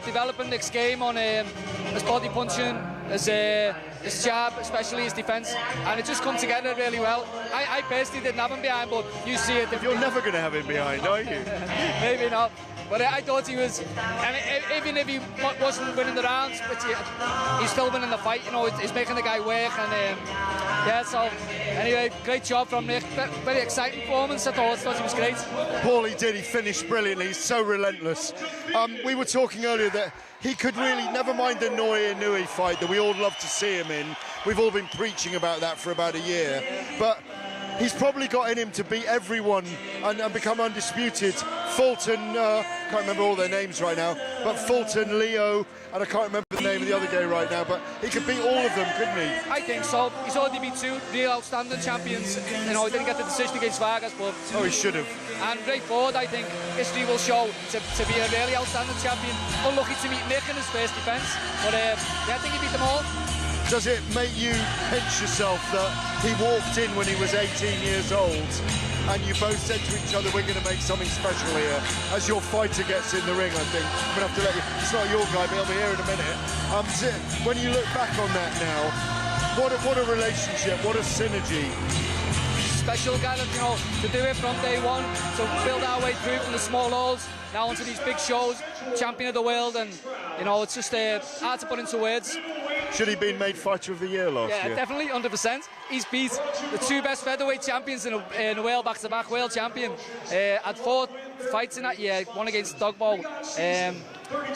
developing Nick's game, on his body punching, his jab, especially his defence, and it just come together really well. I personally didn't have him behind, but you see it. You're never going to have him behind, are you? Maybe not. But I thought he was, and even if he wasn't winning the rounds, but he's still winning the fight. You know, he's making the guy work, and yeah. So anyway, great job from Nick. Very exciting performance. I thought he was great. Paul, he did. He finished brilliantly. He's so relentless. We were talking earlier that he could really, never mind the Nui fight that we all love to see him in. We've all been preaching about that for about a year, but he's probably got in him to beat everyone and become undisputed. Fulton, can't remember all their names right now, but Fulton, Leo, and I can't remember the name of the other guy right now, but he could beat all of them, couldn't he? I think so. He's already beat 2 real outstanding champions. You know, he didn't get the decision against Farag, but... Oh, he should have. And Ray Ford, I think, history will show to be a really outstanding champion. Unlucky to meet Nick in his first defence, but yeah, I think he beat them all. Does it make you pinch yourself that he walked in when he was 18 years old and you both said to each other, we're going to make something special here, as your fighter gets in the ring, I think? I'm going to have to let you... It's not your guy, but he'll be here in a minute. When you look back on that now, what a relationship, what a synergy. Special guy, you know, to do it from day one, to build our way through from the small halls, now onto these big shows, champion of the world, and, you know, it's just hard to put into words. Should he have been made Fighter of the Year last year? Yeah, definitely, 100%. He's beat the 2 best featherweight champions in a world, back-to-back world champion. Had 4 fights in that year, one against Dogbo,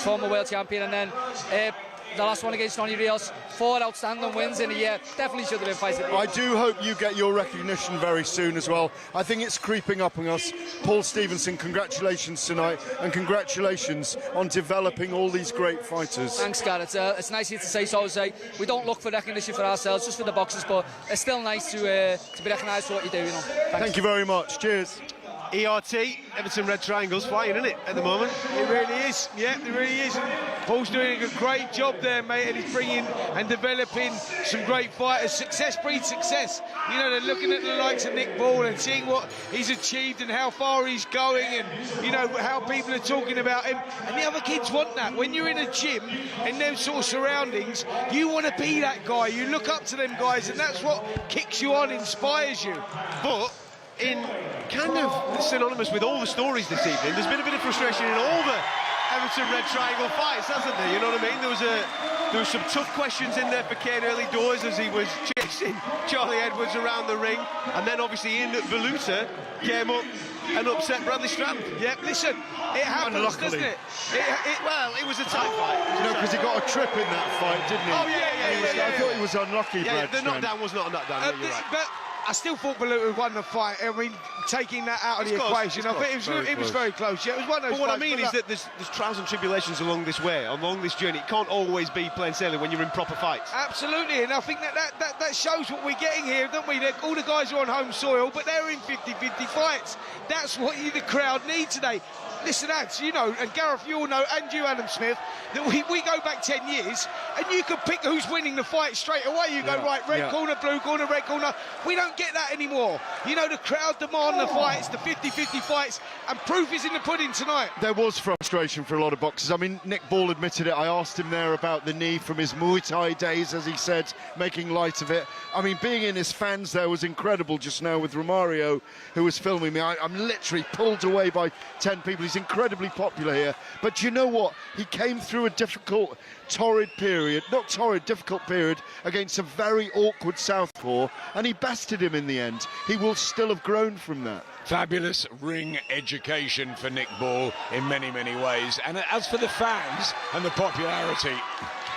former world champion, and then the last one against Ronnie Rios. 4 outstanding wins in a year. Definitely should have been Fighter of the Year. I do hope you get your recognition very soon as well. I think it's creeping up on us. Paul Stevenson, congratulations tonight, and congratulations on developing all these great fighters. Thanks, Gareth. It's nice of you to say so. We don't look for recognition for ourselves, just for the boxers, but it's still nice to be recognised for what you do. You know. Thank you very much. Cheers. ERT, Everton Red Triangle's flying, isn't it, at the moment? It really is, yeah, it really is. And Paul's doing a great job there, mate, and he's bringing and developing some great fighters. Success breeds success. You know, they're looking at the likes of Nick Ball and seeing what he's achieved and how far he's going, and, you know, how people are talking about him. And the other kids want that. When you're in a gym, in those sort of surroundings, you want to be that guy. You look up to them guys, and that's what kicks you on, inspires you. But in kind of synonymous with all the stories this evening, there's been a bit of frustration in all the Everton Red Triangle fights, hasn't there? You know what I mean? There was some tough questions in there for Cain early doors as he was chasing Charlie Edwards around the ring, and then obviously Ian Valuta came up and upset Bradley Strand. Yeah, listen, it happens, doesn't it? Well, it was a tight fight. No, because he got a trip in that fight, didn't he? Oh, yeah. I thought he was unlucky, Yeah, Brad the Strand. knockdown was not a knockdown, you're right. But I still thought Valuta won the fight. I mean, taking that out of the equation, I think it was very close. Yeah, it was one of those. But what I fights, mean is that there's trials and tribulations along this way, along this journey. It can't always be plain sailing when you're in proper fights. Absolutely, and I think that shows what we're getting here, don't we? All the guys are on home soil, but they're in 50-50 fights. That's what the crowd need today. listen, lads, you know, and Gareth, you all know, and you, Adam Smith, that we go back 10 years, and you can pick who's winning the fight straight away. You go, right, red corner, blue corner, red corner. We don't get that anymore. You know, the crowd demand the fights, the 50-50 fights, and proof is in the pudding tonight. There was frustration for a lot of boxers. I mean, Nick Ball admitted it. I asked him there about the knee from his Muay Thai days, as he said, making light of it. I mean, being in his fans there was incredible just now with Romario, who was filming me. I'm literally pulled away by 10 people. He's incredibly popular here. But you know what? He came through a difficult, difficult period against a very awkward southpaw, and he bested him in the end. He will still have grown from that. Fabulous ring education for Nick Ball in many, many ways. And as for the fans and the popularity,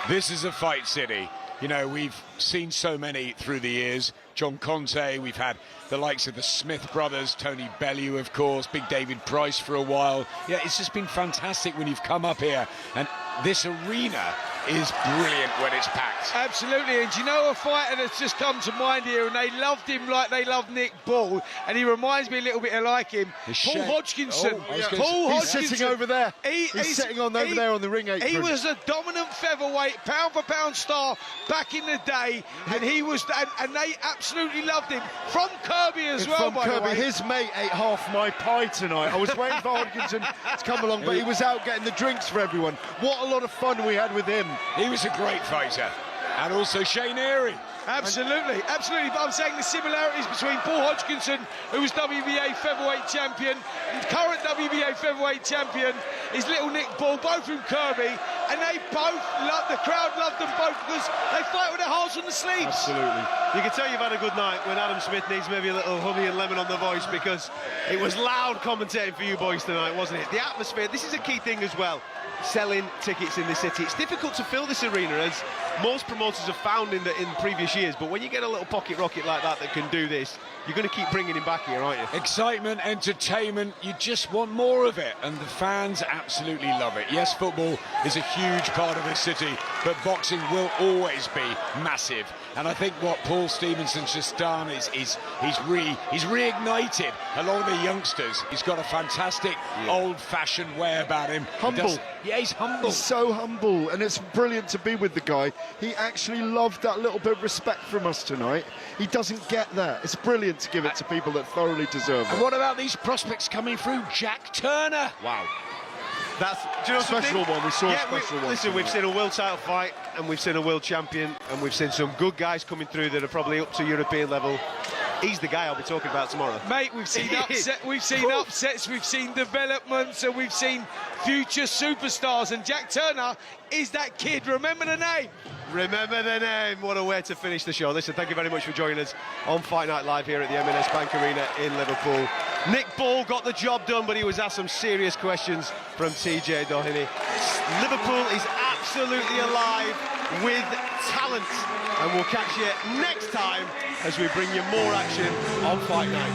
this is a fight city. You know, we've seen so many through the years. John Conte, we've had the likes of the Smith brothers, Tony Bellew, of course, Big David Price for a while. Yeah, it's just been fantastic when you've come up here, and this arena is brilliant when it's packed. Absolutely, and you know a fighter that's just come to mind here, and they loved him like they loved Nick Ball, and he reminds me a little bit like him, Paul Hodgkinson. Paul Hodgkinson. He's sitting over there. He's sitting over there on the ring apron. He was a dominant featherweight, pound-for-pound star back in the day, and he was, and they absolutely loved him. From Kirby as well, by the way. His mate ate half my pie tonight. I was waiting for Hodgkinson to come along, but he was out getting the drinks for everyone. What a lot of fun we had with him. He was a great fighter. And also Shane Erie. Absolutely, absolutely. But I'm saying the similarities between Paul Hodgkinson, who was WBA Featherweight Champion, and current WBA Featherweight Champion, is little Nick Ball, both from Kirby, and they both love, the crowd loved them both because they fight with their hearts on the sleeves. Absolutely. You can tell you've had a good night when Adam Smith needs maybe a little honey and lemon on the voice, because it was loud commentating for you boys tonight, wasn't it? The atmosphere, this is a key thing as well. Selling tickets in the city. It's difficult to fill this arena, as most promoters have found in previous years, but when you get a little pocket rocket like that can do this, you're going to keep bringing him back here, aren't you? Excitement, entertainment, you just want more of it, and the fans absolutely love it. Yes, football is a huge part of this city, but boxing will always be massive, and I think what Paul Stevenson's just done is he's reignited a lot of the youngsters. He's got a fantastic old-fashioned way about him. Humble. He's humble. He's so humble, and it's brilliant to be with the guy. He actually loved that little bit of respect from us tonight. He doesn't get that. It's brilliant to give it to people that thoroughly deserve it. And what about these prospects coming through? Jack Turner. Wow. That's, do you know special one. We saw a special one. Listen, we've seen a world title fight, and we've seen a world champion, and we've seen some good guys coming through that are probably up to European level. He's the guy I'll be talking about tomorrow. Mate, we've seen upsets, we've seen developments, and we've seen future superstars, and Jack Turner is that kid. Remember the name. Remember the name. What a way to finish the show. Listen, thank you very much for joining us on Fight Night Live here at the M&S Bank Arena in Liverpool. Nick Ball got the job done, but he was asked some serious questions from TJ Doheny. Liverpool is absolutely alive with talent, and we'll catch you next time as we bring you more action on Fight Night.